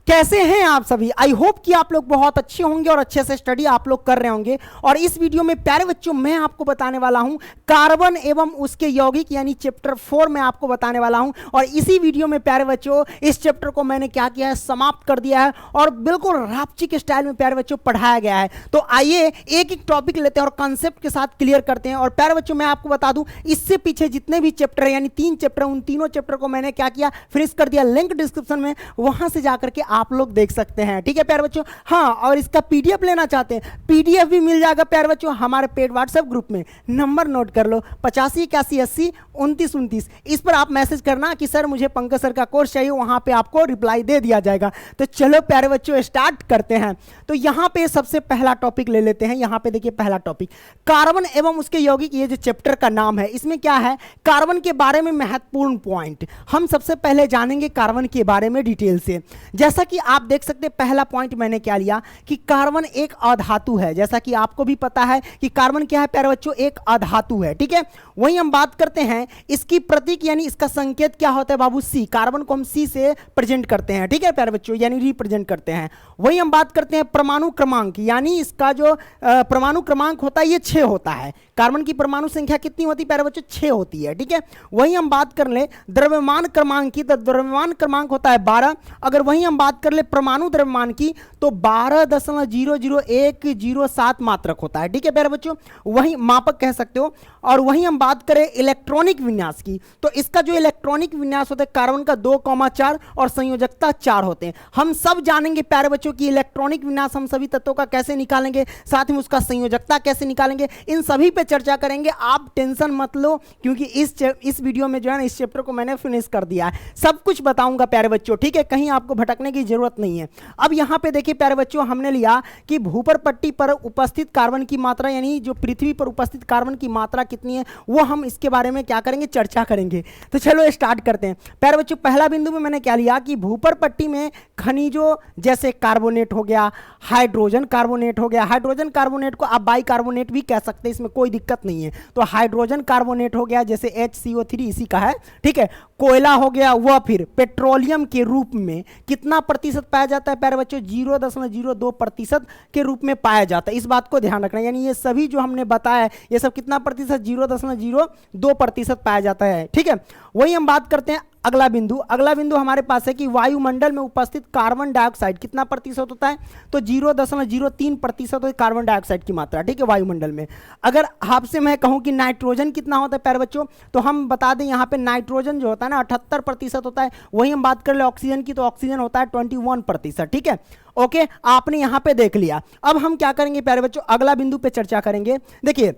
कैसे हैं आप सभी। आई होप कि आप लोग बहुत अच्छे होंगे और अच्छे से स्टडी आप लोग कर रहे होंगे। और इस वीडियो में प्यारे बच्चों मैं आपको बताने वाला हूं कार्बन एवं उसके यौगिक यानी चैप्टर 4 में आपको बताने वाला हूं। और इसी वीडियो में प्यारे बच्चों इस चैप्टर को मैंने क्या किया है, समाप्त कर दिया है और बिल्कुल रापची के स्टाइल में प्यारे बच्चों पढ़ाया गया है। तो आइए एक एक टॉपिक लेते हैं और कंसेप्ट के साथ क्लियर करते हैं। और प्यारे बच्चों मैं आपको बता दूं इससे पीछे जितने भी चैप्टर यानी 3 चैप्टर, उन तीनों चैप्टर को मैंने क्या किया, फिनिश कर दिया। लिंक डिस्क्रिप्शन में, वहां से जाकर के आप लोग देख सकते हैं। ठीक है प्यारे बच्चों। हाँ, और इसका पीडीएफ लेना चाहते हैं, पीडीएफ भी मिल जाएगा प्यारे बच्चों हमारे पेड व्हाट्सएप ग्रुप में। नंबर नोट कर लो 8581802929। इस पर आप मैसेज करना कि सर मुझे पंकज सर का कोर्स चाहिए, वहां पे आपको रिप्लाई दे दिया जाएगा। तो चलो प्यारे बच्चों स्टार्ट करते हैं। तो यहां पे सबसे पहला टॉपिक ले लेते हैं। यहां पे देखिए पहला टॉपिक कार्बन एवं उसके यौगिक, ये जो चैप्टर का नाम है इसमें क्या है, कार्बन के बारे में महत्वपूर्ण पॉइंट हम सबसे पहले जानेंगे कार्बन के बारे में डिटेल से। जैसा कि आप देख सकते हैं पहला पॉइंट मैंने क्या लिया कि कार्बन एक अधातु है। जैसा कि आपको भी पता है कि कार्बन क्या है प्यारे बच्चों, एक अधातु है। ठीक है, वहीं हम बात करते हैं इसकी प्रतीक यानी इसका संकेत क्या होता है बाबू, सी। कार्बन को हम सी से प्रेजेंट करते हैं। ठीक है प्यारे बच्चों, यानी रिप्रेजेंट करते हैं। वहीं हम बात करते हैं परमाणु क्रमांक, यानी इसका जो परमाणु क्रमांक होता है ये 6 होता है। कार्बन की परमाणु संख्या कितनी होती है प्यारे बच्चों, 6 होती है। ठीक है, वहीं हम बात कर ले द्रव्यमान क्रमांक की, तो द्रव्यमान क्रमांक होता है 12। अगर वहीं हम बात कर ले परमाणु द्रव्यमान की तो 12.00107 मात्रक होता है। ठीक है प्यारे बच्चों, वहीं मापक कह सकते हो। और वहीं हम बात करें इलेक्ट्रॉनिक विन्यास की, तो इसका जो इलेक्ट्रॉनिक विन्यास होता है कार्बन का 2,4 और संयोजकता 4 होते हैं। हम सब जानेंगे प्यारे बच्चों की इलेक्ट्रॉनिक विन्यास हम सभी तत्वों का कैसे निकालेंगे, साथ में उसका संयोजकता कैसे निकालेंगे, इन सभी पे चर्चा करेंगे। आप टेंशन मत लो, क्योंकि इस वीडियो में जो है ना इस चैप्टर को मैंने फिनिश कर दिया है, सब कुछ बताऊंगा प्यारे बच्चों। ठीक है, कहीं आपको भटकने की जरूरत नहीं है। अब यहां पे देखिए प्यारे बच्चों हमने लिया कि भूपर पट्टी पर उपस्थित कार्बन की मात्रा, यानी जो पृथ्वी पर उपस्थित कार्बन की मात्रा कितनी है, वो हम इसके बारे में क्या करेंगे, चर्चा करेंगे। तो चलो स्टार्ट करते हैं प्यारे बच्चों। पहला बिंदु में मैंने क्या लिया कि भूपर पट्टी में खनिजों जैसे कार्बोनेट हो गया, हाइड्रोजन कार्बोनेट हो गया। हाइड्रोजन कार्बोनेट को आप बाइकार्बोनेट भी कह सकते हैं, इसमें कोई दिक्कत नहीं है। तो हाइड्रोजन कार्बोनेट हो गया जैसे HCO3 इसी का है। ठीक है, कोयला हो गया, वह फिर पेट्रोलियम के रूप में कितना प्रतिशत पाया जाता है प्यारे बच्चों, 0.02% के रूप में पाया जाता है। इस बात को ध्यान रखना, यानी ये सभी जो हमने बताया ये सब कितना प्रतिशत, 0.02% पाया जाता है। ठीक है, वही हम बात करते हैं अगला बिंदु। अगला बिंदु हमारे पास है कि वायुमंडल में उपस्थित कार्बन डाइऑक्साइड कितना प्रतिशत होता है, तो 0.03% कार्बन डाइऑक्साइड की मात्रा। ठीक है, वायुमंडल में। अगर आपसे मैं कहूं कि नाइट्रोजन कितना होता है प्यारे बच्चों, तो हम बता दें यहाँ पे नाइट्रोजन जो होता है ना 78% होता है। वही हम बात कर ले ऑक्सीजन की, तो ऑक्सीजन होता है 21%। ठीक है, ओके, आपने यहाँ पे देख लिया। अब हम क्या करेंगे प्यारे बच्चों, अगला बिंदु पे चर्चा करेंगे। देखिए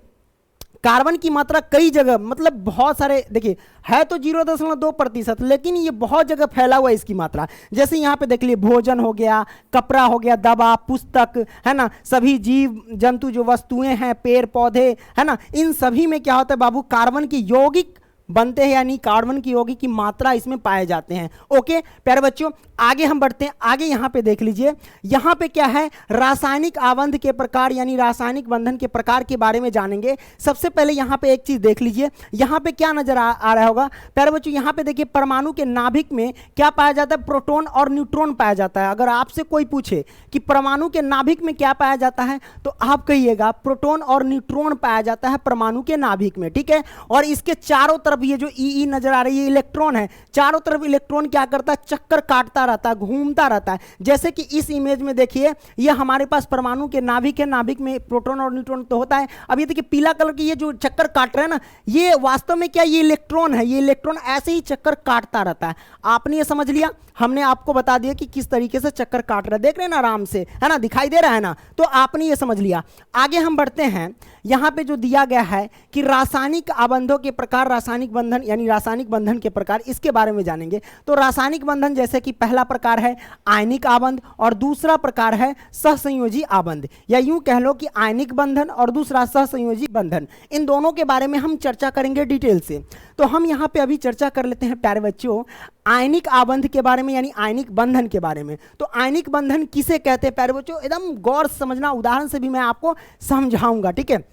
कार्बन की मात्रा कई जगह, मतलब बहुत सारे, देखिए है तो 0.2%, लेकिन ये बहुत जगह फैला हुआ है इसकी मात्रा। जैसे यहाँ पे देख लिए भोजन हो गया, कपड़ा हो गया, दवा, पुस्तक है ना, सभी जीव जंतु जो वस्तुएं हैं, पेड़ पौधे है ना, इन सभी में क्या होता है बाबू, कार्बन की यौगिक बनते हैं, यानी कार्बन की यौगिक की मात्रा इसमें पाए जाते हैं। ओके प्यारे बच्चों, आगे हम बढ़ते हैं। आगे यहाँ पे देख लीजिए, यहाँ पे क्या है, रासायनिक आबंध के प्रकार यानी रासायनिक बंधन के प्रकार के बारे में जानेंगे। सबसे पहले यहाँ पे एक चीज देख लीजिए, यहाँ पे क्या नजर आ रहा होगा प्यारे बच्चों, यहाँ पे देखिए परमाणु के नाभिक में क्या पाया जाता है, प्रोटॉन और न्यूट्रॉन पाया जाता है। अगर आपसे कोई पूछे कि परमाणु के नाभिक में क्या पाया जाता है, तो आप कहिएगा प्रोटॉन और न्यूट्रॉन पाया जाता है परमाणु के नाभिक में। ठीक है, और इसके चारों तरफ ये जो ई नजर आ रही है इलेक्ट्रॉन है, चारों तरफ इलेक्ट्रॉन क्या करता है, चक्कर काटता रहता है, घूमता रहता है। जैसे कि इस इमेज में देखिए, ये हमारे पास परमाणु के नाभिक है, नाभिक में प्रोटॉन और न्यूट्रॉन तो होता है। अब ये देखिए पीला कलर की ये जो चक्कर काट रहे हैं ना, ये वास्तव में क्या, ये इलेक्ट्रॉन है। ये इलेक्ट्रॉन ऐसे ही चक्कर काटता रहता है। आपने ये समझ लिया, हमने आपको बता दिया कि किस तरीके से चक्कर काट रहा है, देख रहे हैं ना आराम से, है ना, दिखाई दे रहा है ना, तो आपने ये समझ लिया। आगे हम बढ़ते हैं, यहां पे जो दिया गया है कि रासायनिक आबंधों के प्रकार, रासायनिक बंधन यानी रासायनिक बंधन के प्रकार, इसके बारे में जानेंगे। तो रासायनिक बंधन जैसे कि पहला प्रकार है आयनिक आबंध और दूसरा प्रकार है सहसंयोजी आबंध, या यूं कह लो कि आयनिक बंधन और दूसरा सहसंयोजी बंधन। इन दोनों के बारे में हम चर्चा करेंगे डिटेल से। तो हम यहां पे अभी चर्चा कर लेते हैं प्यारे बच्चों आयनिक आबंध के बारे में, यानी आयनिक बंधन के बारे में। तो आयनिक बंधन किसे कहते हैं प्यारे बच्चों, एकदम गौर से समझना, उदाहरण से भी मैं आपको समझाऊंगा। ठीक है,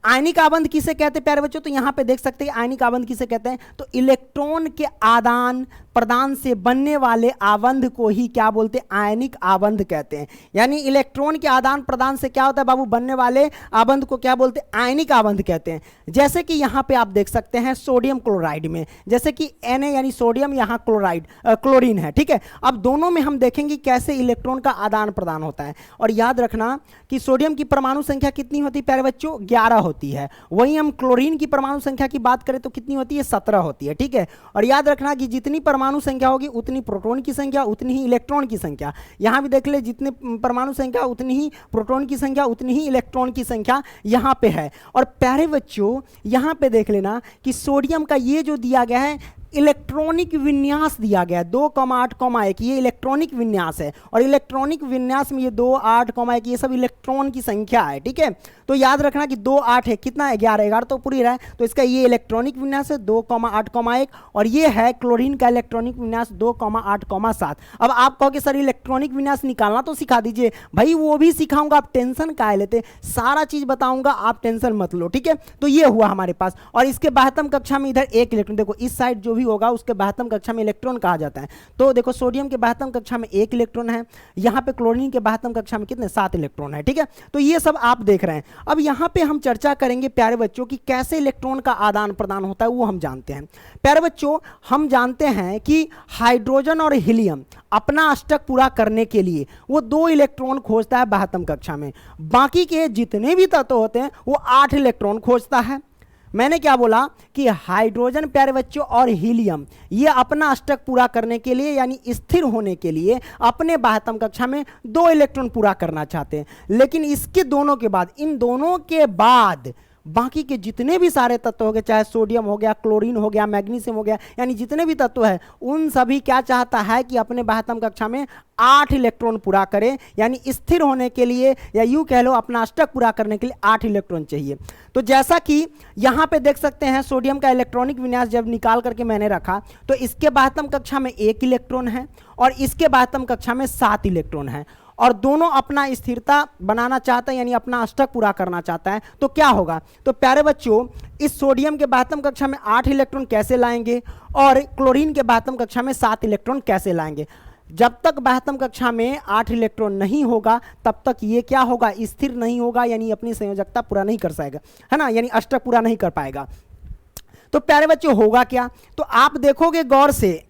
आयनिक आबंध किसे कहते हैं प्यारे बच्चों, तो यहां पे देख सकते हैं आयनिक आबंध किसे कहते हैं, तो इलेक्ट्रॉन के आदान प्रदान से बनने वाले आबंध को ही क्या बोलते हैं, आयनिक आबंध कहते हैं। यानी इलेक्ट्रॉन के आदान प्रदान से क्या होता है बाबू, बनने वाले आबंध को क्या बोलते हैं, आयनिक आबंध कहते हैं। जैसे कि यहां पे आप देख सकते हैं सोडियम क्लोराइड में, जैसे कि Na यानी सोडियम, यहां क्लोराइड क्लोरीन है, ठीक है। अब दोनों में हम देखेंगे कैसे इलेक्ट्रॉन का आदान प्रदान होता है। और याद रखना कि सोडियम की परमाणु संख्या कितनी होती है प्यारे बच्चों, 11 होती है। वहीं हम क्लोरीन की परमाणु संख्या की बात करें तो कितनी होती है, 17 होती है, ठीक है। और याद रखना कि जितनी परमाणु संख्या होगी उतनी प्रोटॉन की संख्या, उतनी ही इलेक्ट्रॉन की संख्या। यहां भी देख ले, जितनी परमाणु संख्या उतनी ही प्रोटॉन की संख्या, उतनी ही इलेक्ट्रॉन की संख्या यहां पे है। और प्यारे बच्चों यहां पे देख लेना कि सोडियम का ये जो दिया गया है इलेक्ट्रॉनिक विन्यास दिया गया है 2,8,1, ये इलेक्ट्रॉनिक विन्यास है। और इलेक्ट्रॉनिक विन्यास में ये 2, 8,1 ये सब इलेक्ट्रॉन की संख्या है, ठीक है। तो याद रखना कि 2, 8 है, कितना है, 11, 11 तो पूरी रहा है। तो इसका ये इलेक्ट्रॉनिक विन्यास है 2,8,1 और ये है क्लोरीन का इलेक्ट्रॉनिक विन्यास 2,8,7। अब आप कहोगे सर इलेक्ट्रॉनिक विन्यास निकालना तो सिखा दीजिए। भाई वो भी सिखाऊंगा, आप टेंशन काहे लेते, सारा चीज बताऊंगा, आप टेंशन मत लो, ठीक है। तो ये हुआ हमारे पास। और इसके 72 कक्षा में इधर एक इलेक्ट्रॉन, देखो इस साइड जो भी होगा उसके 72 कक्षा में इलेक्ट्रॉन कहा जाता है। तो देखो सोडियम के 72 कक्षा में 1 इलेक्ट्रॉन है, यहां पे क्लोरीन के 72 कक्षा में कितने, 7 इलेक्ट्रॉन है, ठीक है। तो ये सब आप देख रहे हैं। अब यहां पे हम चर्चा करेंगे प्यारे बच्चों कि कैसे इलेक्ट्रॉन का आदान प्रदान होता है, वो हम जानते हैं। प्यारे बच्चों हम जानते हैं कि हाइड्रोजन और हीलियम अपना अष्टक पूरा करने के लिए वो 2 इलेक्ट्रॉन खोजता है 72 कक्षा में। बाकी के जितने भी तत्व होते हैं वो 8 इलेक्ट्रॉन खोजता है। मैंने क्या बोला कि हाइड्रोजन प्यारे बच्चों और हीलियम ये अपना अष्टक पूरा करने के लिए यानी स्थिर होने के लिए अपने 72 कक्षा में 2 इलेक्ट्रॉन पूरा करना चाहते हैं। लेकिन इसके दोनों के बाद, इन दोनों के बाद बाकी के जितने भी सारे तत्व हो गए, चाहे सोडियम हो गया, क्लोरीन हो गया, मैग्नीशियम हो गया, यानी जितने भी तत्व है उन सभी क्या चाहता है कि अपने 72 कक्षा में 8 इलेक्ट्रॉन पूरा करें। यानी स्थिर होने के लिए या यूं कह लो अपना अष्टक पूरा करने के लिए 8 इलेक्ट्रॉन चाहिए। तो जैसा कि यहां पे देख सकते हैं सोडियम का इलेक्ट्रॉनिक विन्यास जब निकाल करके मैंने रखा तो इसके 72 कक्षा में 1 इलेक्ट्रॉन है और इसके 72 कक्षा में 7 इलेक्ट्रॉन है और दोनों अपना स्थिरता बनाना चाहता है यानी अपना अष्टक पूरा करना चाहता है। तो क्या होगा, तो प्यारे बच्चों इस सोडियम के 72 कक्षा में 8 इलेक्ट्रॉन कैसे लाएंगे और क्लोरीन के 72 कक्षा में 7 इलेक्ट्रॉन कैसे लाएंगे। जब तक 72 कक्षा में 8 इलेक्ट्रॉन नहीं होगा तब तक ये क्या होगा, स्थिर नहीं होगा, यानी अपनी संयोजकता पूरा नहीं कर पाएगा, है ना, यानी अष्टक पूरा नहीं कर पाएगा। तो प्यारे बच्चों होगा क्या, तो आप देखोगे गौर से,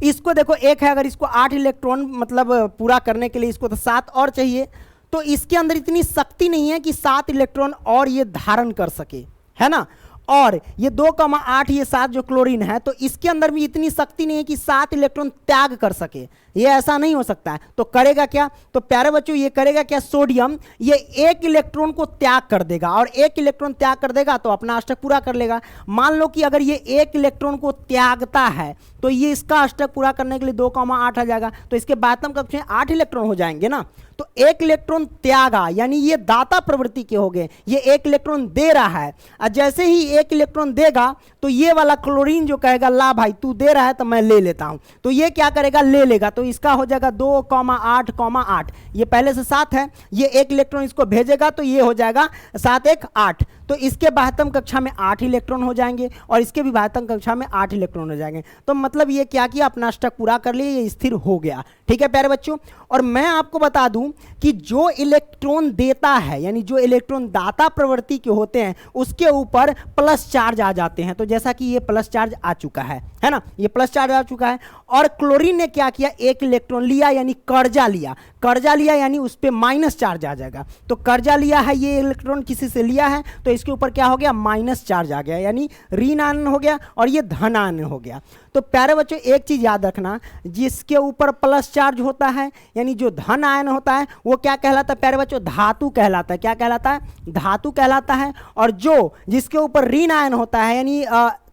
इसको देखो 1 है, अगर इसको 8 इलेक्ट्रॉन मतलब पूरा करने के लिए इसको तो 7 और चाहिए, तो इसके अंदर इतनी शक्ति नहीं है कि 7 इलेक्ट्रॉन और ये धारण कर सके, है ना। और ये 2,8 ये 7 जो क्लोरीन है तो इसके अंदर भी इतनी शक्ति नहीं है कि 7 इलेक्ट्रॉन त्याग कर सके, ये ऐसा नहीं हो सकता है। तो करेगा क्या, तो प्यारे बच्चों ये करेगा क्या, सोडियम ये 1 इलेक्ट्रॉन को त्याग कर देगा और 1 इलेक्ट्रॉन त्याग कर देगा तो अपना अष्टक पूरा कर लेगा। मान लो कि अगर ये 1 इलेक्ट्रॉन को त्यागता है तो ये इसका अष्टक पूरा करने के लिए 2,8 आ जाएगा, तो इसके 72 कक्षा में 8 इलेक्ट्रॉन हो जाएंगे ना। तो 1 इलेक्ट्रॉन त्यागा यानी ये दाता प्रवृत्ति के हो गए, ये 1 इलेक्ट्रॉन दे रहा है और जैसे ही 1 इलेक्ट्रॉन देगा तो ये वाला क्लोरीन जो कहेगा ला भाई तू दे रहा है तो मैं ले लेता हूं, तो ये क्या करेगा, ले लेगा। तो इसका हो जाएगा 2,8,8, ये पहले से 7 है, ये 1 इलेक्ट्रॉन इसको भेजेगा तो ये हो जाएगा 7 1 8, तो इसके 72 कक्षा में 8 इलेक्ट्रॉन हो जाएंगे और इसके भी 72 कक्षा में 8 इलेक्ट्रॉन हो जाएंगे। तो मतलब ये क्या किया, अपना अष्टक पूरा कर लिया, ये स्थिर हो गया, ठीक है प्यारे बच्चों। और मैं आपको बता दूं कि जो इलेक्ट्रॉन देता है यानी जो इलेक्ट्रॉन दाता प्रवृत्ति के होते हैं उसके ऊपर प्लस चार्ज आ जाते हैं। तो जैसा कि ये प्लस चार्ज आ चुका है ना, ये प्लस चार्ज आ चुका है। और क्लोरीन ने क्या किया, 1 इलेक्ट्रॉन लिया यानी कर्जा लिया, कर्जा लिया यानी उस पर माइनस चार्ज आ जाएगा। तो कर्जा लिया है, ये इलेक्ट्रॉन किसी से लिया है तो इसके ऊपर क्या हो गया, माइनस चार्ज आ गया, यानी ऋण आयन हो गया और ये धन आयन हो गया। तो प्यारे बच्चों एक चीज याद रखना, जिसके ऊपर प्लस चार्ज होता है यानी जो धन आयन होता है वो क्या कहलाता है प्यारे बच्चों, धातु कहलाता है। क्या कहलाता है, धातु कहलाता है। और जो जिसके ऊपर ऋण आयन होता है यानी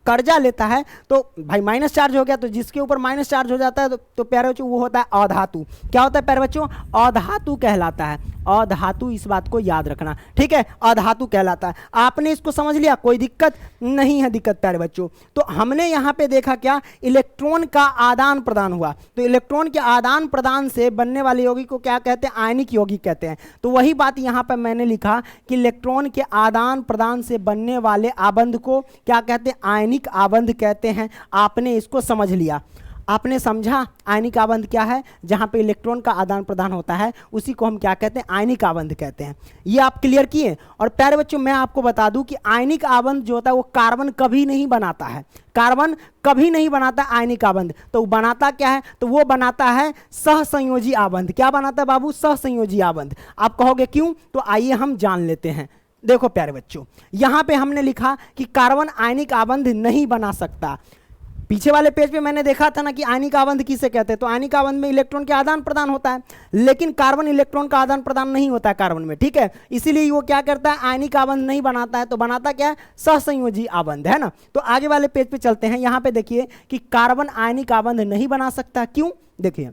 कर्जा लेता है तो भाई माइनस चार्ज हो गया, तो जिसके ऊपर माइनस चार्ज हो जाता है तो प्यारे बच्चों वो होता है अधातु। क्या होता है प्यारे बच्चों, अधातु कहलाता है, अधातु, इस बात को याद रखना, ठीक है, अधातु कहलाता है। आपने इसको समझ लिया, कोई दिक्कत नहीं है दिक्कत प्यारे बच्चों। तो हमने यहाँ पे देखा क्या, इलेक्ट्रॉन का आदान प्रदान हुआ, तो इलेक्ट्रॉन के आदान प्रदान से बनने वाले यौगिक को क्या कहते हैं, आयनिक यौगिक कहते हैं। तो वही बात यहाँ पर मैंने लिखा कि इलेक्ट्रॉन के आदान प्रदान से बनने वाले आबंध को क्या कहते हैं, आयनिक आयनिक आबंध कहते हैं। आपने इसको समझ लिया, आपने समझा आयनिक आबंध क्या है, जहां पे इलेक्ट्रॉन का आदान प्रदान होता है उसी को हम क्या कहते हैं, आयनिक आबंध कहते हैं। ये आप क्लियर किए। और प्यारे बच्चों मैं आपको बता दूं कि आयनिक आबंध जो होता है वो कार्बन कभी नहीं बनाता है, कार्बन कभी नहीं बनाता आयनिक आबंध। तो बनाता क्या है, तो वो बनाता है सहसंयोजी आबंध। क्या बनाता है बाबू, सहसंयोजी आबंध। आप कहोगे क्यों, तो आइए हम जान लेते हैं। देखो प्यारे बच्चों, यहां पे हमने लिखा कि कार्बन आयनिक आबंध नहीं बना सकता। पीछे वाले पेज पे मैंने देखा था ना कि आयनिक आबंध किसे कहते हैं, तो आयनिक आबंध में इलेक्ट्रॉन के आदान प्रदान होता है, लेकिन कार्बन इलेक्ट्रॉन का आदान प्रदान नहीं होता है कार्बन में, ठीक है। इसीलिए वो क्या करता है, आयनिक आबंध नहीं बनाता है। तो बनाता क्या है, सहसंयोजी आबंध, है ना। तो आगे वाले पेज पे चलते हैं। यहां पे देखिए कि कार्बन आयनिक आबंध नहीं बना सकता, क्यों, देखिए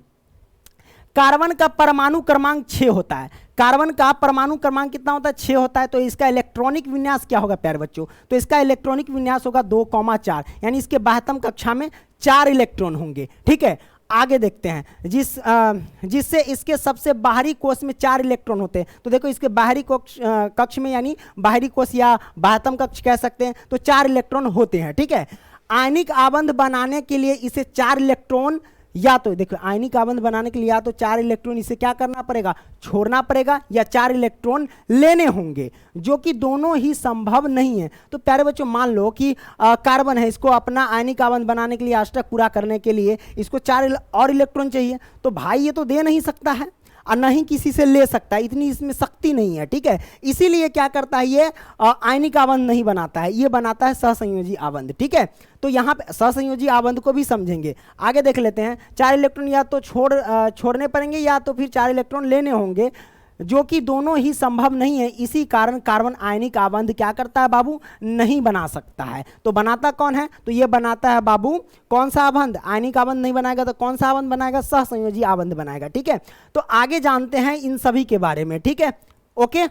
कार्बन का परमाणु क्रमांक 6 होता है। कार्बन का परमाणु क्रमांक कितना होता है, 6 होता है। तो इसका इलेक्ट्रॉनिक विन्यास क्या होगा प्यारे बच्चों, तो इसका इलेक्ट्रॉनिक विन्यास होगा 2,4, यानी इसके बाह्यतम कक्षा में 4 इलेक्ट्रॉन होंगे, ठीक है। आगे देखते हैं, जिससे इसके सबसे बाहरी कोश में 4 इलेक्ट्रॉन होते हैं। तो देखो इसके बाहरी कक्ष में, यानी बाहरी कोश या बाह्यतम कक्ष कह सकते हैं, तो 4 इलेक्ट्रॉन होते हैं, ठीक है। आयनिक आबंध बनाने के लिए इसे 4 इलेक्ट्रॉन, या तो देखो आयनिक आबंध बनाने के लिए या तो 4 इलेक्ट्रॉन इसे क्या करना पड़ेगा, छोड़ना पड़ेगा, या 4 इलेक्ट्रॉन लेने होंगे, जो कि दोनों ही संभव नहीं है। तो प्यारे बच्चों मान लो कि कार्बन है, इसको अपना आयनिक आबंध बनाने के लिए, अष्टक पूरा करने के लिए इसको 4 और इलेक्ट्रॉन चाहिए। तो भाई ये तो दे नहीं सकता है और न ही किसी से ले सकता है, इतनी इसमें शक्ति नहीं है, ठीक है। इसीलिए क्या करता है, ये आयनिक आबंध नहीं बनाता है, ये बनाता है सहसंयोजी आबंध, ठीक है। तो यहाँ पे सहसंयोजी आबंध को भी समझेंगे। आगे देख लेते हैं, 4 इलेक्ट्रॉन या तो छोड़ने पड़ेंगे या तो फिर 4 इलेक्ट्रॉन लेने होंगे, जो कि दोनों ही संभव नहीं है। इसी कारण कार्बन आयनिक आबंध क्या करता है बाबू, नहीं बना सकता है। तो बनाता कौन है, तो ये बनाता है बाबू कौन सा आबंध, आयनिक आबंध नहीं बनाएगा तो कौन सा आबंध बनाएगा, सहसंयोजी आबंध बनाएगा, ठीक है। तो आगे जानते हैं इन सभी के बारे में, ठीक है, ओके।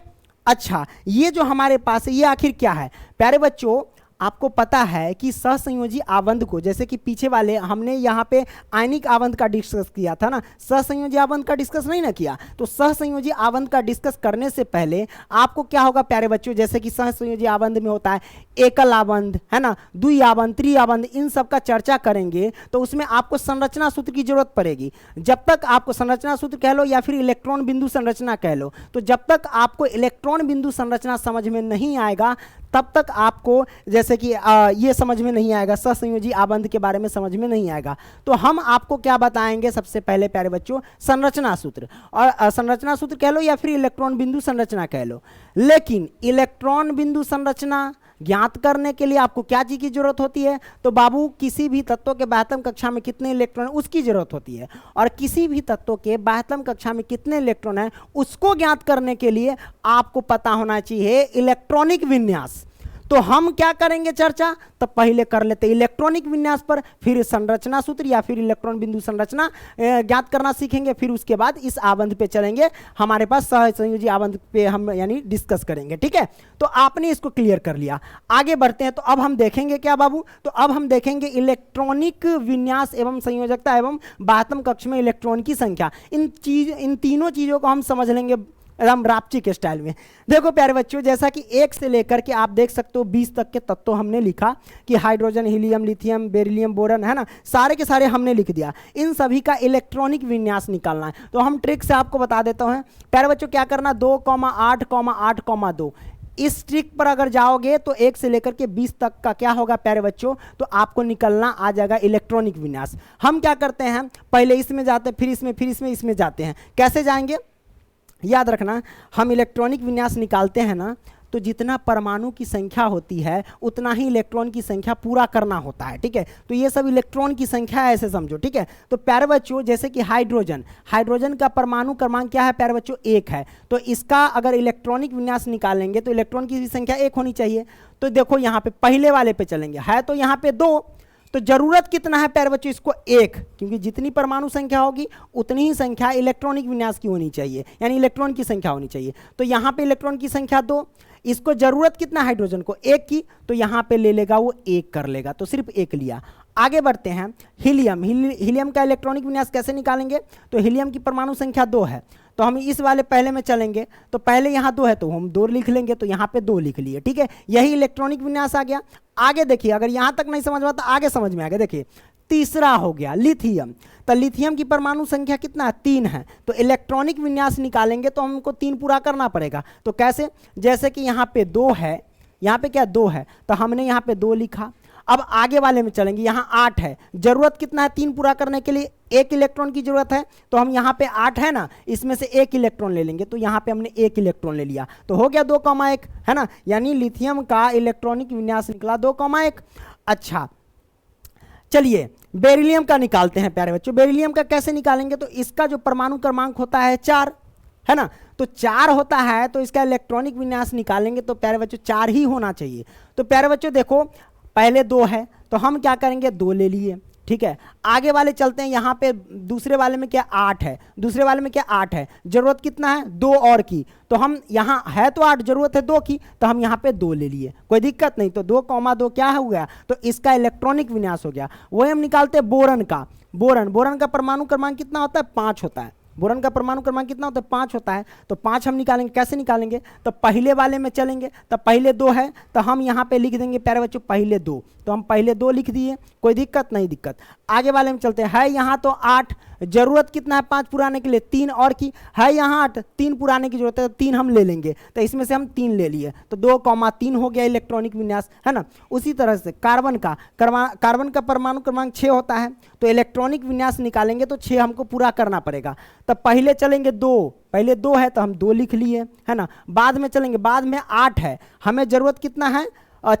अच्छा, ये जो हमारे पास है ये आखिर क्या है प्यारे बच्चों, आपको पता है कि सहसंयोजी आबंध को, जैसे कि पीछे वाले हमने यहाँ पे आयनिक आबंध का डिस्कस किया था ना, सहसंयोजी आबंध का डिस्कस नहीं ना किया। तो सहसंयोजी आबंध का डिस्कस करने से पहले आपको क्या होगा प्यारे बच्चों, जैसे कि सहसंयोजी आबंध में होता है एकल आबंध, है ना, द्वि आबंध, त्रि आबंध, इन सब का चर्चा करेंगे तो उसमें आपको संरचना सूत्र की जरूरत पड़ेगी। जब तक आपको संरचना सूत्र कह लो या फिर इलेक्ट्रॉन बिंदु संरचना कह लो, तो जब तक आपको इलेक्ट्रॉन बिंदु संरचना समझ में नहीं आएगा तब तक आपको जैसे कि ये समझ में नहीं आएगा, सहसंयोजी आबंध के बारे में समझ में नहीं आएगा। तो हम आपको क्या बताएंगे, सबसे पहले प्यारे बच्चों संरचना सूत्र, और संरचना सूत्र कह लो या फिर इलेक्ट्रॉन बिंदु संरचना कह लो। लेकिन इलेक्ट्रॉन बिंदु संरचना ज्ञात करने के लिए आपको क्या चीज की जरूरत होती है, तो बाबू किसी भी तत्व के बाह्यतम कक्षा में कितने इलेक्ट्रॉन उसकी जरूरत होती है, और किसी भी तत्व के बाह्यतम कक्षा में कितने इलेक्ट्रॉन है उसको ज्ञात करने के लिए आपको पता होना चाहिए इलेक्ट्रॉनिक विन्यास। तो हम क्या करेंगे चर्चा, तो पहले कर लेते इलेक्ट्रॉनिक विन्यास पर, फिर संरचना सूत्र या फिर इलेक्ट्रॉन बिंदु संरचना ज्ञात करना सीखेंगे, फिर उसके बाद इस आबंध पे चलेंगे, हमारे पास सहसंयोजी आबंध पे हम यानी डिस्कस करेंगे, ठीक है। तो आपने इसको क्लियर कर लिया, आगे बढ़ते हैं। तो अब हम देखेंगे क्या बाबू, तो अब हम देखेंगे इलेक्ट्रॉनिक विन्यास एवं संयोजकता एवं बाह्यतम कक्ष में इलेक्ट्रॉन की संख्या। इन तीनों चीजों को हम समझ लेंगे एकदम रापची के स्टाइल में। देखो प्यारे बच्चों, जैसा कि 1 से लेकर के आप देख सकते हो 20 तक के तत्व हमने लिखा कि hydrogen, helium, lithium, beryllium, boron, है ना, सारे के सारे हमने लिख दिया। इन सभी का इलेक्ट्रॉनिक विन्यास निकालना है। तो हम ट्रिक से आपको बता देता हूं प्यारे बच्चों, क्या करना, 2,8,8,2 इस ट्रिक पर अगर जाओगे तो 1 से लेकर के 20 तक का क्या होगा प्यारे बच्चों, तो आपको निकलना आ जाएगा इलेक्ट्रॉनिक विन्यास। हम क्या करते हैं, पहले इसमें जाते हैं, फिर इसमें, फिर इसमें जाते हैं। कैसे जाएंगे, याद रखना, हम इलेक्ट्रॉनिक विन्यास निकालते हैं ना, तो जितना परमाणु की संख्या होती है उतना ही इलेक्ट्रॉन की संख्या पूरा करना होता है, ठीक है। तो ये सब इलेक्ट्रॉन की संख्या है, ऐसे समझो, ठीक है। तो प्यारे बच्चों जैसे कि हाइड्रोजन का परमाणु क्रमांक क्या है प्यारे बच्चों, 1 है। तो इसका अगर इलेक्ट्रॉनिक विन्यास निकालेंगे तो इलेक्ट्रॉन की संख्या 1 होनी चाहिए। तो देखो यहाँ पे पहले वाले पे चलेंगे, है तो यहाँ पे 2, तो जरूरत कितना है प्यारे बच्चों, इसको 1, क्योंकि जितनी परमाणु संख्या होगी उतनी ही संख्या इलेक्ट्रॉनिक विन्यास की होनी चाहिए, यानी इलेक्ट्रॉन की संख्या होनी चाहिए। तो यहाँ पे इलेक्ट्रॉन की संख्या 2, इसको जरूरत कितना हाइड्रोजन को 1 की, तो यहाँ पे ले लेगा वो 1 कर लेगा, तो सिर्फ 1 लिया। आगे बढ़ते हैं। हीलियम का इलेक्ट्रॉनिक विन्यास कैसे निकालेंगे? तो हीलियम की परमाणु संख्या 2 है, तो हम इस वाले पहले में चलेंगे। तो पहले यहाँ 2 है तो हम 2 लिख लेंगे, तो यहाँ पे 2 लिख लिए, ठीक है। यही इलेक्ट्रॉनिक विन्यास आ गया। आगे देखिए, अगर यहाँ तक नहीं समझ में आता आगे समझ में आ गया। देखिए तीसरा हो गया लिथियम। तो लिथियम की परमाणु संख्या कितना है? 3 है। तो इलेक्ट्रॉनिक विन्यास निकालेंगे तो हमको 3 पूरा करना पड़ेगा। तो कैसे? जैसे कि यहाँ पे 2 है, यहाँ पे क्या 2 है, तो हमने यहाँ पे 2 लिखा। अब आगे वाले में चलेंगे, यहाँ 8 है, जरूरत कितना है 3 पूरा करने के लिए? 1 इलेक्ट्रॉन की जरूरत है। तो हम यहाँ पे 8 है ना, इसमें से 1 इलेक्ट्रॉन ले लेंगे। तो यहाँ पे हमने 1 इलेक्ट्रॉन ले लिया, तो हो गया 2,1 है ना। यानी लिथियम का इलेक्ट्रॉनिक विन्यास निकला 2,1। अच्छा चलिए बेरिलियम का निकालते हैं प्यारे बच्चों। बेरिलियम का कैसे निकालेंगे? तो इसका जो परमाणु क्रमांक होता है 4 है ना, तो 4 होता है, तो इसका इलेक्ट्रॉनिक विन्यास निकालेंगे तो प्यारे बच्चों 4 ही होना चाहिए। तो प्यारे बच्चों देखो पहले 2 है तो हम क्या करेंगे 2 ले लिए, ठीक है। आगे वाले चलते हैं, यहाँ पे दूसरे वाले में क्या 8 है, दूसरे वाले में क्या 8 है, जरूरत कितना है 2 और की। तो हम यहाँ है तो 8, जरूरत है 2 की, तो हम यहाँ पे 2 ले लिए, कोई दिक्कत नहीं। तो 2,2 क्या हो गया? तो इसका इलेक्ट्रॉनिक विन्यास हो गया। वही हम निकालते हैं बोरन का। बोरन का परमाणु क्रमांक कितना होता है? 5 होता है। बोरन का परमाणु क्रमांक कितना होता है? 5 होता है। तो 5 हम निकालेंगे, कैसे निकालेंगे? तो पहले वाले में चलेंगे, तो पहले 2 है तो हम यहाँ पे लिख देंगे प्यारे बच्चों पहले 2, तो हम पहले 2 लिख दिए, कोई दिक्कत नहीं दिक्कत। आगे वाले में चलते हैं, यहाँ तो 8, जरूरत कितना है 5 पुराने के लिए? 3 और की है, यहाँ 8, 3 पुराने की जरूरत है तो 3 हम ले लेंगे, तो इसमें से हम 3 ले लिए, तो 2,3 हो गया इलेक्ट्रॉनिक विन्यास है ना। उसी तरह से कार्बन का परमाणु क्रमांक 6 होता है, तो इलेक्ट्रॉनिक विन्यास निकालेंगे तो 6 हमको पूरा करना पड़ेगा। तब पहले चलेंगे 2, पहले 2 है तो हम 2 लिख लिए है ना। बाद में चलेंगे, बाद में 8 है, हमें जरूरत कितना है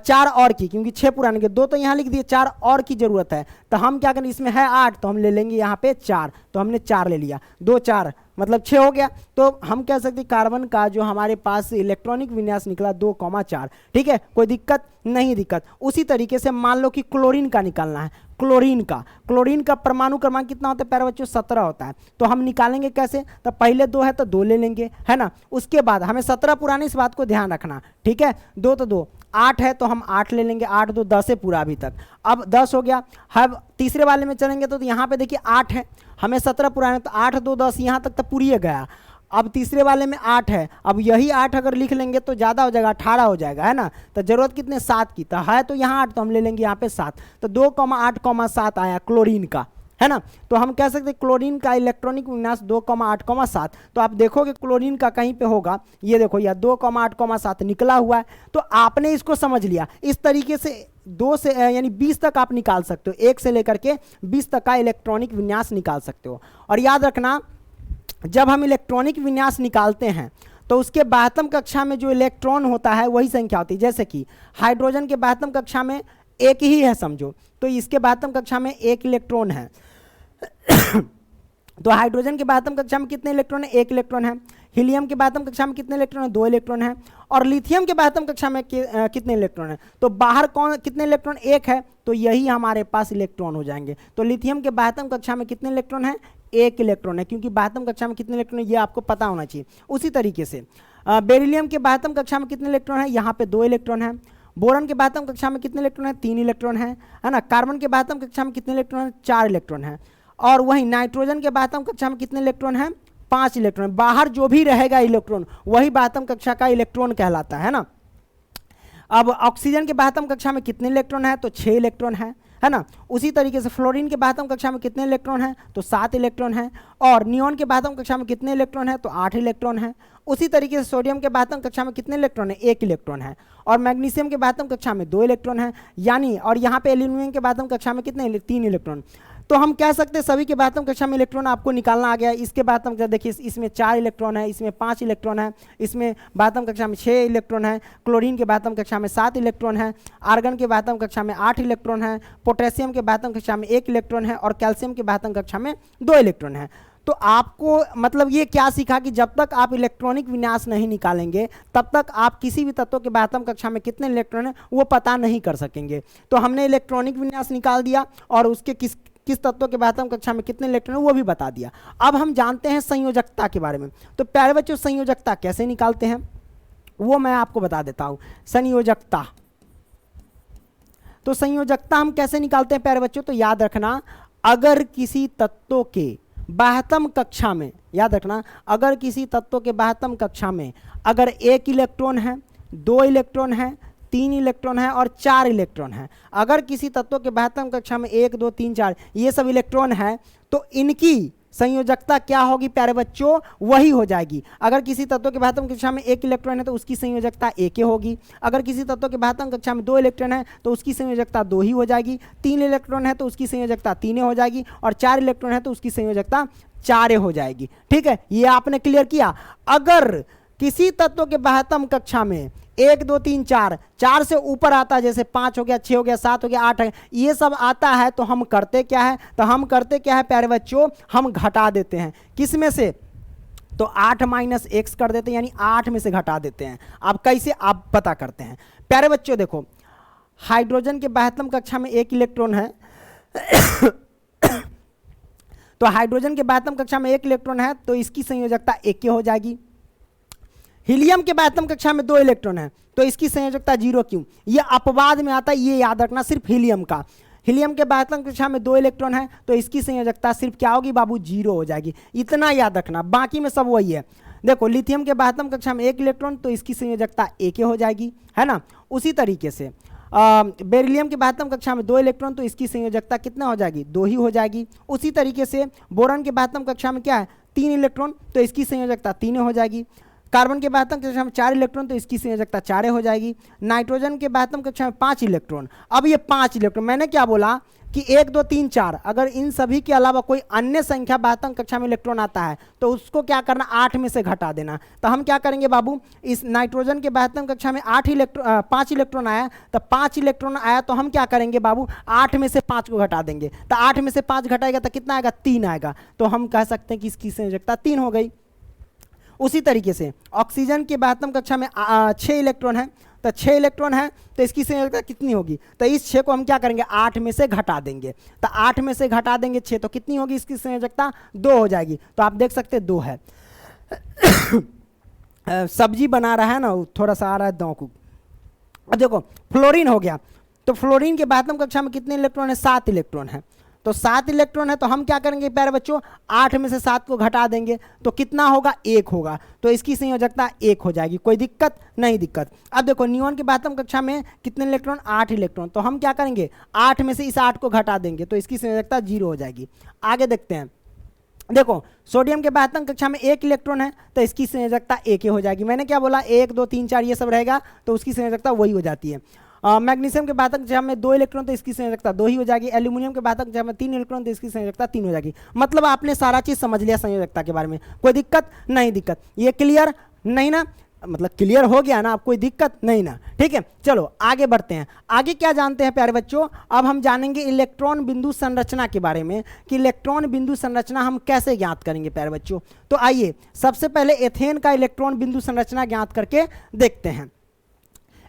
4 और की, क्योंकि 6 पुराने के 2 तो यहाँ लिख दिए, 4 और की जरूरत है। तो हम क्या करें, इसमें है 8 तो हम ले लेंगे यहाँ पे 4, तो हमने 4 ले लिया, 2 4 मतलब 6 हो गया। तो हम कह सकते हैं कार्बन का जो हमारे पास इलेक्ट्रॉनिक विन्यास निकला 2,4, ठीक है, कोई दिक्कत नहीं दिक्कत। उसी तरीके से मान लो कि क्लोरीन का निकालना है। क्लोरीन का परमाणु क्रमांक कितना होता है प्यारे बच्चों? 17 होता है। तो हम निकालेंगे कैसे? तो पहले 2 है तो 2 ले लेंगे है ना। उसके बाद हमें 17 पुराने, इस बात को ध्यान रखना, ठीक है। 2 तो 2, 8 है तो हम 8 ले लेंगे, 8 2 10 है पूरा अभी तक, अब 10 हो गया। अब तीसरे वाले में चलेंगे तो यहाँ पे देखिए 8 है, हमें 17 पुराने, तो 8 2 10 यहाँ तक तो पूरी गया। अब तीसरे वाले में 8 है, अब यही 8 अगर लिख लेंगे तो ज़्यादा हो जाएगा, 18 हो जाएगा है ना। तो जरूरत कितने 7 की, तो है तो यहाँ 8 तो हम ले लेंगे यहाँ पे 7, तो 2,8,7 आया क्लोरीन का है ना। तो हम कह सकते हैं क्लोरीन का इलेक्ट्रॉनिक विन्यास 2,8,7। तो आप देखोगे क्लोरीन का कहीं पे होगा, ये देखो या 2,8,7 निकला हुआ है। तो आपने इसको समझ लिया। इस तरीके से 2 से यानी 20 तक आप निकाल सकते हो, 1 से लेकर के 20 तक का इलेक्ट्रॉनिक विन्यास निकाल सकते हो। और याद रखना, जब हम इलेक्ट्रॉनिक विन्यास निकालते हैं तो उसके 12वीं कक्षा में जो इलेक्ट्रॉन होता है वही संख्या होती है। जैसे कि हाइड्रोजन के 12वीं कक्षा में 1 ही है समझो, तो इसके 12वीं कक्षा में 1 इलेक्ट्रॉन है। तो हाइड्रोजन के 12वीं कक्षा में कितने इलेक्ट्रॉन है? 1 इलेक्ट्रॉन है। हीलियम के 12वीं कक्षा में कितने इलेक्ट्रॉन है? 2 इलेक्ट्रॉन है। और लिथियम के 12वीं कक्षा में कितने इलेक्ट्रॉन है? तो बाहर कौन कितने इलेक्ट्रॉन? 1 है, तो यही हमारे पास इलेक्ट्रॉन हो जाएंगे। तो लिथियम के 12वीं कक्षा में कितने इलेक्ट्रॉन है? 1 इलेक्ट्रॉन है, क्योंकि 12वीं कक्षा में कितने इलेक्ट्रॉन है ये आपको पता होना चाहिए। उसी तरीके से बेरिलियम के 12वीं कक्षा में कितने इलेक्ट्रॉन है? यहाँ पे 2 इलेक्ट्रॉन है। बोरन के 12वीं कक्षा में कितने इलेक्ट्रॉन है? 3 इलेक्ट्रॉन है ना। कार्बन के 12वीं कक्षा में कितने इलेक्ट्रॉन है? 4 इलेक्ट्रॉन है। और वही नाइट्रोजन के 12वीं कक्षा में कितने इलेक्ट्रॉन है? 5 इलेक्ट्रॉन। बाहर जो भी रहेगा इलेक्ट्रॉन वही 12वीं कक्षा का इलेक्ट्रॉन कहलाता है ना। अब ऑक्सीजन के 12वीं कक्षा में कितने इलेक्ट्रॉन है? तो 6 इलेक्ट्रॉन है ना। उसी तरीके से फ्लोरीन के 12वीं कक्षा में कितने इलेक्ट्रॉन है? तो 7 इलेक्ट्रॉन है। और नियॉन के 12वीं कक्षा में कितने इलेक्ट्रॉन है? तो 8 इलेक्ट्रॉन है। उसी तरीके से सोडियम के 12वीं कक्षा में कितने इलेक्ट्रॉन है? 1 इलेक्ट्रॉन है। और मैग्नीशियम के 12वीं कक्षा में 2 इलेक्ट्रॉन है, यानी और यहाँ पे एल्यूमिनियम के 12वीं कक्षा में कितने? 3 इलेक्ट्रॉन। तो हम कह सकते हैं सभी के 12वीं कक्षा में इलेक्ट्रॉन आपको निकालना आ गया। इसके 12वीं कक्षा देखिए, इसमें 4 इलेक्ट्रॉन है, इसमें 5 इलेक्ट्रॉन है, इसमें 12वीं कक्षा में 6 इलेक्ट्रॉन है, क्लोरीन के 12वीं कक्षा में 7 इलेक्ट्रॉन है, आर्गन के 12वीं कक्षा में 8 इलेक्ट्रॉन है, पोटेशियम के 12वीं कक्षा में 1 इलेक्ट्रॉन है और कैल्शियम के 12वीं कक्षा में 2 इलेक्ट्रॉन है। तो आपको मतलब ये क्या सीखा कि जब तक आप इलेक्ट्रॉनिक विन्यास नहीं निकालेंगे तब तक आप किसी भी तत्व के 12वीं कक्षा में कितने इलेक्ट्रॉन है वो पता नहीं कर सकेंगे। तो हमने इलेक्ट्रॉनिक विन्यास निकाल दिया और उसके किस तत्व के 12वीं कक्षा में कितने इलेक्ट्रॉन है वो भी बता दिया। अब हम जानते हैं संयोजकता के बारे में। तो प्यारे बच्चों, संयोजकता कैसे निकालते हैं वो मैं आपको बता देता हूं। संयोजकता तो संयोजकता हम कैसे निकालते हैं प्यारे बच्चों, तो याद रखना, अगर किसी तत्व के बाह्यतम कक्षा में, याद रखना, अगर किसी तत्व के बाह्यतम कक्षा में अगर 1 इलेक्ट्रॉन है, 2 इलेक्ट्रॉन है, 3 इलेक्ट्रॉन है और 4 इलेक्ट्रॉन है, अगर किसी तत्व के बाह्यतम कक्षा में 1 2 3 4 ये सब इलेक्ट्रॉन है, तो इनकी संयोजकता क्या होगी प्यारे बच्चों, वही हो जाएगी। अगर किसी तत्व के बाह्यतम कक्षा में 1 इलेक्ट्रॉन है तो उसकी संयोजकता 1 होगी। अगर किसी तत्व के बाह्यतम कक्षा में 2 इलेक्ट्रॉन है तो उसकी संयोजकता 2 ही हो जाएगी। 3 इलेक्ट्रॉन है तो उसकी संयोजकता 3 हो जाएगी और 4 इलेक्ट्रॉन है तो उसकी संयोजकता 4 हो जाएगी। ठीक है, ये आपने क्लियर किया। अगर किसी तत्व के बाह्यतम कक्षा में 1 2 3 4 4 से ऊपर आता है, जैसे 5 हो गया, 6 हो गया, 7 हो गया, 8 है, ये सब आता है, तो हम करते क्या है, तो हम करते क्या है प्यारे बच्चों, हम घटा देते हैं। किस में से, तो 8 माइनस x कर देते हैं, यानी 8 में से घटा देते हैं। अब कैसे आप पता करते हैं प्यारे बच्चों, देखो हाइड्रोजन के बाह्यतम कक्षा में 1 इलेक्ट्रॉन है तो हाइड्रोजन के बाह्यतम कक्षा में 1 इलेक्ट्रॉन है तो इसकी संयोजकता 1 हो जाएगी। हीलियम के बाह्यतम कक्षा में 2 इलेक्ट्रॉन है तो इसकी संयोजकता 0 क्यों, ये अपवाद में आता है, ये याद रखना, सिर्फ हीलियम का। हीलियम के बाह्यतम कक्षा में 2 इलेक्ट्रॉन है तो इसकी संयोजकता सिर्फ क्या होगी बाबू, 0 हो जाएगी। इतना याद रखना, बाकी में सब वही है। देखो लिथियम के बाह्यतम कक्षा में 1 इलेक्ट्रॉन तो इसकी संयोजकता 1 हो जाएगी, है ना। उसी तरीके से बेरिलियम के बाह्यतम कक्षा में 2 इलेक्ट्रॉन तो इसकी संयोजकता कितना हो जाएगी, 2 ही हो जाएगी। उसी तरीके से बोरॉन के बाह्यतम कक्षा में क्या है, 3 इलेक्ट्रॉन तो इसकी संयोजकता 3 हो जाएगी। कार्बन के बाह्यतम कक्षा में 4 इलेक्ट्रॉन तो इसकी संयोजकता 4 हो जाएगी। नाइट्रोजन के बाह्यतम कक्षा में 5 इलेक्ट्रॉन, अब ये 5 इलेक्ट्रॉन, मैंने क्या बोला कि 1 2 3 4, अगर इन सभी के अलावा कोई अन्य संख्या बाह्यतम कक्षा में इलेक्ट्रॉन आता है तो उसको क्या करना, 8 में से घटा देना। तो हम क्या करेंगे बाबू, इस नाइट्रोजन के बाह्यतम कक्षा में 5 इलेक्ट्रॉन आया, तो 5 इलेक्ट्रॉन आया तो हम क्या करेंगे बाबू, 8 में से 5 को घटा देंगे। तो 8 में से 5 घटाएगा तो कितना आएगा, 3 आएगा। तो हम कह सकते हैं कि इसकी संयोजकता 3 हो गई। उसी तरीके से ऑक्सीजन के बाह्यतम कक्षा में 6 इलेक्ट्रॉन है, तो 6 इलेक्ट्रॉन है तो इसकी संयोजकता कितनी होगी, तो इस 6 को हम क्या करेंगे, 8 में से घटा देंगे। तो 8 में से घटा देंगे 6 तो कितनी होगी इसकी संयोजकता, 2 हो जाएगी। तो आप देख सकते हैं 2 है। सब्जी बना रहा है ना, थोड़ा सा आ रहा है दांव को। अब देखो फ्लोरीन हो गया, तो फ्लोरीन के बाह्यतम कक्षा में कितने इलेक्ट्रॉन है, 7 इलेक्ट्रॉन है। तो 7 इलेक्ट्रॉन है तो हम क्या करेंगे प्यारे बच्चों, 8 में से 7 को घटा देंगे तो कितना होगा, 1 होगा। तो इसकी संयोजकता 1 हो जाएगी। कोई दिक्कत नहीं, दिक्कत। अब देखो नियॉन के बाह्यतम कक्षा में कितने इलेक्ट्रॉन, 8 इलेक्ट्रॉन, तो हम क्या करेंगे, 8 में से इस 8 को घटा देंगे तो इसकी संयोजकता 0 हो जाएगी। आगे देखते हैं, देखो सोडियम के बाह्यतम कक्षा में 1 इलेक्ट्रॉन है तो इसकी संयोजकता 1 हो जाएगी। मैंने क्या बोला, 1 2 3 4 ये सब रहेगा तो उसकी संयोजकता वही हो जाती है। मैग्नीशियम के बाह्यतम कक्षा में 2 इलेक्ट्रॉन तो इसकी संयोजकता 2 ही हो जाएगी। एल्यूमिनियम के बाह्यतम कक्षा में 3 इलेक्ट्रॉन तो इसकी संयोजकता 3 हो जाएगी। मतलब आपने सारा चीज समझ लिया संयोजकता के बारे में, कोई दिक्कत नहीं, दिक्कत ये क्लियर नहीं ना, मतलब क्लियर हो गया ना, आप कोई दिक्कत नहीं ना, ठीक है। चलो आगे बढ़ते हैं। आगे क्या जानते हैं प्यारे बच्चों, अब हम जानेंगे इलेक्ट्रॉन बिंदु संरचना के बारे में, कि इलेक्ट्रॉन बिंदु संरचना हम कैसे ज्ञात करेंगे प्यारे बच्चों। तो आइए सबसे पहले एथेन का इलेक्ट्रॉन बिंदु संरचना ज्ञात करके देखते हैं।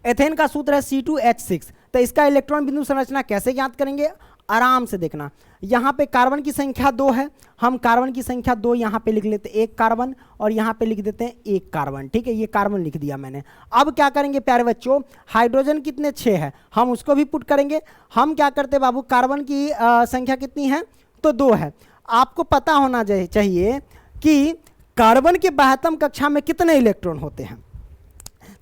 एथेन का सूत्र है C2H6। तो इसका इलेक्ट्रॉन बिंदु संरचना कैसे ज्ञात करेंगे, आराम से देखना। यहाँ पे कार्बन की संख्या 2 है, हम कार्बन की संख्या 2 यहाँ पे लिख लेते हैं, 1 कार्बन, और यहाँ पे लिख देते हैं 1 कार्बन, ठीक है। ये कार्बन लिख दिया मैंने। अब क्या करेंगे प्यारे बच्चों, हाइड्रोजन कितने 6 है, हम उसको भी पुट करेंगे। हम क्या करते बाबू, कार्बन की संख्या कितनी है, तो 2 है। आपको पता होना चाहिए कि कार्बन के बाह्यतम कक्षा में कितने इलेक्ट्रॉन होते हैं।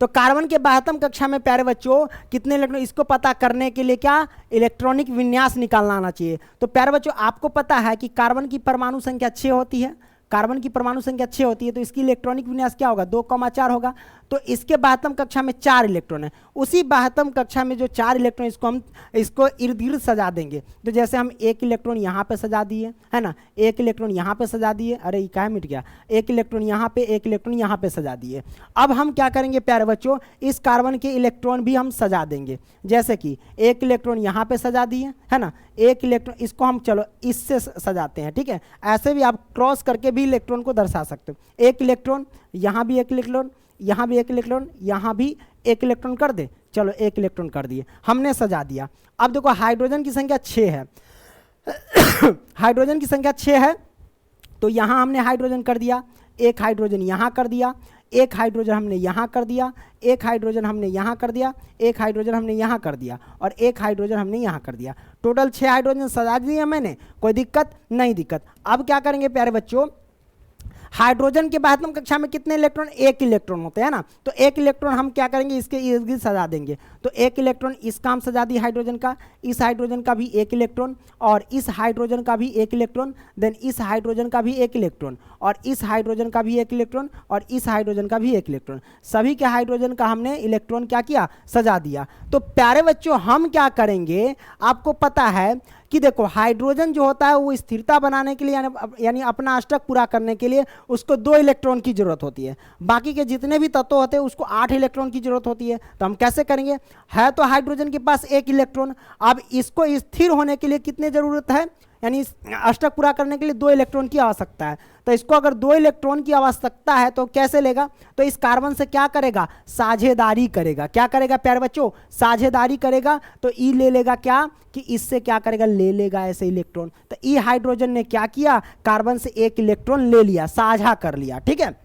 तो कार्बन के बाह्यतम कक्षा में प्यारे बच्चों कितने इलेक्ट्रॉन, इसको पता करने के लिए क्या, इलेक्ट्रॉनिक विन्यास निकालना आना चाहिए। तो प्यारे बच्चों आपको पता है कि कार्बन की परमाणु संख्या 6 होती है, कार्बन की परमाणु संख्या 6 होती है, तो इसकी इलेक्ट्रॉनिक विन्यास क्या होगा, 2,4 होगा। तो इसके बाह्यतम कक्षा में 4 इलेक्ट्रॉन है, उसी बाह्यतम कक्षा में जो 4 इलेक्ट्रॉन इसको इर्द गिर्द सजा देंगे। तो जैसे हम 1 इलेक्ट्रॉन यहाँ पे सजा दिए, है ना, 1 इलेक्ट्रॉन यहाँ पे सजा दिए, अरे ये क्या मिट गया, 1 इलेक्ट्रॉन यहाँ पे, 1 इलेक्ट्रॉन यहाँ पे सजा दिए। अब हम क्या करेंगे प्यारे बच्चों, इस कार्बन के इलेक्ट्रॉन भी हम सजा देंगे। जैसे कि 1 इलेक्ट्रॉन यहाँ पे सजा दिए, है ना, 1 इलेक्ट्रॉन, इसको हम चलो इससे सजाते हैं, ठीक है। ऐसे भी आप क्रॉस करके भी इलेक्ट्रॉन को दर्शा सकते हो। 1 इलेक्ट्रॉन, यहाँ भी 1 इलेक्ट्रॉन, यहाँ भी 1 इलेक्ट्रॉन, यहाँ भी 1 इलेक्ट्रॉन कर दे, चलो 1 इलेक्ट्रॉन कर दिए, हमने सजा दिया। अब देखो हाइड्रोजन की संख्या 6 है हाइड्रोजन की संख्या 6 है, तो यहाँ हमने हाइड्रोजन कर दिया, 1 हाइड्रोजन यहाँ कर दिया, एक हाइड्रोजन हमने यहाँ कर दिया, एक हाइड्रोजन हमने यहाँ कर दिया, एक हाइड्रोजन हमने यहाँ कर दिया और एक हाइड्रोजन हमने यहाँ कर दिया। टोटल 6 हाइड्रोजन सजा दिए मैंने, कोई दिक्कत नहीं दिक्कत। अब क्या करेंगे प्यारे बच्चों, हाइड्रोजन के बाद हम कक्षा में कितने इलेक्ट्रॉन, एक इलेक्ट्रॉन होते हैं ना, तो एक इलेक्ट्रॉन हम क्या करेंगे इसके इर्द गिर्द सजा देंगे। तो एक इलेक्ट्रॉन इसका हम सजा दी हाइड्रोजन का, इस हाइड्रोजन का भी एक इलेक्ट्रॉन और इस हाइड्रोजन का भी एक इलेक्ट्रॉन, देन इस हाइड्रोजन का भी एक इलेक्ट्रॉन और इस हाइड्रोजन का भी एक इलेक्ट्रॉन और इस हाइड्रोजन का भी एक इलेक्ट्रॉन। सभी के हाइड्रोजन का हमने इलेक्ट्रॉन क्या किया, सजा दिया। तो प्यारे बच्चों हम क्या करेंगे, आपको पता है कि देखो हाइड्रोजन जो होता है वो स्थिरता बनाने के लिए यानी अपना अष्टक पूरा करने के लिए उसको 2 इलेक्ट्रॉन की जरूरत होती है। बाकी के जितने भी तत्व होते हैं उसको 8 इलेक्ट्रॉन की जरूरत होती है। तो हम कैसे करेंगे, है तो हाइड्रोजन के पास एक इलेक्ट्रॉन, अब इसको स्थिर होने के लिए कितने जरूरत है, यानी अष्टक पूरा करने के लिए 2 इलेक्ट्रॉन की आवश्यकता है। तो इसको अगर 2 इलेक्ट्रॉन की आवश्यकता है तो कैसे लेगा, तो इस कार्बन से क्या करेगा, साझेदारी करेगा। क्या करेगा प्यारे बच्चों, साझेदारी करेगा। तो ई ले लेगा क्या, कि इससे क्या करेगा, ले लेगा ऐसे इलेक्ट्रॉन। तो ई हाइड्रोजन ने क्या किया, कार्बन से एक इलेक्ट्रॉन ले लिया, साझा कर लिया। ठीक है,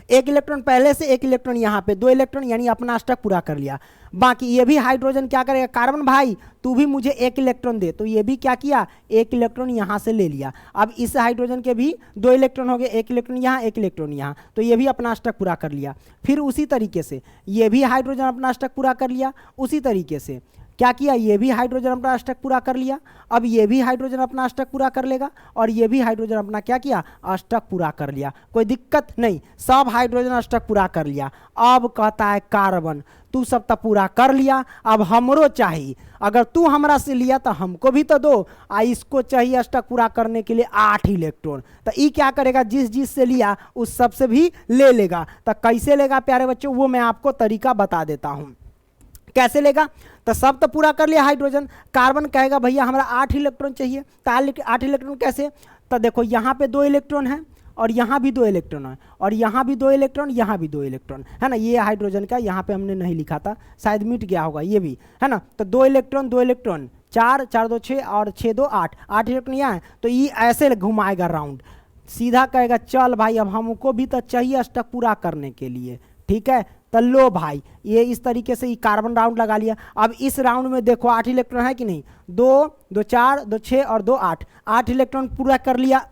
एक इलेक्ट्रॉन पहले से, एक इलेक्ट्रॉन यहाँ पे, 2 इलेक्ट्रॉन यानी अपना अष्टक पूरा कर लिया। बाकी ये भी हाइड्रोजन क्या करेगा, कार्बन भाई तू भी मुझे एक इलेक्ट्रॉन दे, तो ये भी क्या किया, एक इलेक्ट्रॉन यहाँ से ले लिया। अब इस हाइड्रोजन के भी 2 इलेक्ट्रॉन हो गए, एक इलेक्ट्रॉन यहाँ एक इलेक्ट्रॉन यहाँ, तो ये भी अपना अष्टक पूरा कर लिया। फिर उसी तरीके से ये भी हाइड्रोजन अपना अष्टक पूरा कर लिया। उसी तरीके से क्या किया, ये भी हाइड्रोजन अपना अष्टक पूरा कर लिया। अब ये भी हाइड्रोजन अपना अष्टक पूरा कर लेगा और ये भी हाइड्रोजन अपना क्या किया, अष्टक पूरा कर लिया। कोई दिक्कत नहीं, सब हाइड्रोजन अष्टक पूरा कर लिया। अब कहता है कार्बन तू सब तो पूरा कर लिया, अब हमरो चाहिए, अगर तू हमरा से लिया तो हमको भी तो दो। इसको चाहिए अष्टक पूरा करने के लिए 8 इलेक्ट्रॉन। तो ये क्या करेगा, जिस जिस से लिया उस सब से भी ले लेगा। तो कैसे लेगा प्यारे बच्चों, वो मैं आपको तरीका बता देता हूँ। कैसे लेगा, तो सब तो पूरा कर लिया हाइड्रोजन, कार्बन कहेगा भैया हमारा 8 इलेक्ट्रॉन चाहिए। तो 8 इलेक्ट्रॉन कैसे, तो देखो यहाँ पे 2 इलेक्ट्रॉन है और यहाँ भी 2 इलेक्ट्रॉन है और यहाँ भी 2 इलेक्ट्रॉन, यहाँ भी 2 इलेक्ट्रॉन है ना। ये हाइड्रोजन का, यहाँ पे हमने नहीं लिखा था, शायद मिट गया होगा, ये भी है ना। तो 2 इलेक्ट्रॉन 2 इलेक्ट्रॉन, 4 4 2 6 और 6 2 8, 8 इलेक्ट्रॉन यहाँ है। तो ये ऐसे घुमाएगा राउंड, सीधा कहेगा चल भाई अब हमको भी तो चाहिए अष्टक पूरा करने के लिए। ठीक है, तो लो भाई, ये इस तरीके से ये कार्बन राउंड लगा लिया। अब इस राउंड में देखो 8 इलेक्ट्रॉन है कि नहीं, 2 2 4 2 6 और 2 8, 8 इलेक्ट्रॉन पूरा कर लिया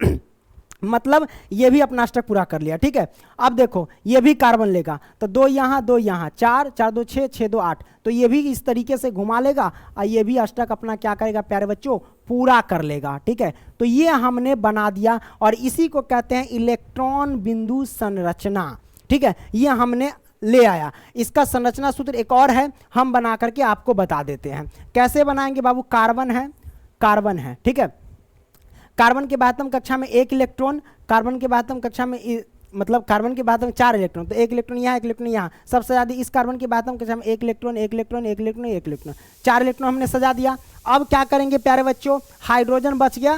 मतलब ये भी अपना अष्टक पूरा कर लिया। ठीक है, अब देखो ये भी कार्बन लेगा, तो 2 यहाँ 2 यहाँ, 4 4 2 6 6 2 8, तो ये भी इस तरीके से घुमा लेगा और ये भी अष्टक अपना क्या करेगा प्यारे बच्चों, पूरा कर लेगा। ठीक है, तो ये हमने बना दिया और इसी को कहते हैं इलेक्ट्रॉन बिंदु संरचना। ठीक है, ये हमने ले आया। इसका संरचना सूत्र एक और है, हम बना करके आपको बता देते हैं। कैसे बनाएंगे बाबू, कार्बन है, कार्बन है। ठीक है, कार्बन के बाद हम कक्षा में 1 इलेक्ट्रॉन, कार्बन के बाद हम कक्षा में मतलब कार्बन के बाद हम 4 इलेक्ट्रॉन, तो 1 इलेक्ट्रॉन यहाँ 1 इलेक्ट्रॉन यहाँ, सबसे ज़्यादा इस कार्बन के बाद हम कक्षा में 1 electron 1 electron 1 electron 1 electron, 4 electron हमने सजा दिया। अब क्या करेंगे प्यारे बच्चों, हाइड्रोजन बच गया,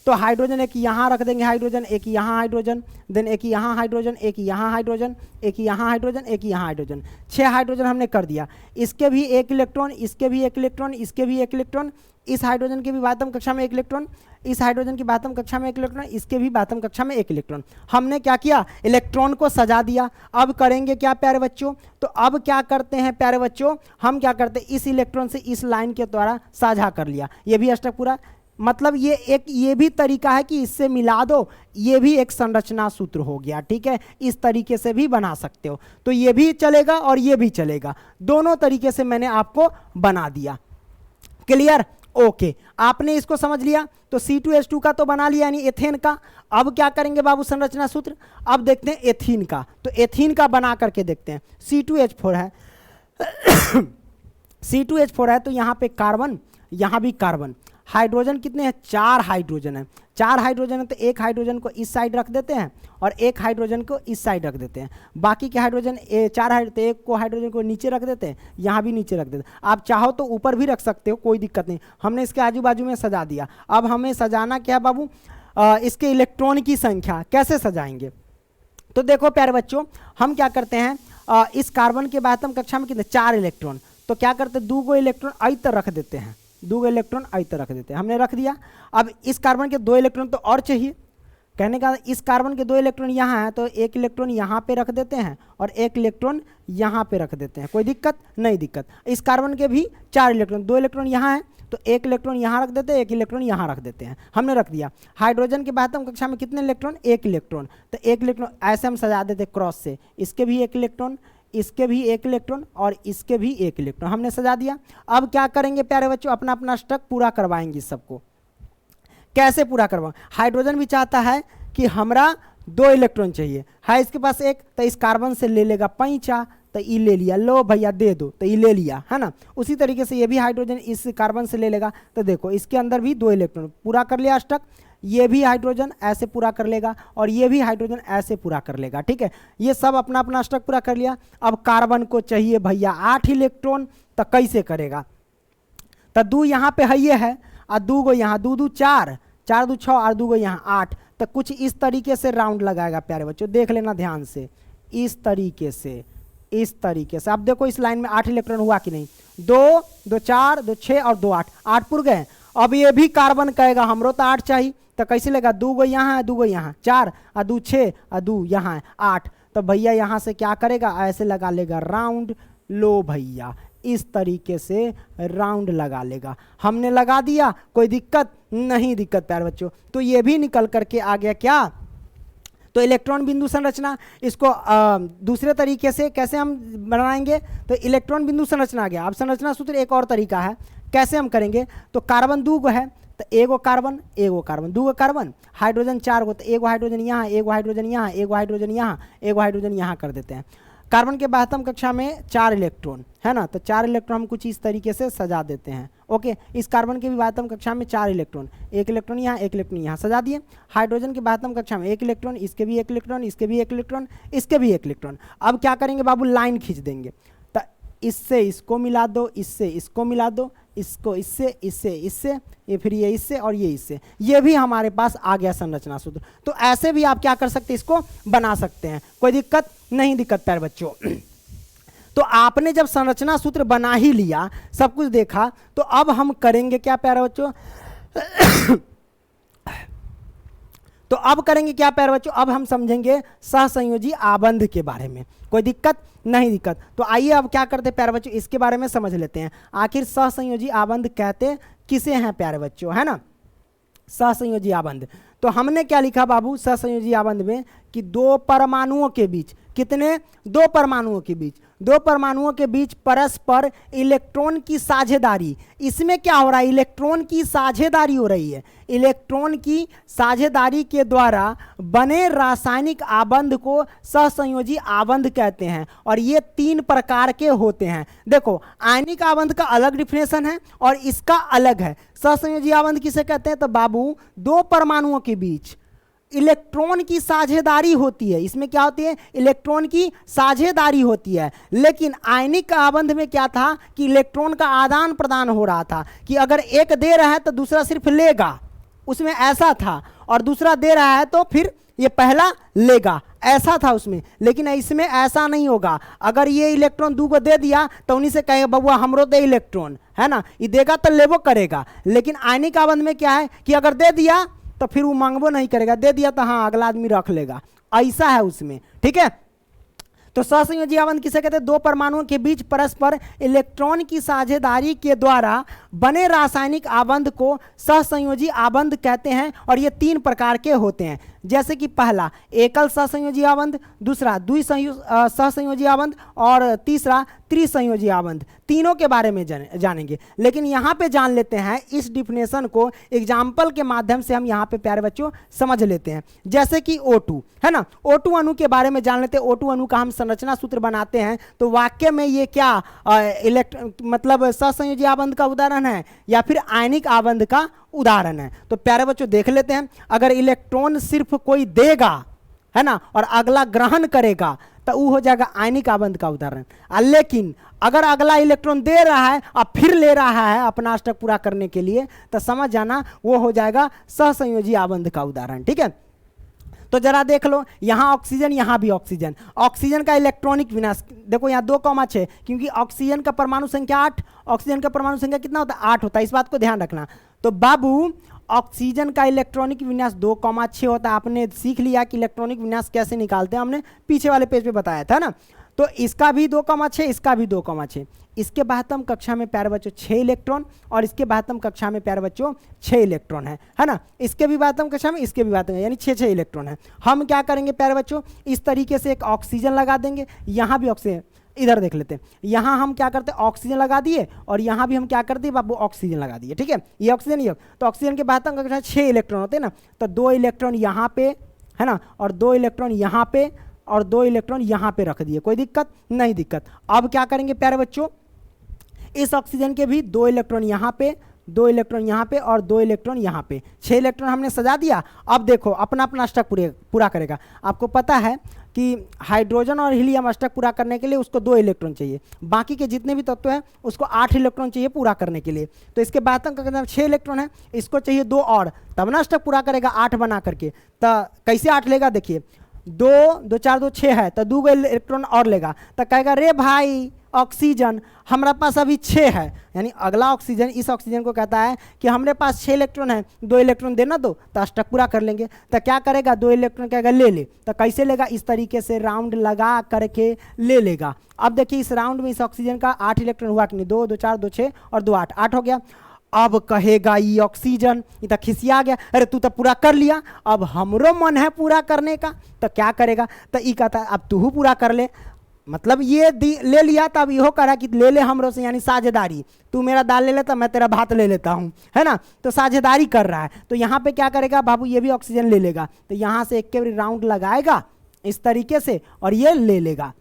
तो हाइड्रोजन एक यहाँ रख देंगे, हाइड्रोजन एक यहाँ, हाइड्रोजन देन एक यहाँ, हाइड्रोजन एक यहाँ, हाइड्रोजन एक यहाँ, हाइड्रोजन एक यहाँ, हाइड्रोजन 6 हाइड्रोजन हमने कर दिया। इसके भी 1 इलेक्ट्रॉन, इसके भी 1 इलेक्ट्रॉन, इसके भी 1 इलेक्ट्रॉन, इस हाइड्रोजन के भी बातम कक्षा में 1 इलेक्ट्रॉन, इस हाइड्रोजन की बातम कक्षा में 1 इलेक्ट्रॉन, इसके भी बातम कक्षा में 1 इलेक्ट्रॉन। हमने क्या किया, इलेक्ट्रॉन को सजा दिया। अब करेंगे क्या प्यारे बच्चों, तो अब क्या करते हैं प्यारे बच्चों, हम क्या करते हैं, इस इलेक्ट्रॉन से इस लाइन के द्वारा साझा कर लिया, ये भी अष्टक पूरा। मतलब ये भी तरीका है कि इससे मिला दो, ये भी एक संरचना सूत्र हो गया। ठीक है, इस तरीके से भी बना सकते हो, तो ये भी चलेगा और ये भी चलेगा, दोनों तरीके से मैंने आपको बना दिया। क्लियर, ओके, आपने इसको समझ लिया। तो C2H2 का तो बना लिया, यानी एथेन का। अब क्या करेंगे बाबू, संरचना सूत्र। अब देखते हैं एथीन का, तो एथीन का बना करके देखते हैं। C2H4 है C2H4 है, तो यहाँ पे कार्बन, यहाँ भी कार्बन, हाइड्रोजन कितने हैं, 4 हाइड्रोजन है। 4 हाइड्रोजन है, तो 1 हाइड्रोजन को इस साइड रख देते हैं और 1 हाइड्रोजन को इस साइड रख देते हैं। बाकी के हाइड्रोजन 4 एक को हाइड्रोजन को नीचे रख देते हैं, यहाँ भी नीचे रख देते हैं। आप चाहो तो ऊपर भी रख सकते हो, कोई दिक्कत नहीं। हमने इसके आजू बाजू में सजा दिया। अब हमें सजाना क्या है बाबू, इसके इलेक्ट्रॉन की संख्या कैसे सजाएंगे। तो देखो प्यारे बच्चों, हम क्या करते हैं, इस कार्बन के बाद हम कक्षा में कितने, 4 इलेक्ट्रॉन, तो क्या करते हैं, 2 इलेक्ट्रॉन इधर रख देते हैं, 2 इलेक्ट्रॉन इधर रख देते हैं, हमने रख दिया। अब इस कार्बन के 2 इलेक्ट्रॉन तो और चाहिए, कहने का इस कार्बन के 2 इलेक्ट्रॉन यहाँ हैं तो 1 इलेक्ट्रॉन यहाँ पे रख देते हैं और 1 इलेक्ट्रॉन यहाँ पे रख देते हैं, कोई दिक्कत नहीं दिक्कत। इस कार्बन के भी 4 इलेक्ट्रॉन, 2 इलेक्ट्रॉन यहाँ हैं तो 1 इलेक्ट्रॉन यहाँ रख देते हैं, 1 इलेक्ट्रॉन यहाँ रख देते हैं, हमने रख दिया। हाइड्रोजन के बाध्यम कक्षा में कितने इलेक्ट्रॉन? 1 इलेक्ट्रॉन, तो 1 इलेक्ट्रॉन ऐसे हम सजा देते क्रॉस से, इसके भी 1 इलेक्ट्रॉन, इसके भी 1 इलेक्ट्रॉन और इसके भी 1 इलेक्ट्रॉन, हमने सजा दिया। अब क्या करेंगे प्यारे बच्चों, अपना अपना स्ट्रक पूरा करवाएंगे सबको। कैसे पूरा करवाएं? हाइड्रोजन भी चाहता है कि हमरा 2 इलेक्ट्रॉन चाहिए, है इसके पास 1, तो इस कार्बन से ले लेगा पैंचा, तो ये ले लिया, लो भैया दे दो, तो ये ले लिया, है ना। उसी तरीके से ये भी हाइड्रोजन इस कार्बन से ले लेगा, तो देखो इसके अंदर भी 2 इलेक्ट्रॉन पूरा कर लिया स्ट्रक। ये भी हाइड्रोजन ऐसे पूरा कर लेगा और ये भी हाइड्रोजन ऐसे पूरा कर लेगा, ठीक है। ये सब अपना अपना स्ट्रक पूरा कर लिया। अब कार्बन को चाहिए भैया 8 इलेक्ट्रॉन, तो कैसे करेगा? तो 2 यहाँ पे है, ये है, और 2 गो यहाँ, 2 2 4, 4 2 6 और 2 गो यहाँ 8, तो कुछ इस तरीके से राउंड लगाएगा प्यारे बच्चों, देख लेना ध्यान से, इस तरीके से, इस तरीके से। अब देखो इस लाइन में 8 इलेक्ट्रॉन हुआ कि नहीं? 2 2 4 2 6 और 2 8, 8 पुर गए। अब ये भी कार्बन कहेगा हमरो तो 8 चाहिए, तो कैसे लेगा? 2 गो यहाँ है, 2 गो यहाँ, 4 और 2 6 और 2 यहाँ है 8, तो भैया यहाँ से क्या करेगा? ऐसे लगा लेगा राउंड, लो भैया इस तरीके से राउंड लगा लेगा। हमने लगा दिया, कोई दिक्कत नहीं दिक्कत प्यारे बच्चों। तो ये भी निकल करके आ गया क्या? तो इलेक्ट्रॉन बिंदु संरचना, इसको दूसरे तरीके से कैसे हम बनाएंगे? तो इलेक्ट्रॉन बिंदु संरचना आ गया। अब संरचना सूत्र एक और तरीका है, कैसे हम करेंगे? तो कार्बन 2 गो है, तो 1 गो कार्बन 1 गो कार्बन, 2 गो कार्बन, हाइड्रोजन 4 गो, तो 1 गो हाइड्रोजन यहाँ, 1 गो हाइड्रोजन यहाँ, 1 गो हाइड्रोजन यहाँ, 1 गो हाइड्रोजन यहाँ कर देते हैं। कार्बन के बाध्यम कक्षा में 4 इलेक्ट्रॉन है ना, तो 4 इलेक्ट्रॉन हम कुछ इस तरीके से सजा देते हैं। ओके, इस कार्बन के भी बाध्यम कक्षा में 4 इलेक्ट्रॉन, 1 इलेक्ट्रॉन यहाँ, 1 इलेक्ट्रॉन यहाँ सजा दिए। हाइड्रोजन के बाध्यम कक्षा में 1 इलेक्ट्रॉन, इसके भी 1 इलेक्ट्रॉन, इसके भी 1 इलेक्ट्रॉन, इसके भी 1 इलेक्ट्रॉन। अब क्या करेंगे बाबू? लाइन खींच देंगे, तो इससे इसको मिला दो, इससे इसको मिला दो, इसको इससे, इससे इससे, ये फिर ये इससे और ये इससे, ये भी हमारे पास आ गया संरचना सूत्र। तो ऐसे भी आप क्या कर सकते हैं? इसको बना सकते हैं, कोई दिक्कत नहीं दिक्कत प्यारे बच्चों। तो आपने जब संरचना सूत्र बना ही लिया, सब कुछ देखा, तो अब हम करेंगे क्या प्यारे बच्चों? तो अब करेंगे क्या प्यारे बच्चों? अब हम समझेंगे सहसंयोजी आबंध के बारे में, कोई दिक्कत नहीं दिक्कत। तो आइए अब क्या करते हैं प्यारे बच्चों, इसके बारे में समझ लेते हैं। आखिर सहसंयोजी आबंध कहते किसे हैं प्यारे बच्चों, है ना? सहसंयोजी आबंध, तो हमने क्या लिखा बाबू सहसंयोजी आबंध में कि 2 परमाणुओं के बीच, कितने? 2 परमाणुओं के बीच, 2 परमाणुओं के बीच परस्पर इलेक्ट्रॉन की साझेदारी। इसमें क्या हो रहा है? इलेक्ट्रॉन की साझेदारी हो रही है। इलेक्ट्रॉन की साझेदारी के द्वारा बने रासायनिक आबंध को सहसंयोजी आबंध कहते हैं, और ये 3 प्रकार के होते हैं। देखो, आयनिक आबंध का अलग डिफिनेशन है और इसका अलग है। सहसंयोजी आबंध किसे कहते हैं? तो बाबू 2 परमाणुओं के बीच इलेक्ट्रॉन की साझेदारी होती है। इसमें क्या होती है? इलेक्ट्रॉन की साझेदारी होती है। लेकिन आयनिक आबंध में क्या था कि इलेक्ट्रॉन का आदान प्रदान हो रहा था, कि अगर एक दे रहा है तो दूसरा सिर्फ लेगा, उसमें ऐसा था, और दूसरा दे रहा है तो फिर ये पहला लेगा, ऐसा था उसमें। लेकिन इसमें ऐसा नहीं होगा। अगर ये इलेक्ट्रॉन 2 को दे दिया तो उन्हीं से कहेगा बबुआ हमरो दे इलेक्ट्रॉन, है ना, ये देगा तो लेबो करेगा। लेकिन आयनिक आबंध में क्या है कि अगर दे दिया तो फिर वो मांगबो नहीं करेगा, दे दिया तो हाँ अगला आदमी रख लेगा, ऐसा है उसमें, ठीक है। तो सहसंयोजी आबंध किसे कहते हैं? 2 परमाणुओं के बीच परस्पर इलेक्ट्रॉन की साझेदारी के द्वारा बने रासायनिक आबंध को सहसंयोजी आबंध कहते हैं, और ये 3 प्रकार के होते हैं। जैसे कि पहला एकल सहसंयोजी आबंध, दूसरा सहसंयोजी आबंध, और तीसरा त्रिसंयोजी आबंध। तीनों के बारे में जानेंगे, लेकिन यहाँ पे जान लेते हैं इस डिफिनेशन को एग्जाम्पल के माध्यम से। हम यहाँ पे प्यारे बच्चों समझ लेते हैं, जैसे कि O2 है ना, O2 अणु के बारे में जान लेते हैं। O2 अणु का हम संरचना सूत्र बनाते हैं, तो वाक्य में ये क्या मतलब सहसंयोजी आबंध का उदाहरण है या फिर आयनिक आबंध का उदाहरण है? तो प्यारे बच्चों देख लेते हैं। अगर इलेक्ट्रॉन सिर्फ कोई देगा, है ना, और अगला ग्रहण करेगा, तो वो हो जाएगा आयनिक आबंध का उदाहरण। लेकिन अगर अगला इलेक्ट्रॉन दे रहा है और फिर ले रहा है अपना अष्टक पूरा करने के लिए, तो समझ जाना वो हो जाएगा सहसंयोजी आबंध का उदाहरण, ठीक है। तो जरा देख लो, यहाँ ऑक्सीजन, यहाँ भी ऑक्सीजन। ऑक्सीजन का इलेक्ट्रॉनिक विनाश देखो, यहाँ 2,6, क्योंकि ऑक्सीजन का परमाणु संख्या 8, ऑक्सीजन का परमाणु संख्या कितना होता है? 8 होता है। इस बात को ध्यान रखना। तो बाबू ऑक्सीजन का इलेक्ट्रॉनिक विन्यास 2,6 होता है। आपने सीख लिया कि इलेक्ट्रॉनिक विन्यास कैसे निकालते हैं, हमने पीछे वाले पेज पे बताया था ना। तो इसका भी 2,6, इसका भी 2,6। इसके बाह्यतम कक्षा में प्यारे बच्चों 6 इलेक्ट्रॉन और इसके बाह्यतम कक्षा में प्यारे बच्चों 6 इलेक्ट्रॉन है ना। इसके भी बाह्यतम कक्षा में, इसके भी बाह्यतम, यानी 6 इलेक्ट्रॉन है। हम क्या करेंगे प्यारे बच्चों, इस तरीके से एक ऑक्सीजन लगा देंगे, यहाँ भी ऑक्सीजन, इधर देख लेते हैं, यहाँ हम क्या करते हैं ऑक्सीजन लगा दिए और यहाँ भी हम क्या कर दिए बाबू ऑक्सीजन लगा दिए, ठीक है। ये ऑक्सीजन, ये तो ऑक्सीजन के बाह्यतम कक्षा 6 इलेक्ट्रॉन होते हैं ना, तो 2 इलेक्ट्रॉन यहाँ पे है ना, और 2 इलेक्ट्रॉन यहाँ पे और 2 इलेक्ट्रॉन यहाँ पे रख दिए, कोई दिक्कत नहीं दिक्कत। अब क्या करेंगे प्यारे बच्चों, इस ऑक्सीजन के भी 2 इलेक्ट्रॉन यहाँ पे, 2 इलेक्ट्रॉन यहाँ पे और 2 इलेक्ट्रॉन यहाँ पे, 6 इलेक्ट्रॉन हमने सजा दिया। अब देखो अपना अपना अष्टक पूरा करेगा। आपको पता है कि हाइड्रोजन और हीलियम अष्टक पूरा करने के लिए उसको 2 इलेक्ट्रॉन चाहिए, बाकी के जितने भी तत्व हैं उसको 8 इलेक्ट्रॉन चाहिए पूरा करने के लिए। तो इसके बाह्यतम कक्षा 6 इलेक्ट्रॉन है, इसको चाहिए 2 और, तब ना अष्टक पूरा करेगा 8 बना करके। तो कैसे 8 लेगा, देखिए 2 2 4 2 6 है, तो 2 इलेक्ट्रॉन और लेगा, तो कहेगा रे भाई ऑक्सीजन हमारा पास अभी 6 है, यानी अगला ऑक्सीजन इस ऑक्सीजन को कहता है कि हमारे पास 6 इलेक्ट्रॉन है, 2 इलेक्ट्रॉन देना दो, तो अष्टक पूरा कर लेंगे। तो क्या करेगा, 2 इलेक्ट्रॉन कहेगा ले ले, तो कैसे लेगा, इस तरीके से राउंड लगा करके ले लेगा। अब देखिए इस राउंड में इस ऑक्सीजन का 8 इलेक्ट्रॉन हुआ कि नहीं, 2 2 4 2 6 और 2 8, 8 हो गया। अब कहेगा ये ऑक्सीजन, ये तो खिसिया गया, अरे तू तो पूरा कर लिया, अब हमरो मन है पूरा करने का, तो क्या करेगा, तो ये कहता है अब तू पूरा कर ले, मतलब ये ले लिया, तब इहो करा कि ले ले हमरो से, यानी साझेदारी, तू मेरा दाल ले लेता मैं तेरा भात ले लेता हूँ, है ना, तो साझेदारी कर रहा है। तो यहाँ पे क्या करेगा बाबू, ये भी ऑक्सीजन ले लेगा, तो यहाँ से एक के राउंड लगाएगा इस तरीके से और ये ले लेगा।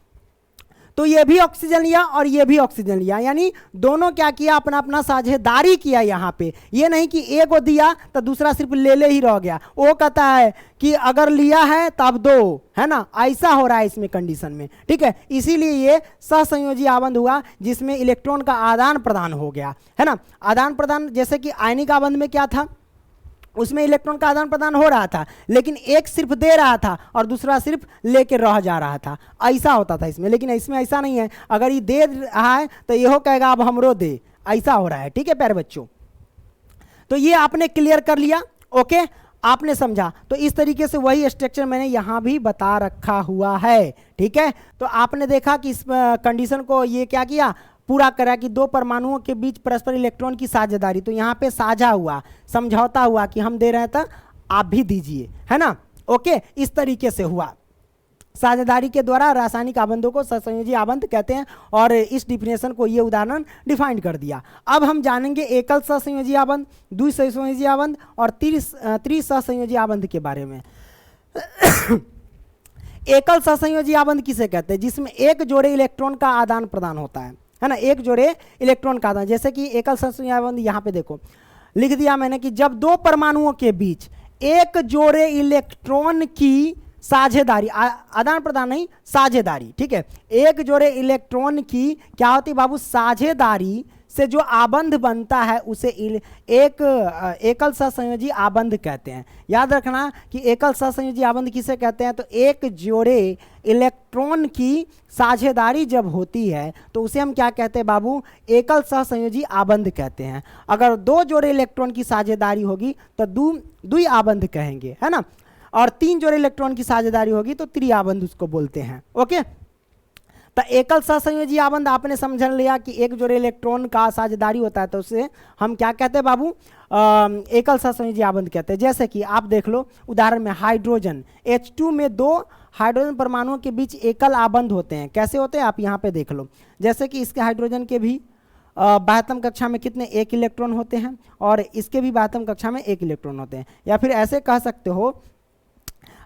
तो ये भी ऑक्सीजन लिया और ये भी ऑक्सीजन लिया, यानी दोनों क्या किया, अपना अपना साझेदारी किया। यहाँ पे ये नहीं कि एक को दिया तो दूसरा सिर्फ ले ही रह गया, वो कहता है कि अगर लिया है तब दो, है ना, ऐसा हो रहा है इसमें कंडीशन में, ठीक है। इसीलिए ये सहसंयोजी आबंध हुआ जिसमें इलेक्ट्रॉन का आदान प्रदान हो गया, है ना। आदान प्रदान जैसे कि आयनिक आबंध में क्या था, उसमें इलेक्ट्रॉन का आदान प्रदान हो रहा था, लेकिन एक सिर्फ दे रहा था और दूसरा सिर्फ लेके रह जा रहा था, ऐसा होता था इसमें। लेकिन इसमें ऐसा नहीं है, अगर ये दे रहा है तो यहो कहेगा अब हमरो दे, ऐसा हो रहा है, ठीक है प्यारे बच्चों। तो ये आपने क्लियर कर लिया, ओके, आपने समझा। तो इस तरीके से वही स्ट्रक्चर मैंने यहाँ भी बता रखा हुआ है, ठीक है। तो आपने देखा कि इस कंडीशन को ये क्या किया, पूरा करा कि 2 परमाणुओं के बीच परस्पर इलेक्ट्रॉन की साझेदारी, तो यहाँ पे साझा हुआ, समझौता हुआ कि हम दे रहे हैं तो आप भी दीजिए, है ना, ओके। इस तरीके से हुआ, साझेदारी के द्वारा रासायनिक आबंधों को सहसंयोजी आबंध कहते हैं और इस डिफिनेशन को ये उदाहरण डिफाइन कर दिया। अब हम जानेंगे एकल सहसंयोजी आबंध, द्विसहसंयोजी आबंध और त्रिसहसंयोजी आबंध के बारे में। एकल सहसंयोजी आबंध किसे कहते हैं, जिसमें एक जोड़े इलेक्ट्रॉन का आदान प्रदान होता है ना, एक जोड़े इलेक्ट्रॉन का आदान। जैसे कि एकल सहसंयोजी आबंध यहाँ पे देखो लिख दिया मैंने कि जब 2 परमाणुओं के बीच एक जोड़े इलेक्ट्रॉन की साझेदारी, आदान प्रदान नहीं, साझेदारी, ठीक है, एक जोड़े इलेक्ट्रॉन की क्या होती बाबू, साझेदारी से जो आबंध बनता है उसे एकल सहसंयोजी आबंध कहते हैं। याद रखना कि एकल सहसंयोजी आबंध किसे कहते हैं, तो एक जोड़े इलेक्ट्रॉन की साझेदारी जब होती है तो उसे हम क्या कहते हैं बाबू, एकल सहसंयोजी आबंध कहते हैं। अगर 2 जोड़े इलेक्ट्रॉन की साझेदारी होगी तो द्वि आबंध कहेंगे, है ना, और 3 जोड़े इलेक्ट्रॉन की साझेदारी होगी तो त्रिआबंध उसको बोलते हैं, ओके। तो एकल सहसंयोजी आबंध आपने समझ लिया कि एक जोड़े इलेक्ट्रॉन का साझेदारी होता है, तो उसे हम क्या कहते हैं बाबू, एकल सहसंयोजी आबंध कहते हैं। जैसे कि आप देख लो उदाहरण में हाइड्रोजन, H2 में 2 हाइड्रोजन परमाणुओं के बीच एकल आबंध होते हैं। कैसे होते हैं आप यहाँ पे देख लो, जैसे कि इसके हाइड्रोजन के भी बाह्यतम कक्षा में कितने, 1 इलेक्ट्रॉन होते हैं और इसके भी बाह्यतम कक्षा में 1 इलेक्ट्रॉन होते हैं। या फिर ऐसे कह सकते हो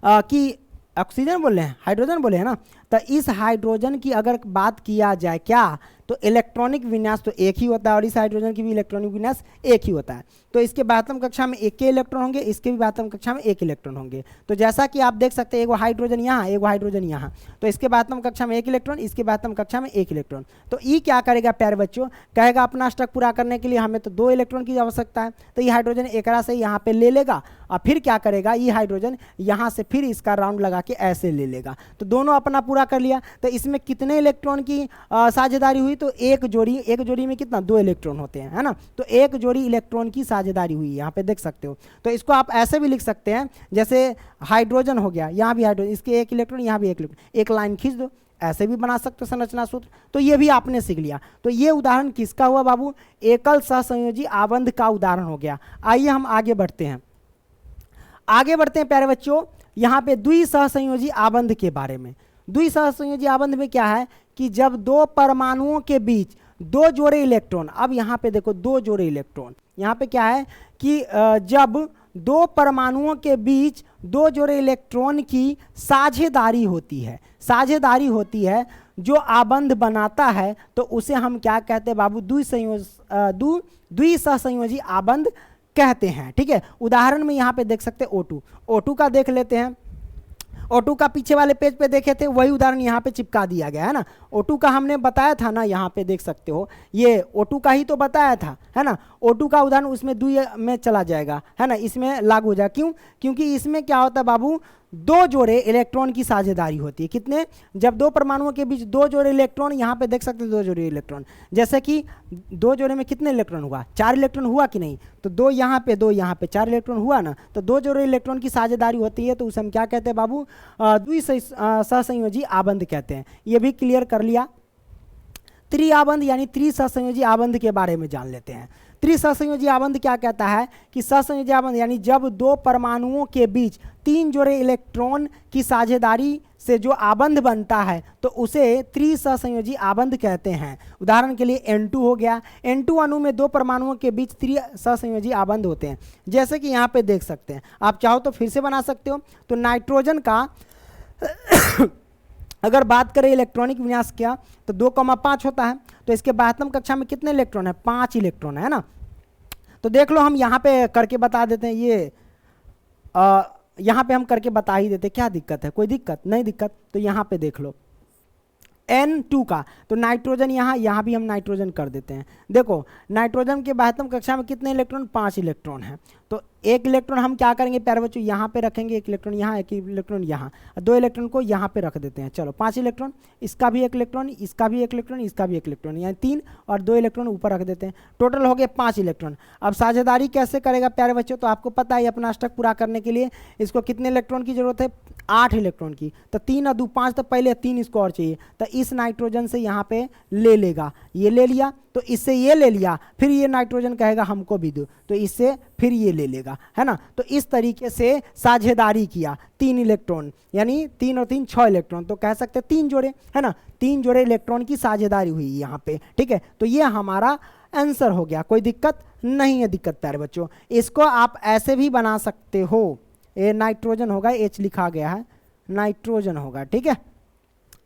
कि ऑक्सीजन बोले हैं, हाइड्रोजन बोले हैं ना, तो इस हाइड्रोजन की अगर बात किया जाए क्या, तो इलेक्ट्रॉनिक विन्यास तो एक ही होता है और इस हाइड्रोजन की भी इलेक्ट्रॉनिक विन्यास एक ही होता है। तो इसके बाह्यतम कक्षा में 1 के इलेक्ट्रॉन होंगे, इसके भी बाह्यतम कक्षा में 1 इलेक्ट्रॉन होंगे। तो जैसा कि आप देख सकते हैं एक हाइड्रोजन यहाँ, एक हाइड्रोजन यहाँ, तो इसके बाह्यतम कक्षा में 1 इलेक्ट्रॉन, इसके बाह्यतम कक्षा में 1 इलेक्ट्रॉन। तो ये क्या करेगा प्यारे बच्चों, कहेगा अपना अष्टक पूरा करने के लिए हमें तो 2 इलेक्ट्रॉन की आवश्यकता है, तो ये हाइड्रोजन एकरा से यहाँ पे ले लेगा और फिर क्या करेगा, ये हाइड्रोजन यहाँ से फिर इसका राउंड लगा के ऐसे ले लेगा। तो दोनों अपना पूरा कर लिया। तो इसमें कितने इलेक्ट्रॉन की साझेदारी हुई, तो एक जोड़ी में कितना, 2 इलेक्ट्रॉन होते हैं, है ना। तो एक जोड़ी इलेक्ट्रॉन की साझेदारी हुई है, यहाँ पे देख सकते हो। तो इसको आप ऐसे भी लिख सकते हैं, जैसे हाइड्रोजन हो गया, यहाँ भी हाइड्रोजन, इसके एक इलेक्ट्रॉन, यहाँ भी एक इलेक्ट्रॉन, एक लाइन खींच दो, ऐसे भी बना सकते हो संरचना सूत्र। तो ये भी आपने सीख लिया। तो ये उदाहरण किसका हुआ बाबू, एकल सहसंयोजी आबंध का उदाहरण हो गया। आइए हम आगे बढ़ते हैं, प्यारे बच्चों, यहाँ पे द्विसहसंयोजी आबंध के बारे में। द्विसहसंयोजी आबंध में क्या है कि जब दो परमाणुओं के बीच 2 जोड़े इलेक्ट्रॉन, अब यहाँ पे देखो 2 जोड़े इलेक्ट्रॉन, यहाँ पे क्या है कि जब 2 परमाणुओं के बीच 2 जोड़े इलेक्ट्रॉन की साझेदारी होती है, जो आबंध बनाता है, तो उसे हम क्या कहते हैं बाबू, द्विसहसंयोजी आबंध कहते हैं। ठीक है, उदाहरण में यहाँ पे देख सकते हैं O2 का देख लेते हैं। O2 का पीछे वाले पेज पे देखे थे, वही उदाहरण यहाँ पे चिपका दिया गया है ना। O2 का हमने बताया था ना, यहाँ पे देख सकते हो, ये O2 का ही तो बताया था, है ना। O2 का उदाहरण उसमें द्वि में चला जाएगा, है ना, इसमें लागू हो जाएगा। क्यों, क्योंकि इसमें क्या होता है बाबू, 2 जोड़े इलेक्ट्रॉन की साझेदारी होती है। कितने, जब 2 परमाणुओं के बीच 2 जोड़े इलेक्ट्रॉन, यहाँ पे देख सकते हैं 2 जोड़े इलेक्ट्रॉन, जैसे कि 2 जोड़े में कितने इलेक्ट्रॉन हुआ, 4 इलेक्ट्रॉन हुआ कि नहीं, तो 2 यहाँ पे 2 यहाँ पे 4 इलेक्ट्रॉन हुआ ना। तो 2 जोड़े इलेक्ट्रॉन की साझेदारी होती है, तो उसे हम क्या कहते हैं बाबू, द्विसहसंयोजी आबंध कहते हैं। ये भी क्लियर कर लिया। त्रिआबंध यानी त्रिसहसंयोजी आबंध के बारे में जान लेते हैं। त्रिसहसंयोजी आबंध क्या कहता है कि सहसंयोजी आबंध यानी जब 2 परमाणुओं के बीच 3 जोड़े इलेक्ट्रॉन की साझेदारी से जो आबंध बनता है, तो उसे त्रिसहसंयोजी आबंध कहते हैं। उदाहरण के लिए N2 हो गया, N2 अणु में 2 परमाणुओं के बीच त्रिसहसंयोजी आबंध होते हैं, जैसे कि यहाँ पे देख सकते हैं। आप चाहो तो फिर से बना सकते हो। तो नाइट्रोजन का अगर बात करें इलेक्ट्रॉनिक विन्यास क्या, तो 2,5 होता है। तो इसके 72 कक्षा में कितने इलेक्ट्रॉन है, 5 इलेक्ट्रॉन है ना। तो देख लो, हम यहाँ पे करके बता देते हैं, ये यहाँ पे हम करके बता ही देते, क्या दिक्कत है, कोई दिक्कत नहीं, दिक्कत तो यहाँ पे देख लो N2 का, तो नाइट्रोजन यहाँ भी हम नाइट्रोजन कर देते हैं। देखो नाइट्रोजन के 72 कक्षा में कितने इलेक्ट्रॉन, 5 इलेक्ट्रॉन है। तो 1 इलेक्ट्रॉन हम क्या करेंगे प्यारे बच्चों, यहाँ पे रखेंगे, 1 इलेक्ट्रॉन यहाँ, 1 इलेक्ट्रॉन यहाँ, 2 इलेक्ट्रॉन को यहाँ पे रख देते हैं। चलो 5 इलेक्ट्रॉन, इसका भी 1 इलेक्ट्रॉन, इसका भी 1 इलेक्ट्रॉन, इसका भी 1 इलेक्ट्रॉन, यानी 3 और 2 इलेक्ट्रॉन ऊपर रख देते हैं। टोटल हो गए 5 इलेक्ट्रॉन। अब साझेदारी कैसे करेगा प्यारे बच्चों, तो आपको पता है अपना अष्टक पूरा करने के लिए इसको कितने इलेक्ट्रॉन की जरूरत है, 8 इलेक्ट्रॉन की। तो 3 और 2 5, तो पहले 3 इसको और चाहिए, तो इस नाइट्रोजन से यहाँ पे ले लेगा, ये ले लिया, तो इससे ये ले लिया, फिर ये नाइट्रोजन कहेगा हमको भी दो, तो इससे फिर ये ले लेगा, है ना। तो इस तरीके से साझेदारी किया, 3 इलेक्ट्रॉन, यानी 3 और 3 6 इलेक्ट्रॉन, तो कह सकते हैं 3 जोड़े, है ना, 3 जोड़े इलेक्ट्रॉन की साझेदारी हुई यहाँ पे। ठीक है, तो ये हमारा आंसर हो गया, कोई दिक्कत नहीं है। दिक्कत प्यारे बच्चों, इसको आप ऐसे भी बना सकते हो, ये नाइट्रोजन होगा, H लिखा गया है, नाइट्रोजन होगा। ठीक है,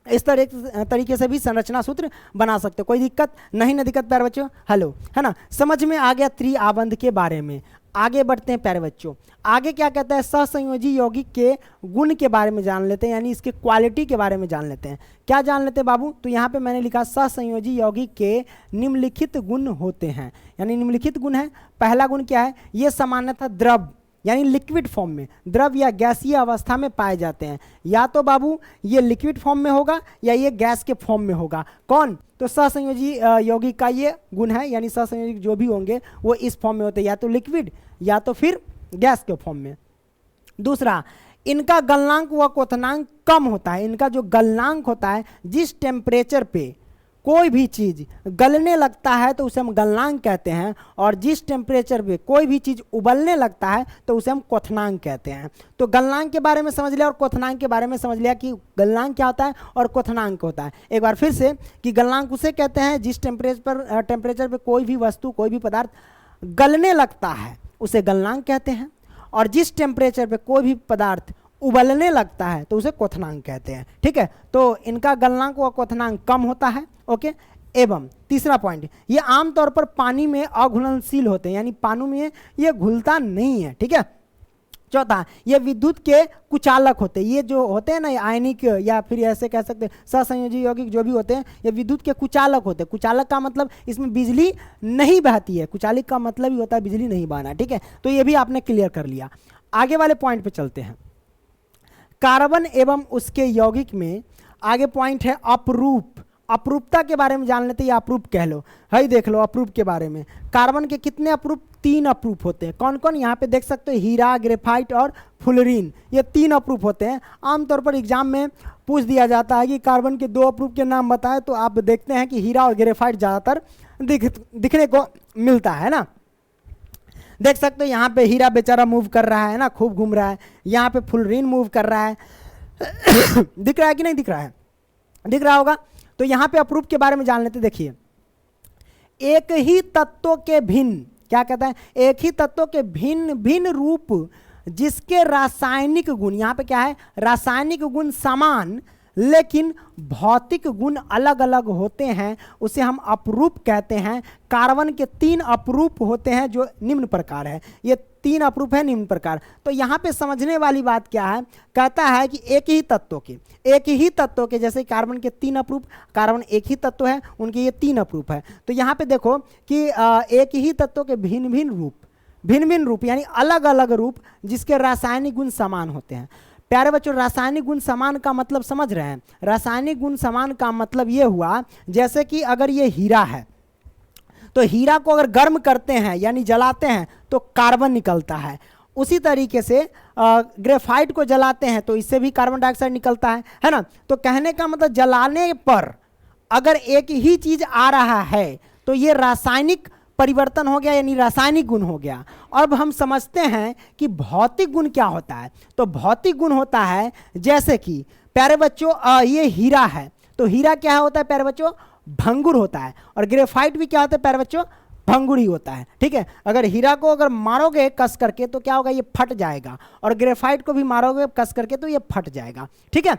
इस तरीके से भी संरचना सूत्र बना सकते हो, कोई दिक्कत नहीं ना। दिक्कत प्यारे बच्चों, हेलो, है ना, समझ में आ गया त्रिआबंध के बारे में। आगे बढ़ते हैं प्यारे बच्चों, आगे क्या कहता है, सहसंयोजी यौगिक के गुण के बारे में जान लेते हैं, यानी इसके क्वालिटी के बारे में जान लेते हैं। क्या जान लेते हैं बाबू, तो यहाँ पे मैंने लिखा सहसंयोजी यौगिक के निम्नलिखित गुण होते हैं, यानी निम्नलिखित गुण है। पहला गुण क्या है, ये सामान्यतः द्रव यानी लिक्विड फॉर्म में, द्रव या गैसीय अवस्था में पाए जाते हैं। या तो बाबू ये लिक्विड फॉर्म में होगा या ये गैस के फॉर्म में होगा। कौन, तो सहसंयोजी यौगिक का ये गुण है, यानी सहसंयोजी जो भी होंगे वो इस फॉर्म में होते हैं, या तो लिक्विड या तो फिर गैस के फॉर्म में। दूसरा, इनका गलनांक व क्वथनांक कम होता है। इनका जो गलनांक होता है, जिस टेम्परेचर पे कोई भी चीज़ गलने लगता है तो उसे हम गलनांक कहते हैं, और जिस टेम्परेचर पे कोई भी चीज़ उबलने लगता है तो उसे हम क्वथनांक कहते हैं। तो गलनांक के बारे में समझ लिया और क्वथनांक के बारे में समझ लिया कि गलनांक क्या होता है और क्वथनांक होता है। एक बार फिर से कि गलनांक उसे कहते हैं जिस टेम्परेचर पर कोई भी वस्तु, कोई भी पदार्थ गलने लगता है उसे गलनांक कहते हैं, और जिस टेम्परेचर पे कोई भी पदार्थ उबलने लगता है तो उसे क्वथनांक कहते हैं। ठीक है, तो इनका गलनांक व क्वथनांक कम होता है। ओके, एवं तीसरा पॉइंट, ये आमतौर पर पानी में अघुलनशील होते हैं, यानी पानी में ये घुलता नहीं है। ठीक है, चौथा, ये विद्युत के कुचालक होते हैं। ये जो होते हैं ना, आयनिक या फिर ऐसे कह सकते हैं सहसंयोजी यौगिक जो भी होते हैं, ये विद्युत के कुचालक होते हैं। कुचालक का मतलब इसमें बिजली नहीं बहती है, कुचालक का मतलब ही होता है बिजली नहीं बहना। ठीक है, तो ये भी आपने क्लियर कर लिया। आगे वाले पॉइंट पे चलते हैं, कार्बन एवं उसके यौगिक में। आगे पॉइंट है अपरूप। अपरूपता के बारे में जान लेते हैं, या अप्रूप कह लो, है देख लो अप्रूप के बारे में। कार्बन के कितने अप्रूप? 3 अप्रूप होते हैं। कौन कौन? यहाँ पे देख सकते हो, हीरा, ग्रेफाइट और फुलरीन, ये 3 अप्रूप होते हैं। आमतौर पर एग्जाम में पूछ दिया जाता है कि कार्बन के 2 अप्रूप के नाम बताएं, तो आप देखते हैं कि हीरा और ग्रेफाइट ज़्यादातर दिखने को मिलता है ना। देख सकते हो यहाँ पे हीरा बेचारा मूव कर रहा है ना, खूब घूम रहा है। यहाँ पे फुलरीन मूव कर रहा है दिख रहा है कि नहीं दिख रहा है? दिख रहा होगा। तो यहाँ पे अप्रूप के बारे में जान लेते। देखिए, एक ही तत्वों के भिन्न, क्या कहता है? एक ही तत्वों के भिन्न भिन्न रूप जिसके रासायनिक गुण, यहाँ पे क्या है? रासायनिक गुण समान लेकिन भौतिक गुण अलग अलग होते हैं, उसे हम अपरूप कहते हैं। कार्बन के 3 अपरूप होते हैं जो निम्न प्रकार है। ये 3 अपरूप है निम्न प्रकार। तो यहाँ पे समझने वाली बात क्या है? कहता है कि एक ही तत्वों के जैसे कार्बन के 3 अपरूप, कार्बन एक ही तत्व है, उनके ये 3 अपरूप है। तो यहाँ पे देखो कि एक ही तत्वों के भिन्न भिन्न रूप यानी अलग अलग रूप जिसके रासायनिक गुण समान होते हैं। प्यारे बच्चों, रासायनिक गुण समान का मतलब समझ रहे हैं? रासायनिक गुण समान का मतलब ये हुआ, जैसे कि अगर ये हीरा है तो हीरा को अगर गर्म करते हैं यानी जलाते हैं तो कार्बन निकलता है। उसी तरीके से ग्रेफाइट को जलाते हैं तो इससे भी कार्बन डाइऑक्साइड निकलता है ना। तो कहने का मतलब जलाने पर अगर एक ही चीज आ रहा है तो ये रासायनिक परिवर्तन हो गया यानी रासायनिक गुण हो गया। अब हम समझते हैं कि भौतिक गुण क्या होता है। तो भौतिक गुण होता है जैसे कि प्यारे बच्चों ये हीरा है तो हीरा क्या होता है प्यारे बच्चों? भंगुर होता है। और ग्रेफाइट भी क्या होता है प्यारे बच्चों? भंगुर ही होता है। ठीक है, अगर हीरा को अगर मारोगे कस करके तो क्या होगा? ये फट जाएगा। और ग्रेफाइट को भी मारोगे कस करके तो ये फट जाएगा। ठीक है,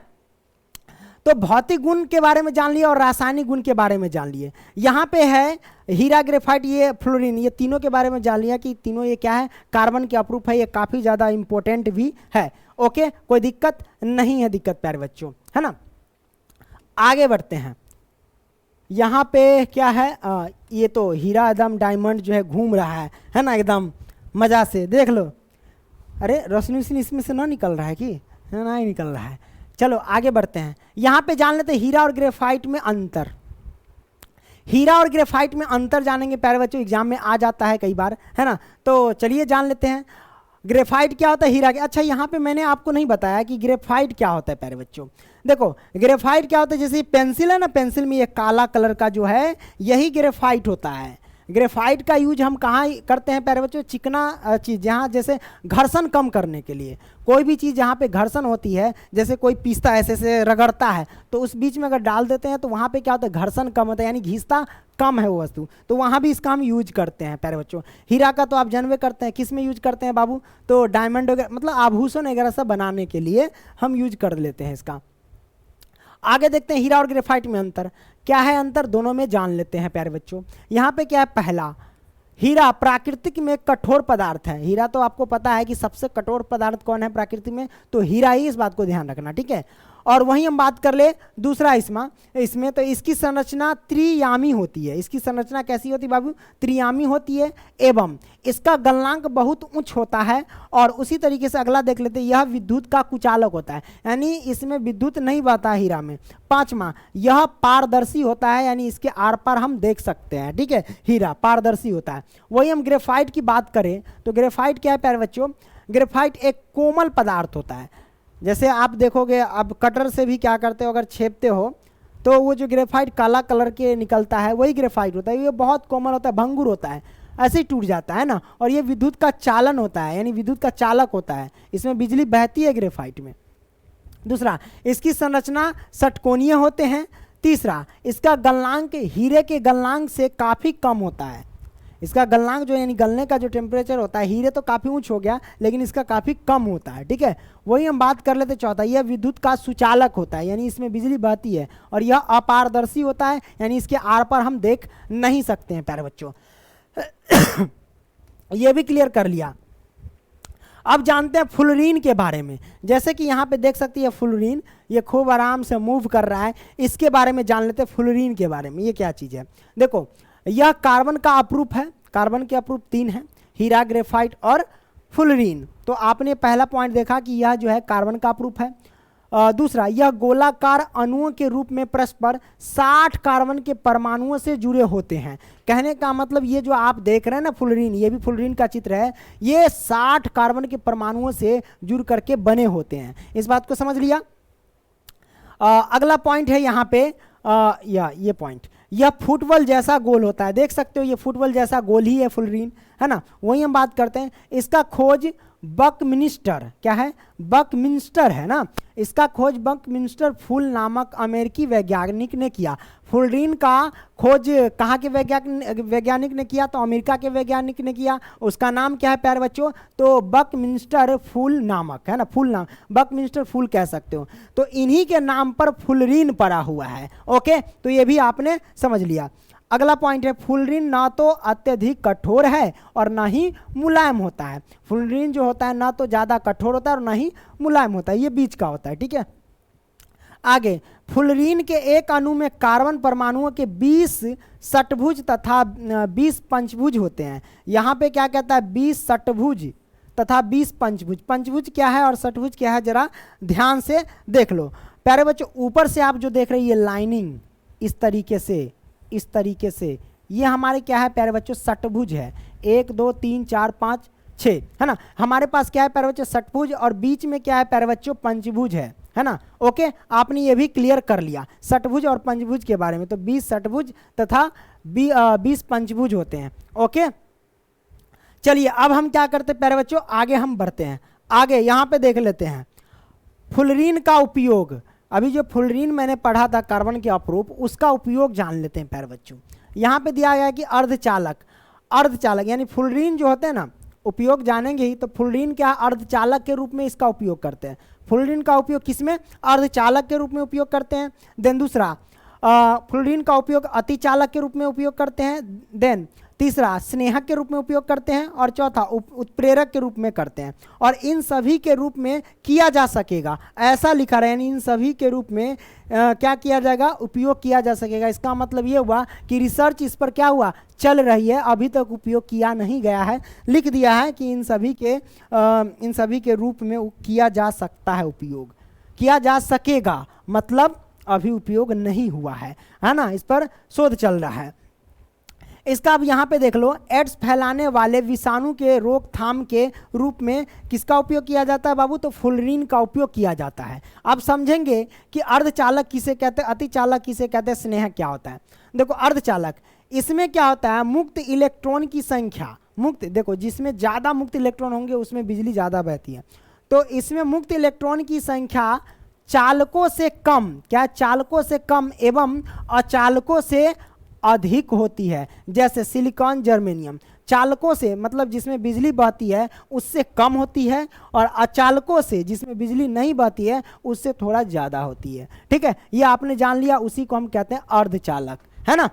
तो भौतिक गुण के बारे में जान लिए और रासायनिक गुण के बारे में जान लिए। यहाँ पे है हीरा, ग्रेफाइट, ये फ्लोरीन, ये तीनों के बारे में जान लिया कि तीनों ये क्या है? कार्बन के अपरूप है। ये काफ़ी ज़्यादा इंपॉर्टेंट भी है। ओके, कोई दिक्कत नहीं है, दिक्कत प्यारे बच्चों, है ना। आगे बढ़ते हैं। यहाँ पे क्या है? ये तो हीरा एकदम डायमंड जो है घूम रहा है ना, एकदम मज़ा से। देख लो, अरे रोशनी इसमें से ना निकल रहा है कि? ना ही निकल रहा है। चलो आगे बढ़ते हैं। यहाँ पे जान लेते हैं हीरा और ग्रेफाइट में अंतर। हीरा और ग्रेफाइट में अंतर जानेंगे प्यारे बच्चों, एग्जाम में आ जाता है कई बार, है ना। तो चलिए जान लेते हैं ग्रेफाइट क्या होता है, हीरा क्या। अच्छा, यहाँ पे मैंने आपको नहीं बताया कि ग्रेफाइट क्या होता है प्यारे बच्चों। देखो ग्रेफाइट क्या होता है, जैसे पेंसिल है ना, पेंसिल में ये काला कलर का जो है यही ग्रेफाइट होता है। ग्रेफाइट का यूज हम कहाँ करते हैं प्यारे बच्चों? चिकना चीज़, जहाँ जैसे घर्षण कम करने के लिए। कोई भी चीज़ जहाँ पे घर्षण होती है, जैसे कोई पीसता ऐसे से रगड़ता है तो उस बीच में अगर डाल देते हैं तो वहाँ पे क्या होता है? घर्षण कम होता है यानी घिसता कम है वो वस्तु। तो वहाँ भी इसका हम यूज करते हैं प्यारे बच्चों। हीरा का तो आप जानवे करते हैं, किस में यूज करते हैं बाबू? तो डायमंड वगैरह, मतलब आभूषण वगैरह सब बनाने के लिए हम यूज कर लेते हैं इसका। आगे देखते हैं हीरा और ग्रेफाइट में अंतर। क्या है अंतर? दोनों में जान लेते हैं प्यारे बच्चों। यहाँ पे क्या है? पहला, हीरा प्राकृतिक में कठोर पदार्थ है। हीरा तो आपको पता है कि सबसे कठोर पदार्थ कौन है प्रकृति में? तो हीरा ही, इस बात को ध्यान रखना। ठीक है, और वहीं हम बात कर ले दूसरा इसमें तो इसकी संरचना त्रियामी होती है। इसकी संरचना कैसी होती है बाबू? त्रियामी होती है, एवं इसका गलनांक बहुत उच्च होता है। और उसी तरीके से अगला देख लेते हैं, यह विद्युत का कुचालक होता है, यानी इसमें विद्युत नहीं बहता हीरा में। पांचवा, यह पारदर्शी होता है, यानी इसके आर पार हम देख सकते हैं। ठीक है, हीरा पारदर्शी होता है। वही हम ग्रेफाइट की बात करें तो ग्रेफाइट क्या है प्यारे बच्चों? ग्रेफाइट एक कोमल पदार्थ होता है। जैसे आप देखोगे, अब कटर से भी क्या करते हो, अगर छेपते हो तो वो जो ग्रेफाइट काला कलर के निकलता है वही ग्रेफाइट होता है। ये बहुत कोमल होता है, भंगुर होता है, ऐसे ही टूट जाता है ना। और ये विद्युत का चालन होता है, यानी विद्युत का चालक होता है। इसमें बिजली बहती है ग्रेफाइट में। दूसरा, इसकी संरचना षटकोणीय होते हैं। तीसरा, इसका गलनांक हीरे के गलनांक से काफ़ी कम होता है। इसका गलनांक जो यानी गलने का जो टेम्परेचर होता है, हीरे तो काफ़ी ऊंच हो गया लेकिन इसका काफ़ी कम होता है। ठीक है, वही हम बात कर लेते चौथा, यह विद्युत का सुचालक होता है, यानी इसमें बिजली बहती है। और यह अपारदर्शी होता है, यानी इसके आर पार हम देख नहीं सकते हैं प्यारे बच्चों। यह भी क्लियर कर लिया। अब जानते हैं फ्लोरीन के बारे में। जैसे कि यहाँ पे देख सकते हैं फ्लोरीन, ये खूब आराम से मूव कर रहा है। इसके बारे में जान लेते हैं फ्लोरीन के बारे में। ये क्या चीज़ है? देखो, यह कार्बन का अपरूप है। कार्बन के अपरूप 3 हैं, हीरा, ग्रेफाइट और फ्लोरीन। तो आपने पहला पॉइंट देखा कि यह जो है कार्बन का अपरूप है। दूसरा, यह गोलाकार अणुओं के रूप में परस्पर 60 कार्बन के परमाणुओं से जुड़े होते हैं। कहने का मतलब ये जो आप देख रहे हैं ना फुलरीन, ये भी फुलरीन का चित्र है, ये 60 कार्बन के परमाणुओं से जुड़ करके बने होते हैं। इस बात को समझ लिया। अगला पॉइंट है यहाँ पे ये पॉइंट, यह फुटबॉल जैसा गोल होता है। देख सकते हो ये फुटबॉल जैसा गोल ही है फुलरीन, है ना। वही हम बात करते हैं। इसका खोज बकमिंस्टर, क्या है, बकमिंस्टर है ना। इसका खोज बकमिंस्टर फुल नामक अमेरिकी वैज्ञानिक ने किया। फुलरीन का खोज कहाँ के वैज्ञानिक ने किया, तो अमेरिका के वैज्ञानिक ने किया। उसका नाम क्या है प्यारे बच्चों, तो बकमिंस्टर फुल नामक, है ना, फुल नाम, बकमिंस्टर फुल कह सकते हो। तो इन्हीं के नाम पर फुलरीन पड़ा हुआ है। ओके, तो ये भी आपने समझ लिया। अगला पॉइंट है, फुलरीन ना तो अत्यधिक कठोर है और ना ही मुलायम होता है। फुलरीन जो होता है ना तो ज़्यादा कठोर होता है और ना ही मुलायम होता है, ये बीच का होता है, ठीक है। आगे, फुलरीन के एक अणु में कार्बन परमाणुओं के 20 षटभुज तथा 20 पंचभुज होते हैं। यहाँ पे क्या कहता है, 20 षटभुज तथा 20 पंचभुज। पंचभुज क्या है और षटभुज क्या है, जरा ध्यान से देख लो प्यारे बच्चों। ऊपर से आप जो देख रहे हैं ये लाइनिंग इस तरीके से ये हमारे क्या है प्यारे बच्चों, षटभुज है। 1 2 3 4 5 6, है ना। हमारे पास क्या है प्यारे बच्चों, षटभुज, और बीच में क्या है प्यारे बच्चों, पंचभुज है ना। ओके, आपने ये भी क्लियर कर लिया षटभुज और पंचभुज के बारे में। तो 20 षटभुज तथा 20 पंचभुज होते हैं। ओके, चलिए अब हम क्या करते हैं प्यारे बच्चों, आगे हम बढ़ते हैं। आगे यहाँ पे देख लेते हैं फुलरीन का उपयोग। अभी जो फुलरीन मैंने पढ़ा था कार्बन के अपरूप, उसका उपयोग जान लेते हैं प्यारे बच्चों। यहाँ पे दिया गया है कि अर्धचालक यानी फुलरीन जो होते हैं ना, उपयोग जानेंगे ही। तो फुलरीन क्या, अर्धचालक के रूप में इसका उपयोग करते हैं। फुलरीन का उपयोग किसमें, अर्धचालक के रूप में उपयोग करते हैं। देन दूसरा, फुलरीन का उपयोग अतिचालक के रूप में उपयोग करते हैं। देन तीसरा, स्नेहक के रूप में उपयोग करते हैं। और चौथा, उत्प्रेरक के रूप में करते हैं। और इन सभी के रूप में किया जा सकेगा, ऐसा लिखा रहा है, यानी इन सभी के रूप में क्या किया जाएगा, उपयोग किया जा सकेगा। इसका मतलब ये हुआ कि रिसर्च इस पर क्या हुआ, चल रही है, अभी तक उपयोग किया नहीं गया है। लिख दिया है कि इन सभी के रूप में किया जा सकता है, उपयोग किया जा सकेगा, मतलब अभी उपयोग नहीं हुआ है ना। इस पर शोध चल रहा है। इसका अब यहाँ पे देख लो, एड्स फैलाने वाले विषाणु के रोकथाम के रूप में किसका उपयोग किया जाता है बाबू, तो फुलरीन का उपयोग किया जाता है। अब समझेंगे कि अर्धचालक किसे कहते हैं, अतिचालक किसे कहते हैं, स्नेहक क्या होता है। देखो अर्धचालक, इसमें क्या होता है, मुक्त इलेक्ट्रॉन की संख्या, मुक्त, देखो जिसमें ज़्यादा मुक्त इलेक्ट्रॉन होंगे उसमें बिजली ज़्यादा बहती है। तो इसमें मुक्त इलेक्ट्रॉन की संख्या चालकों से कम, क्या, चालकों से कम एवं अचालकों से अधिक होती है। जैसे सिलिकॉन, जर्मेनियम, चालकों से मतलब जिसमें बिजली बहती है उससे कम होती है, और अचालकों से जिसमें बिजली नहीं बहती है उससे थोड़ा ज़्यादा होती है। ठीक है, ये आपने जान लिया, उसी को हम कहते हैं अर्धचालक, है ना।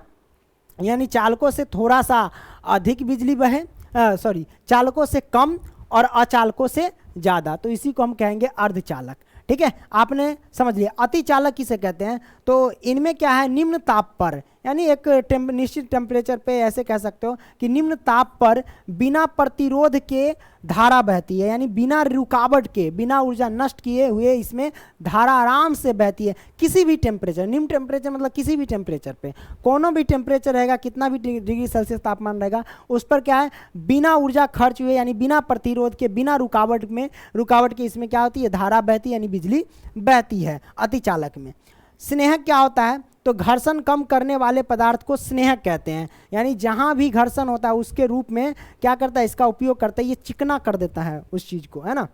यानी चालकों से थोड़ा सा अधिक बिजली बहे, चालकों से कम और अचालकों से ज़्यादा, तो इसी को हम कहेंगे अर्धचालक। ठीक है, आपने समझ लिया। अतिचालक किसे कहते हैं, तो इनमें क्या है, निम्न ताप पर, यानी एक निश्चित टेम्परेचर पे, ऐसे कह सकते हो कि निम्न ताप पर बिना प्रतिरोध के धारा बहती है, यानी बिना रुकावट के, बिना ऊर्जा नष्ट किए हुए इसमें धारा आराम से बहती है। किसी भी टेम्परेचर, निम्न टेम्परेचर मतलब किसी भी टेम्परेचर पे, कोनो भी टेम्परेचर रहेगा, कितना भी डिग्री सेल्सियस तापमान रहेगा, उस पर क्या है, बिना ऊर्जा खर्च हुए, यानी बिना प्रतिरोध के, बिना रुकावट के इसमें क्या होती है, धारा बहती है, यानी बिजली बहती है अतिचालक में। स्नेहक क्या होता है, तो घर्षण कम करने वाले पदार्थ को स्नेहक कहते हैं, यानी जहां भी घर्षण होता है उसके रूप में क्या करता है, इसका उपयोग करता है, ये चिकना कर देता है उस चीज को, है ना।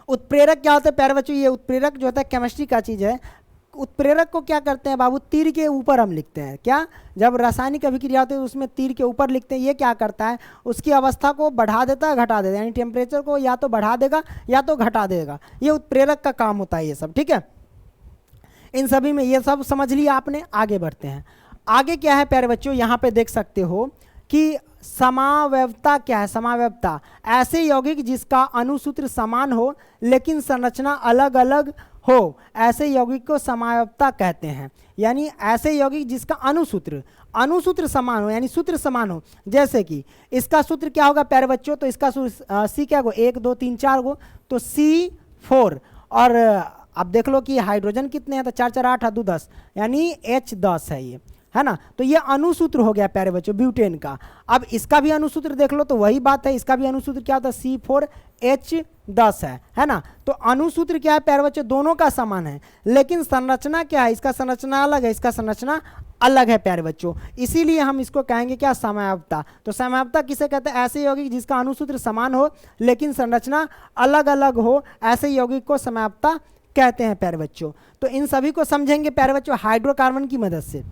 उत्प्रेरक क्या होता है प्यारे बच्चों, ये उत्प्रेरक जो होता है केमिस्ट्री का चीज है। उत्प्रेरक को क्या करते हैं बाबू, तीर के ऊपर हम लिखते हैं, क्या, जब रासायनिक अभिक्रिया होती है उसमें तीर के ऊपर लिखते हैं। ये क्या करता है, उसकी अवस्था को बढ़ा देता है, घटा देता है, यानी टेम्परेचर को या तो बढ़ा देगा या तो घटा देगा, ये उत्प्रेरक का काम होता है ये सब। ठीक है, इन सभी में ये सब समझ लिया आपने। आगे बढ़ते हैं। आगे क्या है प्यारे बच्चों, यहाँ पे देख सकते हो कि समावयवता क्या है। समावयवता, ऐसे यौगिक जिसका अणुसूत्र समान हो लेकिन संरचना अलग अलग हो, ऐसे यौगिक को समावयवता कहते हैं। यानी ऐसे यौगिक जिसका अणुसूत्र समान हो, यानी सूत्र समान हो। जैसे कि इसका सूत्र क्या होगा प्यारे बच्चों, तो इसका सूत्र सी क्या हो, 1 2 3 4 गो, तो C4, और अब देख लो कि हाइड्रोजन कितने हैं, तो 4 4 8 2 10 यानी H10 है ये, है ना। तो ये अणुसूत्र हो गया प्यारे बच्चों ब्यूटेन का। अब इसका भी अणुसूत्र देख लो तो वही बात है, इसका भी अणुसूत्र क्या होता है, C4H10 है ना। तो अणुसूत्र क्या है प्यारे बच्चों, दोनों का समान है, लेकिन संरचना क्या है, इसका संरचना अलग है, इसका संरचना अलग है प्यारे बच्चों। इसीलिए हम इसको कहेंगे क्या, समयावता। तो समयावता किसे कहते हैं, ऐसे यौगिक जिसका अणुसूत्र समान हो लेकिन संरचना अलग अलग हो, ऐसे यौगिक को समयावता कहते हैं प्यारे बच्चों। तो इन सभी को समझेंगे प्यारे बच्चों हाइड्रोकार्बन की मदद से।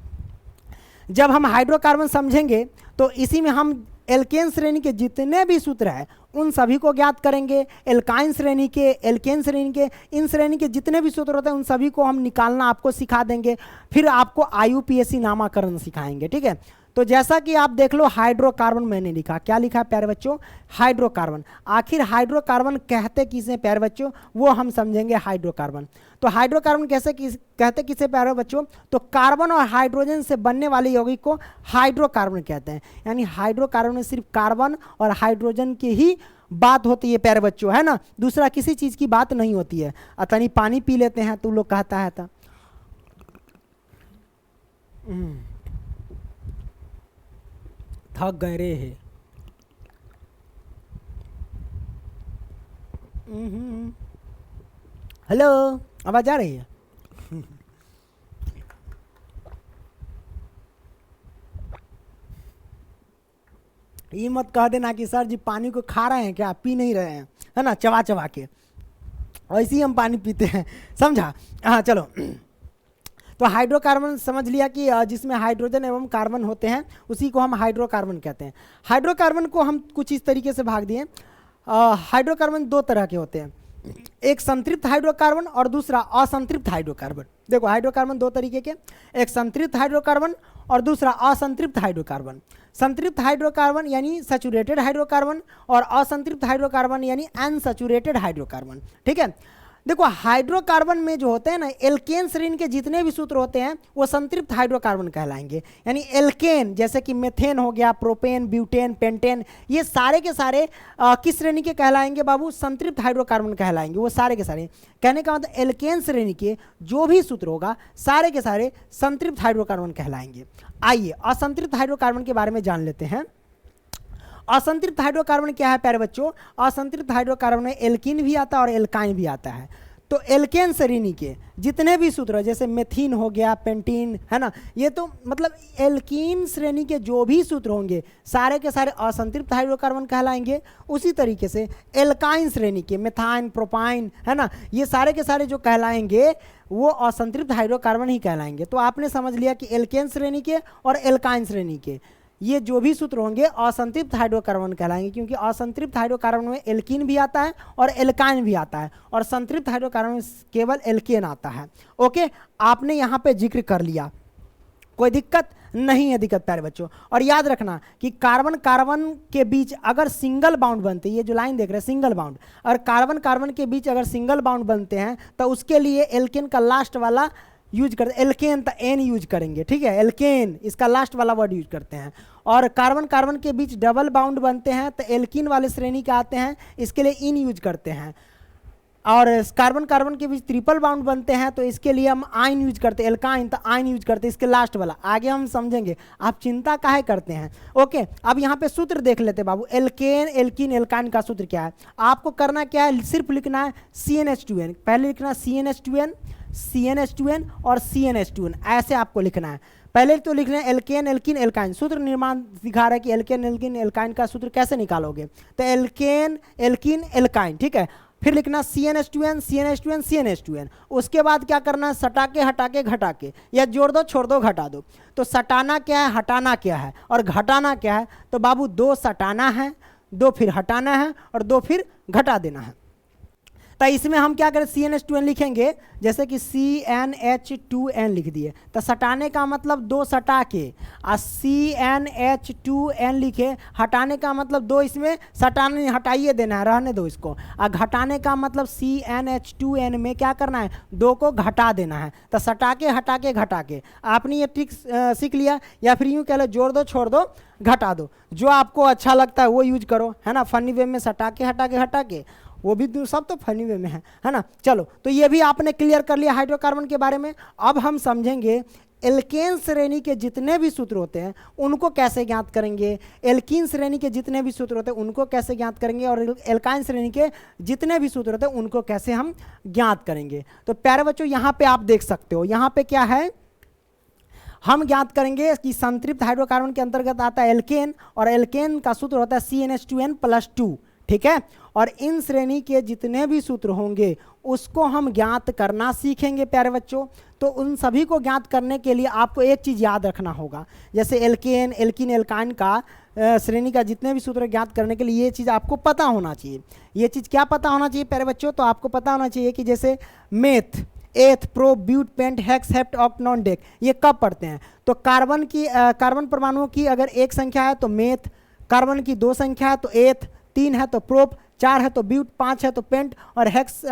जब हम हाइड्रोकार्बन समझेंगे तो इसी में हम एल्केन श्रेणी के जितने भी सूत्र हैं उन सभी को ज्ञात करेंगे, एल्काइन श्रेणी के, एल्केन श्रेणी के, इन श्रेणी के जितने भी सूत्र होते हैं उन सभी को हम निकालना आपको सिखा देंगे, फिर आपको IUPAC नामाकरण सिखाएंगे, ठीक है। तो जैसा कि आप देख लो हाइड्रोकार्बन मैंने लिखा, क्या लिखा है प्यारे बच्चों, हाइड्रोकार्बन। आखिर हाइड्रोकार्बन कहते किसे प्यारे बच्चों, वो हम समझेंगे हाइड्रोकार्बन। तो हाइड्रोकार्बन कैसे कहते किसे प्यारे बच्चों, तो कार्बन और हाइड्रोजन से बनने वाले यौगिक को हाइड्रोकार्बन कहते हैं। यानी हाइड्रोकार्बन में सिर्फ कार्बन और हाइड्रोजन की ही बात होती है प्यारे बच्चों, है ना, दूसरा किसी चीज की बात नहीं होती है। अतनी पानी पी लेते हैं तो लोग कहता है था थक गए रे है। हेलो, आवाज आ रही है? ये मत कह देना कि सर जी पानी को खा रहे हैं क्या, पी नहीं रहे हैं, है ना, चबा चबा के। ऐसे ही हम पानी पीते हैं, समझा। हाँ चलो, तो हाइड्रोकार्बन समझ लिया कि जिसमें हाइड्रोजन एवं कार्बन होते हैं उसी को हम हाइड्रोकार्बन कहते हैं। हाइड्रोकार्बन को हम कुछ इस तरीके से भाग दिए। हाइड्रोकार्बन दो तरह के होते हैं, एक संतृप्त हाइड्रोकार्बन और दूसरा असंतृप्त हाइड्रोकार्बन। देखो हाइड्रोकार्बन दो तरीके के, एक संतृप्त हाइड्रोकार्बन और दूसरा असंतृप्त हाइड्रोकार्बन। संतृप्त हाइड्रोकार्बन यानी सैचुरेटेड हाइड्रोकार्बन और असंतृप्त हाइड्रोकार्बन यानी अनसैचुरेटेड हाइड्रोकार्बन, ठीक है। देखो हाइड्रोकार्बन में जो होते हैं ना, एल्केन श्रेणी के जितने भी सूत्र होते हैं वो संतृप्त हाइड्रोकार्बन कहलाएंगे। यानी एल्केन जैसे कि मेथेन हो गया, प्रोपेन, ब्यूटेन, पेंटेन, ये सारे के सारे किस श्रेणी के कहलाएंगे बाबू, संतृप्त हाइड्रोकार्बन कहलाएंगे वो सारे के सारे। कहने का मतलब एल्केन श्रेणी के जो भी सूत्र होगा सारे के सारे संतृप्त हाइड्रोकार्बन कहलाएंगे। आइए असंतृप्त हाइड्रोकार्बन के बारे में जान लेते हैं। असंतृप्त हाइड्रोकार्बन क्या है प्यारे बच्चों, असंतृप्त हाइड्रोकार्बन में एल्कीन भी आता है और एल्काइन भी आता है। तो एल्केन श्रेणी के जितने भी सूत्र जैसे मेथीन हो गया, पेंटीन, है ना, ये तो मतलब एल्कीन श्रेणी के जो भी सूत्र होंगे सारे के सारे असंतृप्त हाइड्रोकार्बन कहलाएंगे। उसी तरीके से एल्काइन श्रेणी के मेथाइन, प्रोपाइन, है ना, ये सारे के सारे जो कहलाएंगे वो असंतृप्त हाइड्रोकार्बन ही कहलाएंगे। तो आपने समझ लिया कि एल्केन श्रेणी के और एल्काइन श्रेणी के ये जो भी सूत्र होंगे असंतृप्त हाइड्रोकार्बन कहलाएंगे, क्योंकि असंतृप्त हाइड्रोकार्बन में एल्कीन भी आता है और एल्काइन भी आता है और संतृप्त हाइड्रोकार्बन में केवल एल्केन आता है। ओके, आपने यहाँ पे जिक्र कर लिया, कोई दिक्कत नहीं है दिक्कत प्यारे बच्चों। और याद रखना कि कार्बन कार्बन के बीच अगर सिंगल बाउंड बनते, ये जो लाइन देख रहे हैं सिंगल बाउंड, और कार्बन कार्बन के बीच अगर सिंगल बाउंड बनते हैं तो उसके लिए एल्केन का लास्ट वाला यूज करते, एल्केन तो एन यूज करेंगे, ठीक है, एल्केन इसका लास्ट वाला वर्ड यूज करते हैं। और कार्बन कार्बन के बीच डबल बाउंड बनते हैं तो एल्कीन वाले श्रेणी के आते हैं, इसके लिए इन यूज करते हैं। और कार्बन कार्बन के बीच ट्रिपल बाउंड बनते हैं तो इसके लिए हम आइन यूज करते हैं, एल्काइन तो आइन यूज करते हैं, इसके लास्ट वाला आगे हम समझेंगे, आप चिंता काहे करते हैं। ओके, अब यहाँ पे सूत्र देख लेते हैं बाबू, एल्केन, एल्कीन, एल्काइन का सूत्र क्या है। आपको करना क्या है, सिर्फ लिखना है CnH2n, पहले लिखना CnH2n, CnH2n और CnH2n, ऐसे आपको लिखना है। पहले तो लिखना है एल्केन, एल्कीन, एल्काइन। सूत्र निर्माण दिखा रहा है कि एल्केन, एल्कीन, एल्काइन का सूत्र कैसे निकालोगे, तो एल्केन, एल्कीन, एल्काइन, ठीक है। फिर लिखना CnH2n, CnH2n, CnH2n। उसके बाद क्या करना है, सटा के, हटा के, घटा के, या जोड़ दो, छोड़ दो, घटा दो। तो सटाना क्या है, हटाना क्या है और घटाना क्या है, तो बाबू दो सटाना है, दो फिर हटाना है और दो फिर घटा देना है। तो इसमें हम क्या करें, CnH2n लिखेंगे, जैसे कि CnH2n लिख दिए तो सटाने का मतलब दो सटा के, और CnH2n लिखे, हटाने का मतलब दो इसमें सटाने हटाइए देना है, रहने दो इसको। और घटाने का मतलब CnH2n में क्या करना है, दो को घटा देना है। तो सटा के, हटा के, घटा के, आपने ये ट्रिक सीख लिया। या फिर यूँ कह लो, जोड़ दो, छोड़ दो, घटा दो, जो आपको अच्छा लगता है वो यूज करो, है ना। फनी वे में सटा के, हटा के, घटा के, वो भी सब तो फनी वे में है ना। चलो, तो ये भी आपने क्लियर कर लिया हाइड्रोकार्बन के बारे में। अब हम समझेंगे एल्केन श्रेणी के जितने भी सूत्र होते हैं उनको कैसे ज्ञात करेंगे, एल्कीन श्रेणी के जितने भी सूत्र होते हैं उनको कैसे ज्ञात करेंगे, और एल्काइन श्रेणी के जितने भी सूत्र होते हैं उनको कैसे हम ज्ञात करेंगे। तो प्यारे बच्चों यहाँ पे आप देख सकते हो, यहाँ पे क्या है, हम ज्ञात करेंगे कि संतृप्त हाइड्रोकार्बन के अंतर्गत आता है एल्केन, और एल्केन का सूत्र होता है CnH2n+2, ठीक है। और इन श्रेणी के जितने भी सूत्र होंगे उसको हम ज्ञात करना सीखेंगे प्यारे बच्चों। तो उन सभी को ज्ञात करने के लिए आपको एक चीज़ याद रखना होगा, जैसे एल्केन, एल्कीन, एल्काइन का श्रेणी का जितने भी सूत्र ज्ञात करने के लिए ये चीज़ आपको पता होना चाहिए। ये चीज़ क्या पता होना चाहिए प्यारे बच्चों, तो आपको पता होना चाहिए कि जैसे meth, eth, pro, but, pent, hex, hept, oct, non, dec, ये कब पढ़ते हैं। तो कार्बन परमाणुओं की अगर एक संख्या है तो मेथ, कार्बन की 2 संख्या है तो एथ, 3 है तो प्रोप, 4 है तो ब्यूट, 5 है तो पेंट, और 6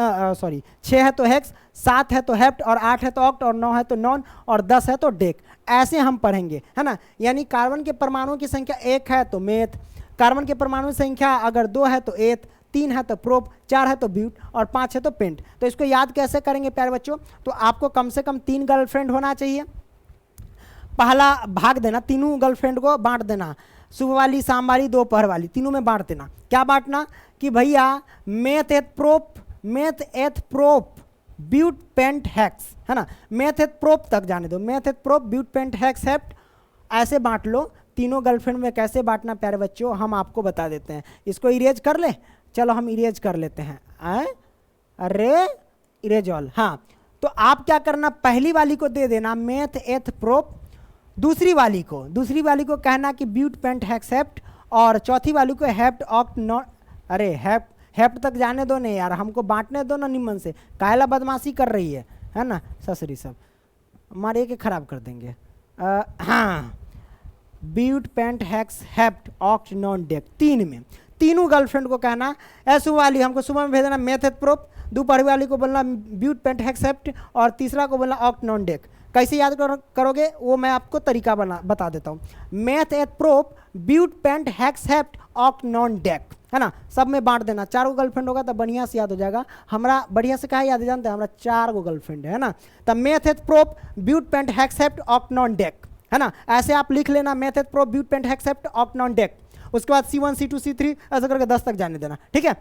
है तो हेक्स, 7 है तो हेप्ट, और 8 है तो ऑक्ट, और 9 है तो नॉन, और 10 है तो डेक। ऐसे हम पढ़ेंगे, है ना। यानी कार्बन के परमाणुओं की संख्या 1 है तो मेथ, कार्बन के परमाणु की संख्या अगर 2 है तो एथ, 3 है तो प्रोप, 4 है तो ब्यूट, और 5 है तो पेंट। तो इसको याद कैसे करेंगे प्यारे बच्चों, तो आपको कम से कम 3 गर्लफ्रेंड होना चाहिए। पहला भाग देना, तीनों गर्लफ्रेंड को बांट देना, सुबह वाली, शाम वाली, दोपहर वाली, तीनों में बांट देना। क्या बांटना कि भैया meth eth prop but pent hex, है ना, मेथ एथ प्रोप तक जाने दो, meth eth prop but pent hex hept, ऐसे बांट लो। तीनों गर्लफ्रेंड में कैसे बांटना प्यारे बच्चों हम आपको बता देते हैं। इसको इरेज कर ले, चलो हम इरेज कर लेते हैं। अरे इरेज ऑल, हाँ। तो आप क्या करना, पहली वाली को दे देना मेथ एथ प्रोप, दूसरी वाली को कहना कि ब्यूट पेंट हेक्स हेप्ट, और चौथी वाली को हेप्ट ऑक्ट नॉन, अरे हेप्ट तक जाने दो नहीं यार, हमको बांटने दो ना निम्न से, कायला बदमाशी कर रही है ना ससुरी सब, हमारे के खराब कर देंगे। हाँ, but pent hex hept oct non dec, 3 में तीनों गर्लफ्रेंड को कहना, ऐसे वाली हमको सुबह में भेज देना मेथ एथ प्रोप, दोपहर वाली को बोलना ब्यूट पेंट हेक्स हेप्ट, और तीसरा को बोलना ऑक्ट नॉन डेक। कैसे याद करोगे वो मैं आपको तरीका बता देता हूँ। Meth eth prop but pent hex hept oct non dec, है ना, सब में बांट देना। 4 गर्लफ्रेंड होगा तो बढ़िया से याद हो जाएगा। हमारा बढ़िया से कहा याद जानते हैं, हमारा 4 गर्लफ्रेंड है ना। तब meth eth prop but pent hex hept oct non dec, है ना, ऐसे आप लिख लेना, meth eth prop but pent hex hept oct non dec. उसके बाद C1 C2 C3 ऐसा करके 10 तक जाने देना, ठीक है।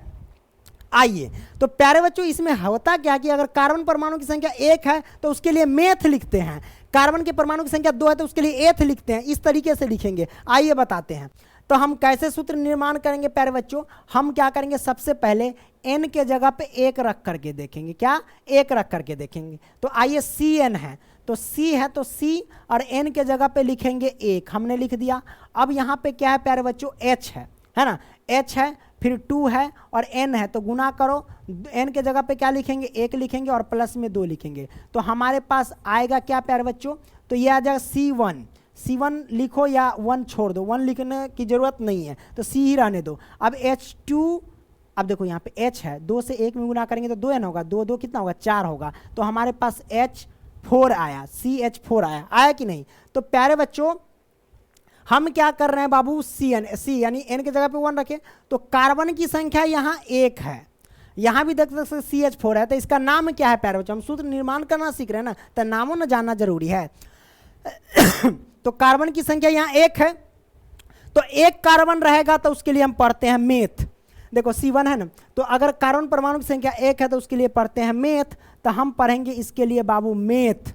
आइए, तो प्यारे बच्चों इसमें होता क्या कि अगर कार्बन परमाणु की संख्या 1 है तो उसके लिए मेथ लिखते हैं, कार्बन के परमाणु की संख्या 2 है तो उसके लिए एथ लिखते हैं। इस तरीके से लिखेंगे। आइए बताते हैं, तो हम कैसे सूत्र निर्माण करेंगे प्यारे बच्चों। हम क्या करेंगे, सबसे पहले n के जगह पे 1 रख करके देखेंगे, क्या 1 रख करके देखेंगे। तो आइए Cn है तो C है तो C, और n के जगह पे लिखेंगे 1, हमने लिख दिया। अब यहाँ पे क्या है प्यारे बच्चों, H है ना, H है, फिर 2 है और n है, तो गुना करो, n के जगह पे क्या लिखेंगे, 1 लिखेंगे और प्लस में 2 लिखेंगे। तो हमारे पास आएगा क्या प्यारे बच्चों, तो ये आ जाएगा C1 लिखो या 1 छोड़ दो, 1 लिखने की जरूरत नहीं है तो C ही रहने दो। अब H2, अब देखो यहाँ पे H है, 2 से 1 में गुना करेंगे तो 2n होगा, 2 2 कितना होगा, 4 होगा। तो हमारे पास H4 आया, CH4 आया कि नहीं। तो प्यारे बच्चों हम क्या कर रहे हैं बाबू, C यानी n के जगह पे 1 रखें, तो कार्बन की संख्या यहाँ 1 है, यहाँ भी देख सकते CH4 है, तो इसका नाम क्या है प्यारे बच्चों, हम सूत्र निर्माण करना सीख रहे हैं ना, तो नामों न जानना जरूरी है। तो कार्बन की संख्या यहाँ 1 है, तो 1 कार्बन रहेगा तो उसके लिए हम पढ़ते हैं मेथ। देखो C1 है ना, तो अगर कार्बन परमाणु की संख्या 1 है तो उसके लिए पढ़ते हैं मेथ, तो हम पढ़ेंगे इसके लिए बाबू मेथ,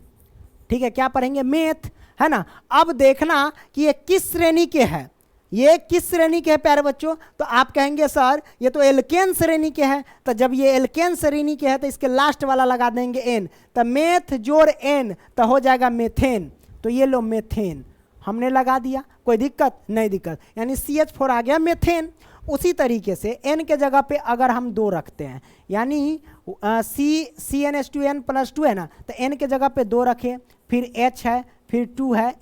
ठीक है, क्या पढ़ेंगे, मेथ, है ना। अब देखना कि ये किस श्रेणी के हैं, ये किस श्रेणी के है प्यारे बच्चों, तो आप कहेंगे सर ये तो एल्केन श्रेणी के है, तो जब ये एल्केन श्रेणी के है तो इसके लास्ट वाला लगा देंगे n, तो मेथ जोड़ n तो हो जाएगा मेथेन। तो ये लो मेथेन हमने लगा दिया, कोई दिक्कत नहीं, दिक्कत यानी CH4 आ गया मेथेन। उसी तरीके से n के जगह पे अगर हम 2 रखते हैं, यानी CnH2n+2 है ना, तो n के जगह पे 2 रखें, फिर H है, फिर 2 है,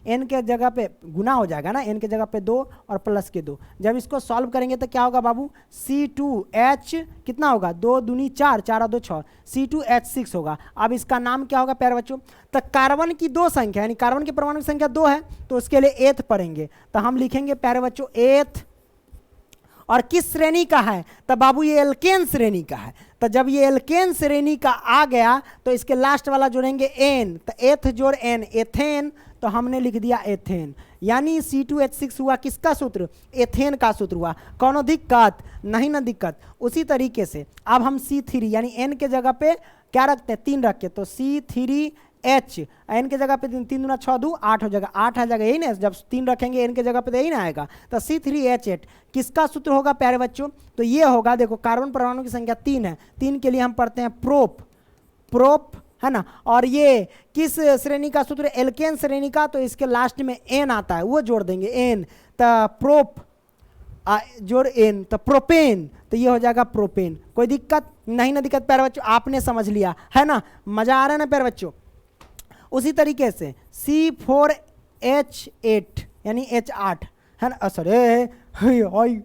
n के जगह पे गुना हो जाएगा ना, n के जगह पे 2 और प्लस के 2। जब इसको सॉल्व करेंगे तो क्या होगा बाबू, C2H कितना होगा, 2 दूनी 4, 4 और 2 6, C2H6 होगा। अब इसका नाम क्या होगा प्यारे बच्चों, तो कार्बन की 2 संख्या यानी कार्बन के परमाणु की संख्या 2 है तो उसके लिए एथ पढ़ेंगे, तो हम लिखेंगे प्यारे बच्चों एथ, और किस श्रेणी का है, तो बाबू ये एल्केन श्रेणी का है। तो जब ये एल्केन श्रेणी का आ गया तो इसके लास्ट वाला जोड़ेंगे एन, तो एथ जोड़ एन एथेन, तो हमने लिख दिया एथेन। यानी C2H6 हुआ किसका सूत्र, एथेन का सूत्र हुआ। कौनो दिक्कत नहीं ना दिक्कत। उसी तरीके से अब हम C3 यानी N के जगह पे क्या रखते हैं, 3 रख के, तो C3H N के जगह पे 3 दूना 6 2 8 हो जाएगा, 8 आ जाएगा, यही ना, जब 3 रखेंगे N के जगह पे तो यही ना आएगा। तो C3H8 किसका सूत्र होगा प्यारे बच्चों, तो ये होगा, देखो कार्बन परमाणु की संख्या 3 है, 3 के लिए हम पढ़ते हैं प्रोप, प्रोप है ना। और ये किस श्रेणी का सूत्र, एल्केन श्रेणी का, तो इसके लास्ट में एन आता है, वो जोड़ देंगे एन, तो प्रोप जोड़ एन, तो प्रोपेन, तो ये हो जाएगा प्रोपेन। कोई दिक्कत नहीं ना दिक्कत प्यारे बच्चों, आपने समझ लिया है ना, मजा आ रहा है ना प्यारे बच्चों। उसी तरीके से C4H8 यानी H8 है ना, सॉरी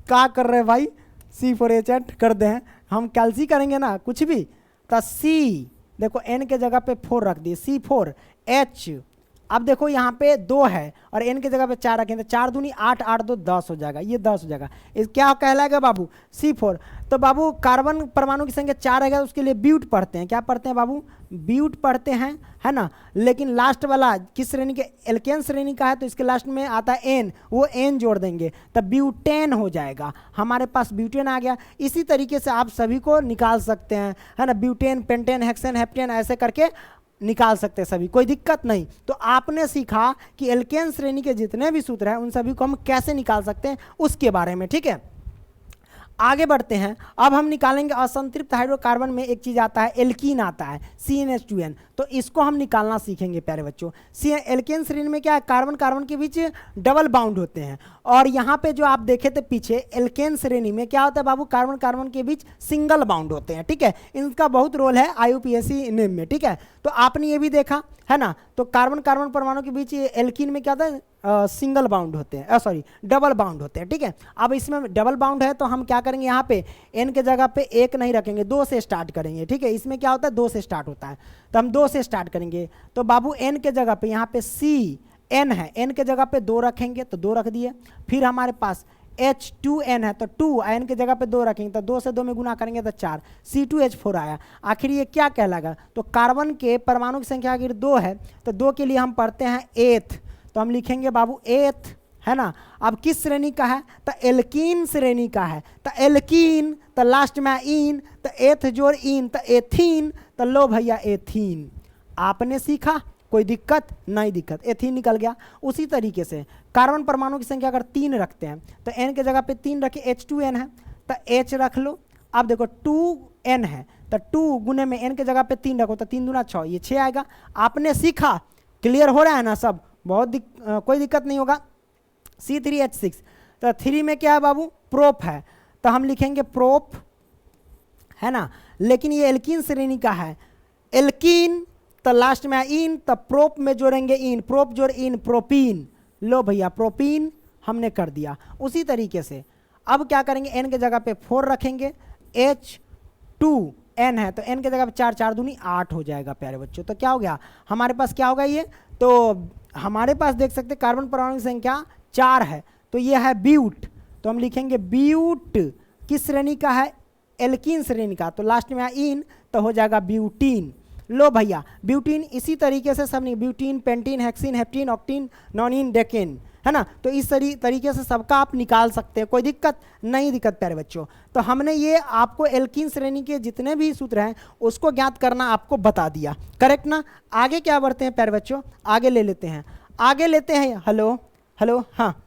क्या कर रहे हैं भाई, C4H8 कर दे हैं हम, कैल्सी करेंगे ना कुछ भी, तो C देखो N के जगह पे 4 रख दिए, C4H, अब देखो यहाँ पे 2 है और N के जगह पे 4 रखें, तो 4 दूनी 8 8 2 10 हो जाएगा, ये 10 हो जाएगा। इस क्या कहलाएगा बाबू, C4। तो बाबू कार्बन परमाणु की संख्या 4 है, उसके लिए ब्यूट पढ़ते हैं, क्या पढ़ते हैं बाबू, ब्यूट पढ़ते हैं है ना। लेकिन लास्ट वाला किस श्रेणी के, एल्केन श्रेणी का है, तो इसके लास्ट में आता है एन, वो एन जोड़ देंगे, तब ब्यूटेन हो जाएगा, हमारे पास ब्यूटेन आ गया। इसी तरीके से आप सभी को निकाल सकते हैं है ना, ब्यूटेन, पेंटेन, हेक्सेन, हेप्टेन, ऐसे करके निकाल सकते हैं सभी, कोई दिक्कत नहीं। तो आपने सीखा कि एल्केन श्रेणी के जितने भी सूत्र हैं उन सभी को हम कैसे निकाल सकते हैं उसके बारे में, ठीक है। आगे बढ़ते हैं, अब हम निकालेंगे असंतृप्त हाइड्रोकार्बन में एक चीज आता है, एल्कीन आता है, CnH2n, तो इसको हम निकालना सीखेंगे प्यारे बच्चों। एल्केन श्रेणी में क्या है, कार्बन कार्बन के बीच डबल बाउंड होते हैं, और यहाँ पे जो आप देखे थे पीछे, एल्केन श्रेणी में क्या होता है बाबू, कार्बन कार्बन के बीच सिंगल बाउंड होते हैं, ठीक है। इनका बहुत रोल है IUPAC नेम में, ठीक है। तो आपने ये भी देखा है ना, तो कार्बन कार्बन परमाणु के बीच एल्कीन में क्या होता है, सिंगल बाउंड होते हैं, सॉरी डबल बाउंड होते हैं, ठीक है। अब इसमें डबल बाउंड है तो हम क्या करेंगे, यहाँ पे एन के जगह पे 1 नहीं रखेंगे, 2 से स्टार्ट करेंगे, ठीक है। इसमें क्या होता है, 2 से स्टार्ट होता है, तो हम 2 से स्टार्ट करेंगे। तो बाबू एन के जगह पे यहाँ पे CN है, एन के जगह पे 2 रखेंगे, तो 2 रख दिए। फिर हमारे पास H2N है, तो 2 एन के जगह पे 2 रखेंगे, तो 2 से 2 में गुना करेंगे तो 4, C2H4 आया। आखिर ये क्या कहलाएगा, तो कार्बन के परमाणु की संख्या अगर 2 है, तो 2 के लिए हम पढ़ते हैं एथ, तो हम लिखेंगे बाबू एथ है ना। अब किस श्रेणी का है, तो एल्कीन श्रेणी का है, तो एल्कीन, तो लास्ट में इन, तो एथ जोड़ इन, तो एथीन, तो लो भैया एथीन। आपने सीखा, कोई दिक्कत नहीं दिक्कत, एथीन निकल गया। उसी तरीके से कार्बन परमाणु की संख्या अगर 3 रखते हैं, तो N के जगह पे 3 रखे, H2N है, तो H रख लो। अब देखो 2N है, तो 2 गुने में N के जगह पे 3 रखो, तो 3 दूना 6, ये 6 आएगा। आपने सीखा, क्लियर हो रहा है ना सब, बहुत कोई दिक्कत नहीं होगा। C3H6, तो 3 में क्या है बाबू, प्रोप है, तो हम लिखेंगे प्रोप है ना। लेकिन ये एल्कीन श्रेणी का है, एल्कीन, तो लास्ट में इन, तो प्रोप में जोड़ेंगे इन, प्रोप जोड़ इन, प्रोपीन, लो भैया प्रोपीन हमने कर दिया। उसी तरीके से अब क्या करेंगे, N के जगह पे 4 रखेंगे, H2N है, तो N के जगह पे 4, 4 दूनी 8 हो जाएगा प्यारे बच्चों। तो क्या हो गया हमारे पास, क्या होगा ये, तो हमारे पास देख सकते कार्बन परमाणु की संख्या 4 है, तो ये है ब्यूट, तो हम लिखेंगे ब्यूट किस श्रेणी का है, एल्कीन श्रेणी का, तो लास्ट में इन, तो हो जाएगा ब्यूटीन। लो भैया ब्यूटीन, इसी तरीके से सब नहीं, butene, pentene, hexene, heptene, octene, nonene, decane है ना। तो इस तरीके से सबका आप निकाल सकते हैं, कोई दिक्कत नहीं दिक्कत प्यारे बच्चों। तो हमने ये आपको एल्कीन श्रेणी के जितने भी सूत्र हैं उसको ज्ञात करना आपको बता दिया, करेक्ट ना। आगे क्या बढ़ते हैं प्यारे बच्चों, आगे ले लेते हैं, आगे लेते हैं, हेलो हेलो, हाँ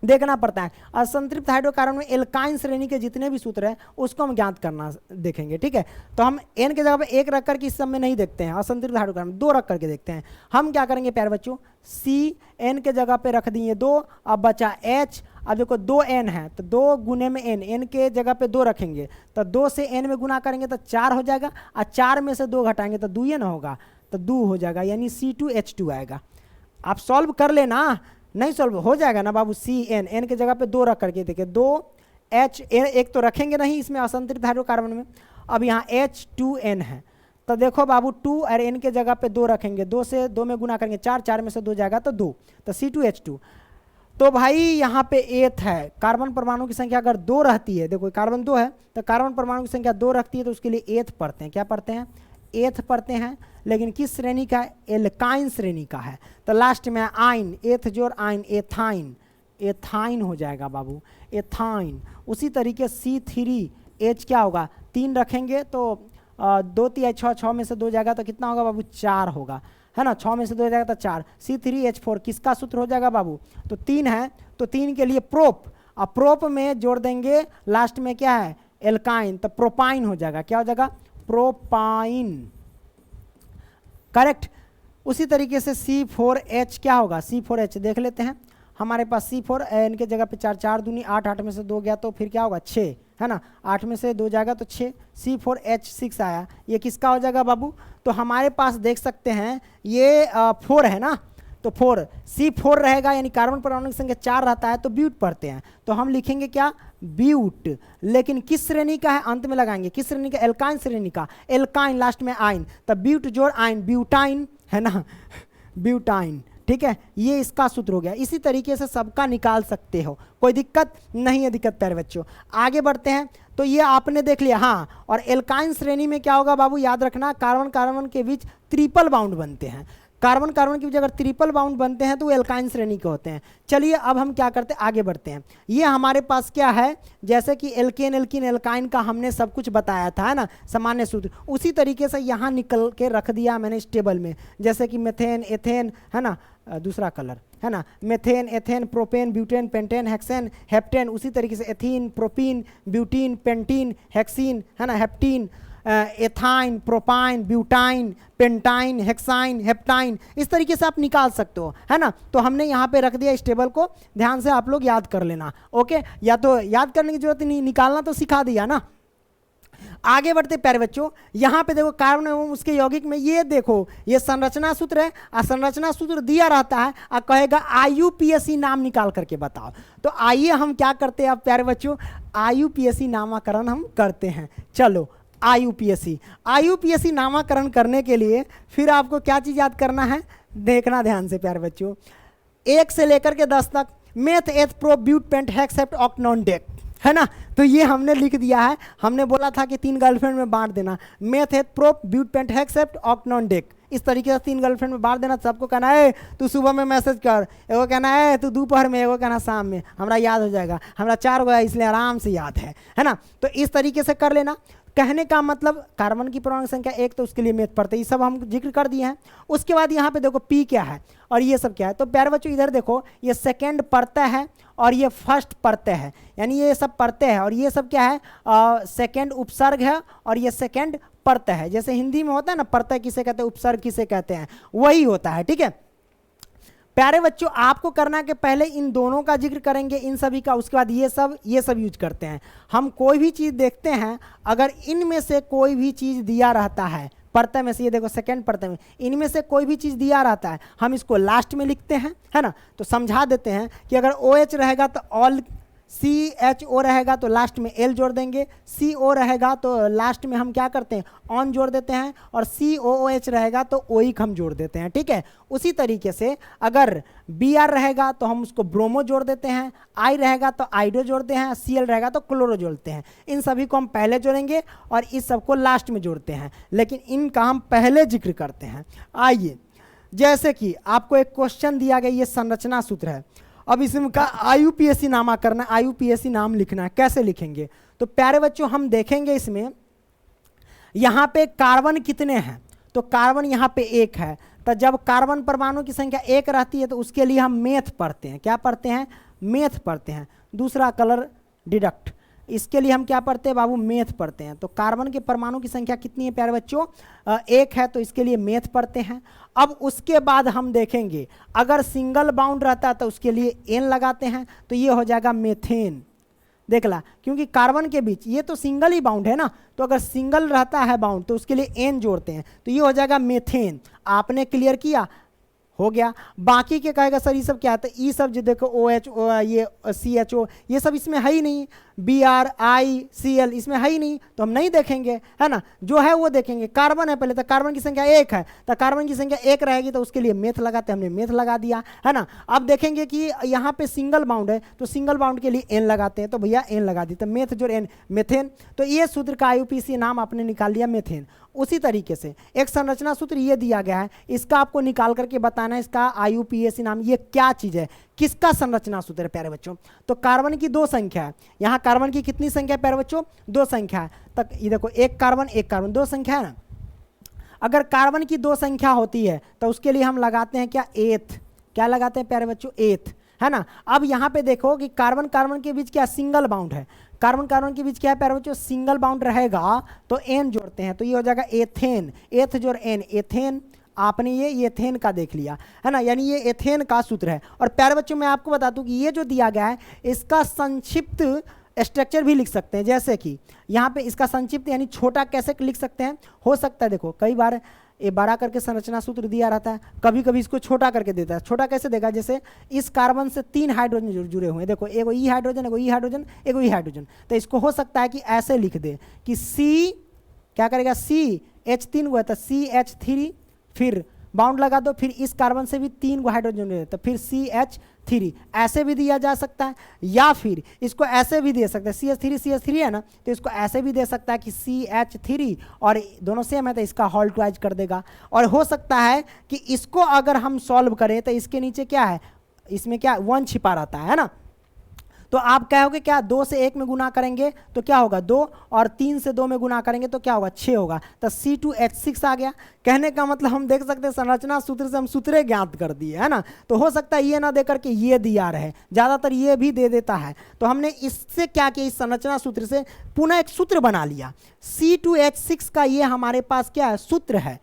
देखना पड़ता है। असंतृप्त हाइड्रोकार्बन में एल्काइन श्रेणी के जितने भी सूत्र हैं उसको हम ज्ञात करना देखेंगे, ठीक है। तो हम N के जगह पे 1 रख करके इस सब में नहीं देखते हैं, असंतृप्त हाइड्रोकार्बन 2 रख करके देखते हैं। हम क्या करेंगे प्यारे बच्चों, CN के जगह पे रख दिए 2, अब बचा H। अब देखो 2N है, तो 2 गुने में N के जगह पे 2 रखेंगे, तो 2 से N में गुना करेंगे तो 4 हो जाएगा, और 4 में से 2 घटाएंगे तो 2 ही ना होगा, तो 2 हो जाएगा, यानी C2H2 आएगा। आप सॉल्व कर लेना, नहीं सॉल्व हो जाएगा ना बाबू। CN, N के जगह पे 2 रख करके देखिए, 2H, एक तो रखेंगे नहीं इसमें असंतृप्त हाइड्रोकार्बन में। अब यहाँ H2N है, तो देखो बाबू 2 और N के जगह पे 2 रखेंगे, 2 से 2 में गुना करेंगे 4, 4 में से 2 जाएगा तो 2, तो C2H2। तो भाई यहाँ पे एथ है, कार्बन परमाणु की संख्या अगर 2 रहती है, देखो कार्बन 2 है तो कार्बन परमाणु की संख्या 2 रखती है, तो उसके लिए एथ पढ़ते हैं। क्या पढ़ते हैं? एथ पढ़ते हैं। लेकिन किस श्रेणी का? एल्काइन श्रेणी का है। तो लास्ट में आइन, एथ जोड़ आइन, एथाइन, एथाइन हो जाएगा बाबू, एथाइन। उसी तरीके C3H क्या होगा? 3 रखेंगे तो 2 3 6, 6 में से 2 जाएगा तो कितना होगा बाबू? 4 होगा, है ना। 6 में से 2 जाएगा तो 4। C3H4 किसका सूत्र हो जाएगा बाबू? तो 3 है, तो 3 के लिए प्रोप, अब प्रोप में जोड़ देंगे लास्ट में क्या है? एल्काइन, तो प्रोपाइन हो जाएगा। क्या हो जाएगा? Propyne, correct. उसी तरीके से C4H क्या होगा? C4H देख लेते हैं। हमारे पास C4 इनके जगह पे 4, 4 दूनी 8, 8 में से 2 गया तो फिर क्या होगा? 6, है ना। 8 में से 2 जाएगा तो 6, C4H6 आया। ये किसका हो जाएगा बाबू? तो हमारे पास देख सकते हैं ये 4 है ना, तो 4 C4 रहेगा, यानी कार्बन परमाणु की संख्या 4 रहता है तो ब्यूट पढ़ते हैं, तो हम लिखेंगे क्या? ब्यूट। लेकिन किस श्रेणी का है? अंत में लगाएंगे। किस श्रेणी का? एल्काइन श्रेणी का। एल्काइन लास्ट में आइन, तब ब्यूट जोड़ आइन, ब्यूटाइन, है ना, ब्यूटाइन। ठीक है, ये इसका सूत्र हो गया। इसी तरीके से सबका निकाल सकते हो, कोई दिक्कत नहीं है। दिक्कत प्यारे बच्चों, आगे बढ़ते हैं। तो ये आपने देख लिया। हाँ, और एल्काइन श्रेणी में क्या होगा बाबू? याद रखना, कार्बन कार्बन के बीच ट्रिपल बाउंड बनते हैं। कार्बन कार्बन के बीच अगर ट्रिपल बाउंड बनते हैं तो वो एल्काइन श्रेणी के होते हैं। चलिए अब हम क्या करते हैं? आगे बढ़ते हैं। ये हमारे पास क्या है? जैसे कि एल्केन, एल्कीन, एल्काइन का हमने सब कुछ बताया था, है ना, सामान्य सूत्र। उसी तरीके से यहाँ निकल के रख दिया मैंने इस टेबल में, जैसे कि मेथेन, एथेन, है ना, दूसरा कलर, है ना, methane, ethane, propane, butane, pentane, hexane, heptane. उसी तरीके से ethene, propene, butene, pentene, hexene, है ना, heptene, ethyne, propyne, butyne, pentyne, hexyne, heptyne. इस तरीके से आप निकाल सकते हो, है ना। तो हमने यहाँ पे रख दिया इस टेबल को, ध्यान से आप लोग याद कर लेना। ओके, या तो याद करने की जरूरत नहीं, निकालना तो सिखा दिया ना। आगे बढ़ते प्यारे बच्चों, यहाँ पे देखो कार्बन एवं उसके यौगिक में ये देखो, ये संरचना सूत्र है, और संरचना सूत्र दिया रहता है और कहेगा IUPAC नाम निकाल करके बताओ। तो आइए हम क्या करते हैं अब प्यारे बच्चों? IUPAC नामाकरण हम करते हैं। चलो IUPAC नामाकरण करने के लिए फिर आपको क्या चीज़ याद करना है? देखना ध्यान से प्यारे बच्चों, 1 से लेकर के 10 तक, meth, eth, pro, but, pent, hex, hept, octane, dec, है ना। तो ये हमने लिख दिया है। हमने बोला था कि 3 गर्लफ्रेंड में बांट देना, meth, eth, pro, but, pent, hex, hept, octane, dec. इस तरीके से 3 गर्लफ्रेंड में बांट देना। सबको कहना है तू सुबह में मैसेज कर, एगो कहना है तू दोपहर में, एगो कहना शाम में, हमरा याद हो जाएगा। हमरा 4 गो है इसलिए आराम से याद है ना। तो इस तरीके से कर लेना। कहने का मतलब कार्बन की परमाणु संख्या 1, तो उसके लिए मेथ पढ़ते हैं, ये सब हम जिक्र कर दिए हैं। उसके बाद यहाँ पे देखो P क्या है और ये सब क्या है। तो प्यारे बच्चों इधर देखो, ये सेकेंड पढ़ते हैं और ये फर्स्ट पढ़ते हैं, यानी ये सब पढ़ते हैं और ये सब क्या है? सेकेंड उपसर्ग है और ये सेकेंड पढ़ते हैं। जैसे हिंदी में होता है ना, पढ़ते किसे कहते हैं, उपसर्ग किसे कहते हैं, वही होता है। ठीक है प्यारे बच्चों, आपको करना कि पहले इन दोनों का जिक्र करेंगे, इन सभी का, उसके बाद ये सब यूज करते हैं। हम कोई भी चीज़ देखते हैं, अगर इनमें से कोई भी चीज़ दिया रहता है, पढ़ते में से, ये देखो सेकंड पढ़ते में, इनमें से कोई भी चीज़ दिया रहता है, हम इसको लास्ट में लिखते हैं, है ना। तो समझा देते हैं कि अगर OH रहेगा तो ऑल, CHO रहेगा तो लास्ट में L जोड़ देंगे, CO रहेगा तो लास्ट में हम क्या करते हैं? ऑन जोड़ देते हैं, और COOH रहेगा तो ओइक हम जोड़ देते हैं। ठीक है, उसी तरीके से अगर Br रहेगा तो हम उसको ब्रोमो जोड़ देते हैं, I रहेगा तो आइडो जोड़ते हैं, Cl रहेगा तो क्लोरो जोड़ते हैं। इन सभी को हम पहले जोड़ेंगे और इस सबको लास्ट में जोड़ते हैं, लेकिन इनका हम पहले जिक्र करते हैं। आइए, जैसे कि आपको एक क्वेश्चन दिया गया, ये संरचना सूत्र है। अब इसमें का IUPAC नामाकरण, IUPAC नाम लिखना है, कैसे लिखेंगे? तो प्यारे बच्चों हम देखेंगे इसमें, यहाँ पे कार्बन कितने हैं? तो कार्बन यहाँ पे 1 है। तो जब कार्बन परमाणु की संख्या 1 रहती है तो उसके लिए हम मेथ पढ़ते हैं। क्या पढ़ते हैं? मेथ पढ़ते हैं। दूसरा कलर डिडक्ट, इसके लिए हम क्या पढ़ते हैं बाबू? मेथ पढ़ते हैं। तो कार्बन के परमाणु की संख्या कितनी है प्यारे बच्चों? 1 है, तो इसके लिए मेथ पढ़ते हैं। अब उसके बाद हम देखेंगे, अगर सिंगल बाउंड रहता है तो उसके लिए N लगाते हैं, तो ये हो जाएगा मेथेन। देख ला, क्योंकि कार्बन के बीच ये तो सिंगल ही बाउंड है ना, तो अगर सिंगल रहता है बाउंड तो उसके लिए N जोड़ते हैं, तो ये हो जाएगा मेथेन। आपने क्लियर किया, हो गया। बाकी के कहेगा सर ये सब क्या है, तो ई सब जो देखो OH ये CHO ये सब इसमें है ही नहीं, BrICl इसमें है ही नहीं, तो हम नहीं देखेंगे, है ना। जो है वो देखेंगे। कार्बन है पहले, तो कार्बन की संख्या 1 है, तो कार्बन की संख्या 1 रहेगी तो उसके लिए मेथ लगाते, हमने मेथ लगा दिया, है ना। अब देखेंगे कि यहाँ पे सिंगल बाउंड है, तो सिंगल बाउंड के लिए N लगाते हैं, तो भैया N लगा दी, तो मेथ जो N मेथेन, तो ये सूत्र का IUPAC नाम आपने निकाल लिया मेथेन। उसी तरीके से एक संरचना सूत्र ये दिया गया है, इसका आपको निकाल करके बताना है इसका IUPAC नाम, ये क्या चीज़ है, किसका संरचना सूत्र है प्यारे बच्चों। तो कार्बन की 2 संख्या है, यहाँ कार्बन की कितनी संख्या है प्यारे बच्चों, 2 संख्या है। तक ये देखो एक कार्बन 2 संख्या है ना। अगर कार्बन की 2 संख्या होती है तो उसके लिए हम लगाते हैं क्या, एथ, क्या लगाते हैं प्यारे बच्चों, एथ, है ना। अब यहाँ पे देखो कि कार्बन कार्बन के बीच क्या सिंगल बाउंड है, कार्बन कार्बन के बीच क्या है प्यारे बच्चों, सिंगल बाउंड रहेगा, तो N जोड़ते हैं, तो ये हो जाएगा एथेन, एथ जोड़ N एथेन। आपने ये एथेन का देख लिया, है ना, यानी ये एथेन का सूत्र है। और प्यारे बच्चों मैं आपको बता दूं कि ये जो दिया गया है इसका संक्षिप्त स्ट्रक्चर भी लिख सकते हैं, जैसे कि यहाँ पे इसका संक्षिप्त यानी छोटा कैसे लिख सकते हैं, हो सकता है देखो कई बार ये बड़ा करके संरचना सूत्र दिया रहता है, कभी कभी इसको छोटा करके देता है। छोटा कैसे देगा, जैसे इस कार्बन से 3 हाइड्रोजन जुड़े हुए हैं, देखो एगो ई हाइड्रोजन, एगो ई हाइड्रोजन, एगो ई हाइड्रोजन, तो इसको हो सकता है कि ऐसे लिख दे कि C क्या करेगा, CH3 हुआ था CH3, फिर बाउंड लगा दो, फिर इस कार्बन से भी 3 गो हाइड्रोजन जुड़े तो फिर CH3, ऐसे भी दिया जा सकता है। या फिर इसको ऐसे भी दे सकते हैं, CH3 है ना, तो इसको ऐसे भी दे सकता है कि CH3 और दोनों सेम है तो इसका होल ट्वाइज कर देगा। और हो सकता है कि इसको अगर हम सॉल्व करें तो इसके नीचे क्या है, इसमें क्या 1 छिपा रहता है ना। तो आप कहोगे क्या, 2 से 1 में गुना करेंगे तो क्या होगा 2, और 3 से 2 में गुना करेंगे तो क्या होगा 6 होगा, तो C2H6 आ गया। कहने का मतलब हम देख सकते हैं संरचना सूत्र से हम सूत्रे ज्ञात कर दिए, है ना। तो हो सकता है ये ना दे करके ये दिया रहे, ज़्यादातर ये भी दे देता है। तो हमने इससे क्या किया, इस संरचना सूत्र से पुनः एक सूत्र बना लिया। C2H6 का ये हमारे पास क्या है, सूत्र है।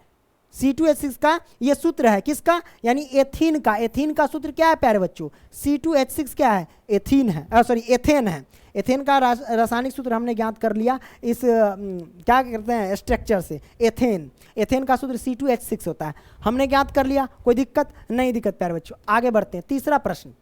C2H6 का ये सूत्र है, किसका, यानी एथीन का। एथीन का सूत्र क्या है प्यारे बच्चों, C2H6 क्या है, एथीन है, सॉरी एथेन है। एथेन का रासायनिक सूत्र हमने ज्ञात कर लिया इस क्या कहते हैं स्ट्रक्चर से, एथेन। एथेन का सूत्र C2H6 होता है, हमने ज्ञात कर लिया, कोई दिक्कत नहीं, दिक्कत प्यारे बच्चों। आगे बढ़ते हैं, तीसरा प्रश्न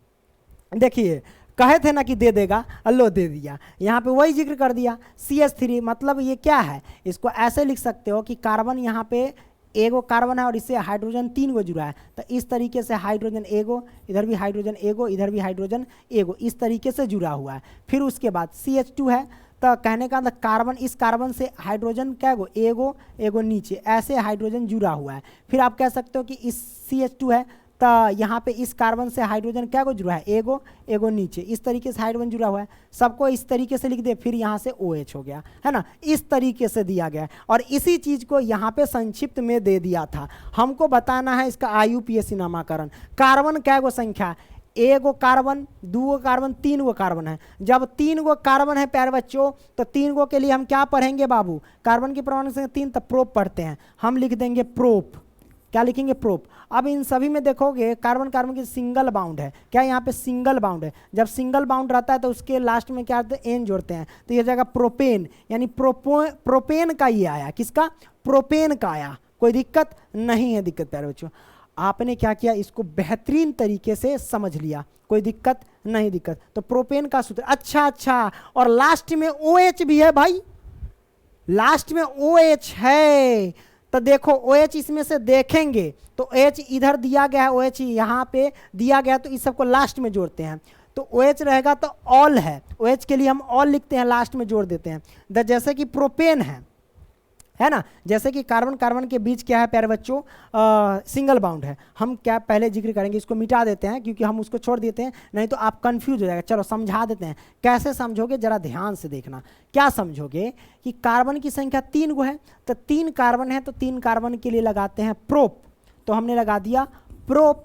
देखिए, कहे थे ना कि दे देगा, अल्लो दे दिया, यहाँ पे वही जिक्र कर दिया। CH3 मतलब ये क्या है, इसको ऐसे लिख सकते हो कि कार्बन यहाँ पे एगो कार्बन है और इससे हाइड्रोजन 3 गो जुड़ा है, तो इस तरीके से हाइड्रोजन एगो, इधर भी हाइड्रोजन एगो, इधर भी हाइड्रोजन एगो, इस तरीके से जुड़ा हुआ है। फिर उसके बाद CH2 है, तो कहने का मतलब कार्बन, इस कार्बन से हाइड्रोजन क्या गो, एगो एगो नीचे, ऐसे हाइड्रोजन जुड़ा हुआ है। फिर आप कह सकते हो कि इस CH2 है, तो यहाँ पे इस कार्बन से हाइड्रोजन क्या को जुड़ा है, एगो एगो नीचे, इस तरीके से हाइड्रोजन जुड़ा हुआ है। सबको इस तरीके से लिख दे, फिर यहाँ से OH हो गया, है ना। इस तरीके से दिया गया है और इसी चीज़ को यहाँ पे संक्षिप्त में दे दिया था। हमको बताना है इसका IUPAC नामाकरण। कार्बन क्या गो संख्या, एगो कार्बन, 2 गो कार्बन, 3 गो कार्बन है। जब 3 गो कार्बन है प्यारे बच्चों, तो 3 गो के लिए हम क्या पढ़ेंगे बाबू, कार्बन की परमाणु संख्या 3, तो प्रोप पढ़ते हैं, हम लिख देंगे प्रोप। क्या लिखेंगे, प्रोप। अब इन सभी में देखोगे कार्बन कार्बन की सिंगल बाउंड है, क्या यहाँ पे सिंगल बाउंड है। जब सिंगल बाउंड रहता है तो उसके लास्ट में क्या होता है, N जोड़ते हैं, तो ये जाएगा प्रोपेन, यानी प्रोपेन का ये आया, किसका, प्रोपेन का आया। कोई दिक्कत नहीं है, दिक्कत प्यारे बच्चों। आपने क्या किया, इसको बेहतरीन तरीके से समझ लिया, कोई दिक्कत नहीं, दिक्कत। तो प्रोपेन का सूत्र, अच्छा, और लास्ट में OH भी है भाई, लास्ट में OH है। तो देखो OH इसमें से देखेंगे तो OH इधर दिया गया है, OH यहाँ पे दिया गया, तो इस सबको लास्ट में जोड़ते हैं, तो OH रहेगा तो ऑल है, OH के लिए हम ऑल लिखते हैं, लास्ट में जोड़ देते हैं। जैसे कि प्रोपेन है ना, जैसे कि कार्बन कार्बन के बीच क्या है प्यारे बच्चों, सिंगल बाउंड है। हम क्या पहले जिक्र करेंगे, इसको मिटा देते हैं क्योंकि हम उसको छोड़ देते हैं, नहीं तो आप कंफ्यूज हो जाएगा। चलो समझा देते हैं, कैसे समझोगे जरा ध्यान से देखना। क्या समझोगे कि कार्बन की संख्या 3 गो है, तो 3 कार्बन है, तो 3 कार्बन के लिए लगाते हैं प्रोप, तो हमने लगा दिया प्रोप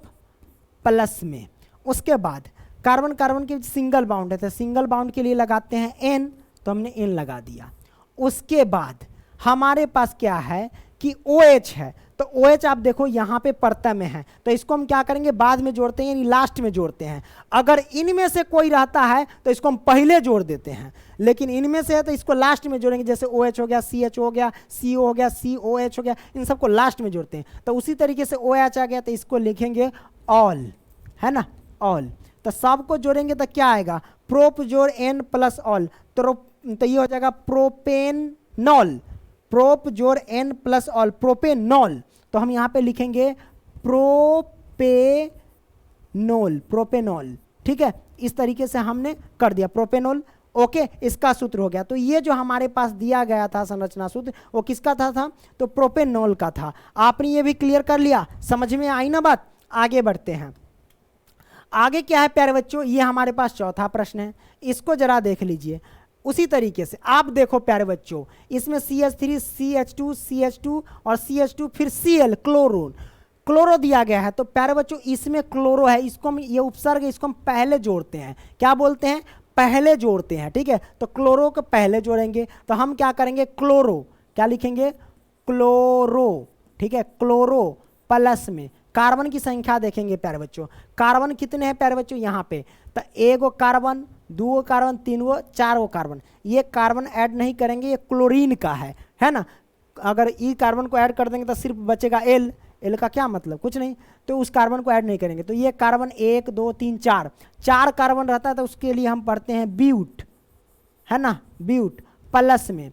प्लस में। उसके बाद कार्बन कार्बन के सिंगल बाउंड है, तो सिंगल बाउंड के लिए लगाते हैं N, तो हमने N लगा दिया। उसके बाद हमारे पास क्या है कि OH है, तो OH आप देखो यहाँ पे परता में है, तो इसको हम क्या करेंगे, बाद में जोड़ते हैं, यानी लास्ट में जोड़ते हैं। अगर इनमें से कोई रहता है तो इसको हम पहले जोड़ देते हैं, लेकिन इनमें से है तो इसको लास्ट में जोड़ेंगे। जैसे OH हो गया, CH हो गया, CO हो गया, COH हो गया, इन सबको लास्ट में जोड़ते हैं। तो उसी तरीके से OH आ गया तो इसको लिखेंगे ऑल, है ना, ऑल। तो सबको जोड़ेंगे तो क्या आएगा, प्रोप जोड़ N प्लस ऑल, तो ये हो जाएगा प्रोपेनॉल। प्रोप जोड़ N प्लस ऑल, प्रोपेनॉल। तो हम यहाँ पे लिखेंगे प्रोपेनॉल, प्रोपेनॉल। ठीक है, इस तरीके से हमने कर दिया प्रोपेनॉल। ओके, इसका सूत्र हो गया। तो ये जो हमारे पास दिया गया था संरचना सूत्र, वो किसका था तो प्रोपेनॉल का था। आपने ये भी क्लियर कर लिया, समझ में आई ना बात। आगे बढ़ते हैं। आगे क्या है प्यारे बच्चों, ये हमारे पास चौथा प्रश्न है, इसको जरा देख लीजिए। उसी तरीके से आप देखो प्यारे बच्चों, इसमें CH3, CH2, CH2 और CH2 फिर Cl, क्लोरो, क्लोरो दिया गया है। तो प्यारे बच्चों इसमें क्लोरो है, इसको हम, ये उपसर्ग, इसको हम पहले जोड़ते हैं, क्या बोलते हैं, पहले जोड़ते हैं। ठीक है, तो क्लोरो को पहले जोड़ेंगे, तो हम क्या करेंगे, क्लोरो, क्या लिखेंगे, क्लोरो। ठीक है, क्लोरो प्लस में कार्बन की संख्या देखेंगे प्यारे बच्चों, कार्बन कितने हैं प्यारे बच्चों यहाँ पे, तो 1 कार्बन, 2 कार्बन, 3, 4 कार्बन। ये कार्बन ऐड नहीं करेंगे, ये क्लोरीन का है ना। अगर ई कार्बन को ऐड कर देंगे तो सिर्फ बचेगा एल, एल का क्या मतलब, कुछ नहीं, तो उस कार्बन को ऐड नहीं करेंगे। तो ये कार्बन 1 2 3 4 कार्बन रहता है, तो उसके लिए हम पढ़ते हैं ब्यूट, है ना, ब्यूट प्लस में।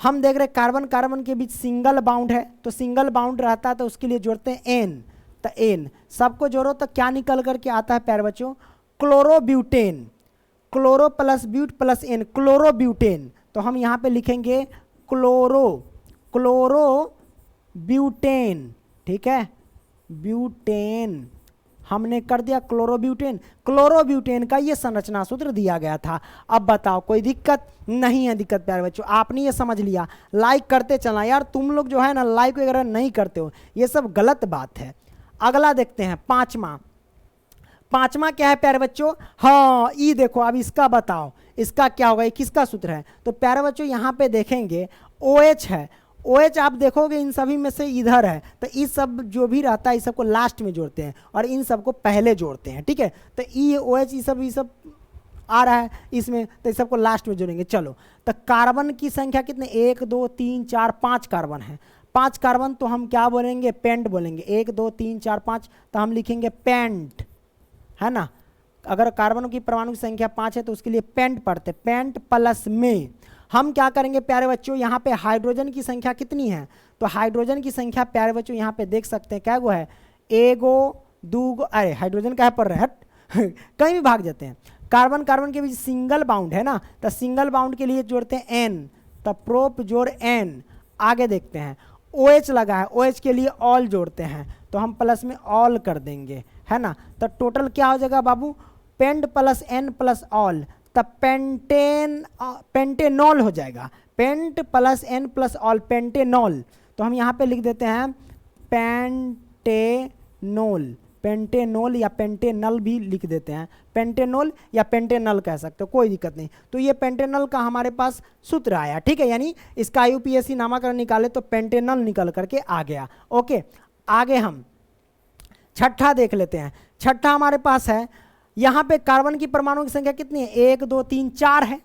हम देख रहे कार्बन कार्बन के बीच सिंगल बाउंड है, तो सिंगल बाउंड रहता है, तो उसके लिए जोड़ते हैं एन, तो एन सबको जोड़ो तो क्या निकल करके आता है प्यारे बच्चों, chlorobutane. Chloro plus but plus N, chlorobutane. तो हम यहाँ पे लिखेंगे क्लोरोब्यूटेन। ठीक है, ब्यूटेन हमने कर दिया, क्लोरोब्यूटेन। क्लोरोब्यूटेन का ये संरचना सूत्र दिया गया था। अब बताओ कोई दिक्कत नहीं है, दिक्कत प्यारे बच्चों आपने ये समझ लिया। लाइक करते चलना यार, तुम लोग जो है ना लाइक वगैरह नहीं करते हो, ये सब गलत बात है। अगला देखते हैं, पांचवा क्या है प्यारे बच्चों, हाँ ई देखो, अब इसका बताओ, इसका क्या होगा, ये किसका सूत्र है। तो प्यारे बच्चों यहाँ पे देखेंगे OH है, OH आप देखोगे इन सभी में से इधर है, तो इस सब जो भी रहता है इस सबको लास्ट में जोड़ते हैं और इन सबको पहले जोड़ते हैं। ठीक है, तो ई OH ये सब आ रहा है इसमें, तो इस सबको लास्ट में जोड़ेंगे। चलो, तो कार्बन की संख्या कितने, 1 2 3 4 5 कार्बन है। 5 कार्बन तो हम क्या बोलेंगे, पेंट बोलेंगे। 1 2 3 4 5 तो हम लिखेंगे पेंट, है ना। अगर कार्बन की परमाणु की संख्या 5 है तो उसके लिए पेंट पढ़ते, पेंट प्लस में हम क्या करेंगे प्यारे बच्चों, यहाँ पे हाइड्रोजन की संख्या कितनी है, तो हाइड्रोजन की संख्या प्यारे बच्चों यहाँ पे देख सकते हैं क्या गो है, 1 2 अरे हाइड्रोजन क्या पढ़ रहे हैं कहीं भी भाग जाते हैं। कार्बन कार्बन के बीच सिंगल बाउंड है ना, तो सिंगल बाउंड के लिए जोड़ते हैं एन, तो प्रोप जोड़ एन। आगे देखते हैं, OH लगा है, OH के लिए ऑल जोड़ते हैं, तो हम प्लस में ऑल कर देंगे, है ना। तो टोटल क्या हो जाएगा बाबू, pent plus N plus ol, तब पेंटेनॉल हो जाएगा। Pent plus N plus ol, pentanol. तो हम यहाँ पे लिख देते हैं पेंटेनॉल, पेंटेनॉल या पेंटेनल भी लिख देते हैं, पेंटेनॉल या पेंटेनल कह सकते हो, कोई दिक्कत नहीं। तो ये पेंटेनल का हमारे पास सूत्र आया। ठीक है, यानी इसका IUPAC नामाकरण निकाले तो पेंटेनल निकल करके आ गया। ओके, आगे हम छठा देख लेते हैं। छठा हमारे पास है, यहाँ पे कार्बन की परमाणुओं की संख्या कितनी है, 1 2 3 4 है।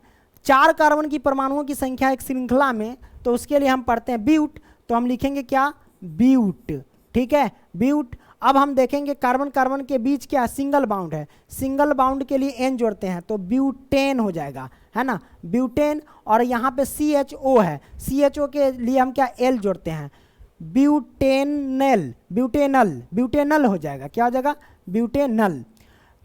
4 कार्बन की परमाणुओं की संख्या एक श्रृंखला में, तो उसके लिए हम पढ़ते हैं ब्यूट, तो हम लिखेंगे क्या, ब्यूट। ठीक है, ब्यूट। अब हम देखेंगे कार्बन कार्बन के बीच क्या, सिंगल बाउंड है, सिंगल बाउंड के लिए एन जोड़ते हैं तो ब्यूटेन हो जाएगा, है ना, ब्यूटेन। और यहाँ पे CHO है, CHO के लिए हम क्या, एल जोड़ते हैं, ब्यूटेनल, ब्यूटेनल, ब्यूटेनल हो जाएगा, क्या हो जाएगा, ब्यूटेनल।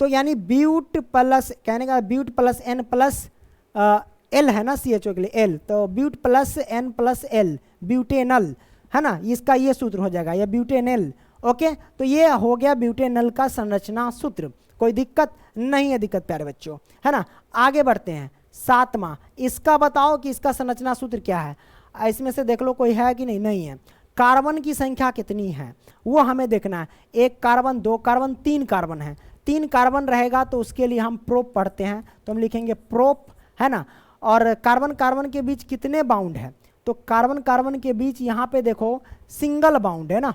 तो यानी ब्यूट प्लस, कहने का but plus N plus L है ना, CHO के लिए एल, तो but plus N plus L, butanal, है ना, इसका ये सूत्र हो जाएगा, ये ब्यूटेनल। ओके, तो ये हो गया ब्यूटेनल का संरचना सूत्र, कोई दिक्कत नहीं है, दिक्कत प्यारे बच्चों, है ना। आगे बढ़ते हैं, 7वां, इसका बताओ कि इसका संरचना सूत्र क्या है। इसमें से देख लो कोई है कि नहीं, नहीं है। कार्बन की संख्या कितनी है वो हमें देखना है, 1 कार्बन 2 कार्बन 3 कार्बन है। 3 कार्बन रहेगा तो उसके लिए हम प्रोप पढ़ते हैं, तो हम लिखेंगे प्रोप, है ना। और कार्बन कार्बन के बीच कितने बाउंड है, तो कार्बन कार्बन के बीच यहाँ पे देखो सिंगल बाउंड है ना,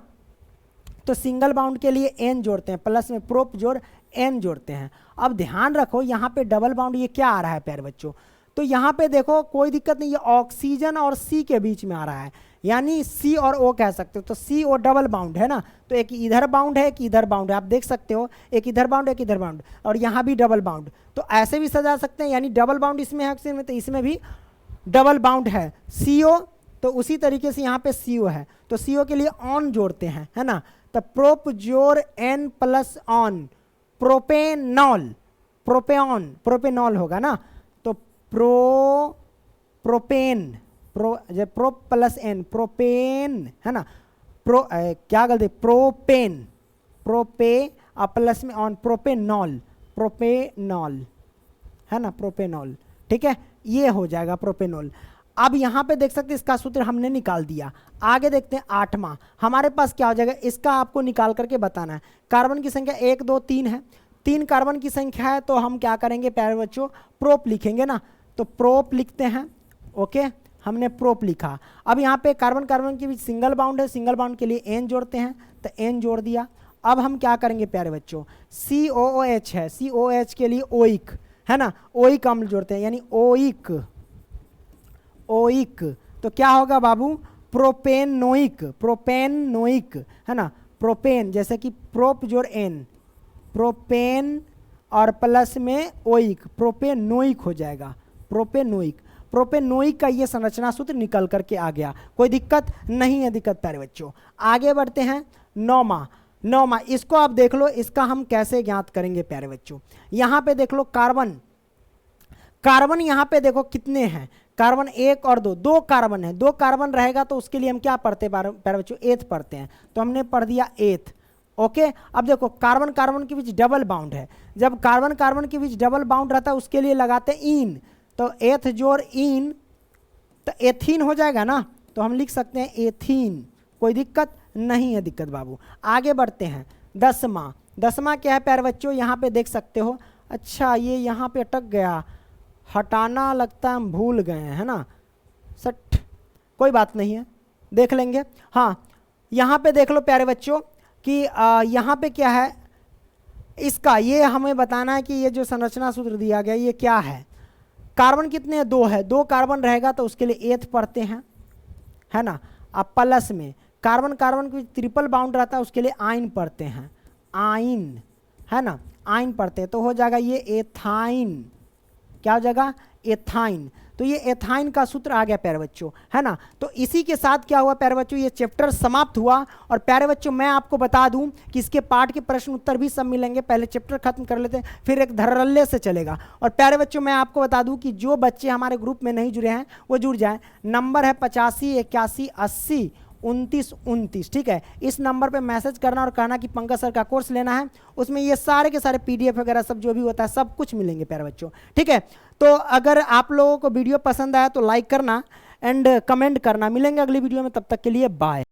तो सिंगल बाउंड के लिए एन जोड़ते हैं, प्लस में प्रोप जोड़ एन जोड़ते हैं। अब ध्यान रखो यहाँ पे डबल बाउंड ये क्या आ रहा है प्यारे बच्चों, तो यहाँ पे देखो कोई दिक्कत नहीं, ये ऑक्सीजन और सी के बीच में आ रहा है, यानी सी और ओ कह सकते हो, तो सी ओ डबल बाउंड है ना, तो एक इधर बाउंड है एक इधर बाउंड है, आप देख सकते हो एक इधर बाउंड एक इधर बाउंड, और यहाँ भी डबल बाउंड, तो ऐसे भी सजा सकते हैं, यानी डबल बाउंड इसमें है ऑक्सीजन में, तो इसमें भी डबल बाउंड है CO, तो उसी तरीके से यहाँ पे CO है, तो CO के लिए ऑन जोड़ते हैं, है ना, तो प्रोप जोड़ N plus on, propanol, propanol होगा ना, तो propane prop plus N propane है ना, क्या गलती, प्रोपे प्लस में ऑन, प्रोपेनॉल है ना, प्रोपेनॉल, ठीक है, ये हो जाएगा प्रोपेनॉल। अब यहाँ पे देख सकते हैं इसका सूत्र हमने निकाल दिया। आगे देखते हैं 8वां, हमारे पास क्या हो जाएगा, इसका आपको निकाल करके बताना है। कार्बन की संख्या 1 2 3 है, 3 कार्बन की संख्या है, तो हम क्या करेंगे प्यारे बच्चों, प्रोप लिखेंगे ना, तो प्रोप लिखते हैं, ओके, हमने प्रोप लिखा। अब यहाँ पे कार्बन कार्बन के बीच सिंगल बाउंड है, सिंगल बाउंड के लिए एन जोड़ते हैं, तो एन जोड़ दिया। अब हम क्या करेंगे प्यारे बच्चों, COOH है, COOH के लिए ओइक है ना, ओइक अम्ल जोड़ते हैं, यानी ओइक, तो क्या होगा बाबू, प्रोपेनोइक है ना, प्रोपेन जैसे कि प्रोप जोड़ एन, प्रोपेन और प्लस में ओइक, प्रोपेनोइक हो जाएगा, प्रोपेनोइक का ये संरचना सूत्र निकल करके आ गया, कोई दिक्कत नहीं है, दिक्कत प्यारे बच्चों। आगे बढ़ते हैं 9वां, इसको आप देख लो, इसका हम कैसे ज्ञात करेंगे प्यारे बच्चों। यहाँ पे देख लो कार्बन यहाँ पे देखो कितने हैं, कार्बन 1 और 2 कार्बन है, 2 कार्बन रहेगा तो उसके लिए हम क्या पढ़ते हैं प्यारे बच्चों, एथ पढ़ते हैं, तो हमने पढ़ दिया एथ, ओके। अब देखो कार्बन कार्बन के बीच डबल बाउंड है, जब कार्बन कार्बन के बीच डबल बाउंड रहता है उसके लिए लगाते हैं इन, तो एथ जोड़ इन, तो एथीन हो जाएगा ना, तो हम लिख सकते हैं एथीन, कोई दिक्कत नहीं है, दिक्कत बाबू। आगे बढ़ते हैं 10वां क्या है प्यारे बच्चों, यहाँ पे देख सकते हो, अच्छा ये यहाँ पे अटक गया, हटाना लगता है हम भूल गए हैं, है ना, सट, कोई बात नहीं है, देख लेंगे। हाँ, यहाँ पे देख लो प्यारे बच्चों कि यहाँ पे क्या है, इसका ये हमें बताना है कि ये जो संरचना सूत्र दिया गया ये क्या है। कार्बन कितने हैं, 2 है, 2 कार्बन रहेगा तो उसके लिए एथ पढ़ते हैं, है ना। अब प्लस में कार्बन कार्बन के ट्रिपल बाउंड रहता है उसके लिए आइन पढ़ते हैं, आइन है ना, आइन पढ़ते हैं, तो हो जाएगा ये एथाइन, क्या हो जाएगा, एथाइन। तो ये एथाइन का सूत्र आ गया प्यारे बच्चों, है ना। तो इसी के साथ क्या हुआ प्यारे बच्चों, ये चैप्टर समाप्त हुआ। और प्यारे बच्चों मैं आपको बता दूं कि इसके पाठ के प्रश्न उत्तर भी सब मिलेंगे, पहले चैप्टर खत्म कर लेते हैं, फिर एक धड़ल्ले से चलेगा। और प्यारे बच्चों मैं आपको बता दूं कि जो बच्चे हमारे ग्रुप में नहीं जुड़े हैं वो जुड़ जाएं। नंबर है 85 81 80 29 29, ठीक है। इस नंबर पे मैसेज करना और कहना कि पंकज सर का कोर्स लेना है, उसमें ये सारे के सारे PDF वगैरह सब जो भी होता है सब कुछ मिलेंगे प्यारे बच्चों, ठीक है। तो अगर आप लोगों को वीडियो पसंद आया तो लाइक करना एंड कमेंट करना। मिलेंगे अगली वीडियो में, तब तक के लिए बाय।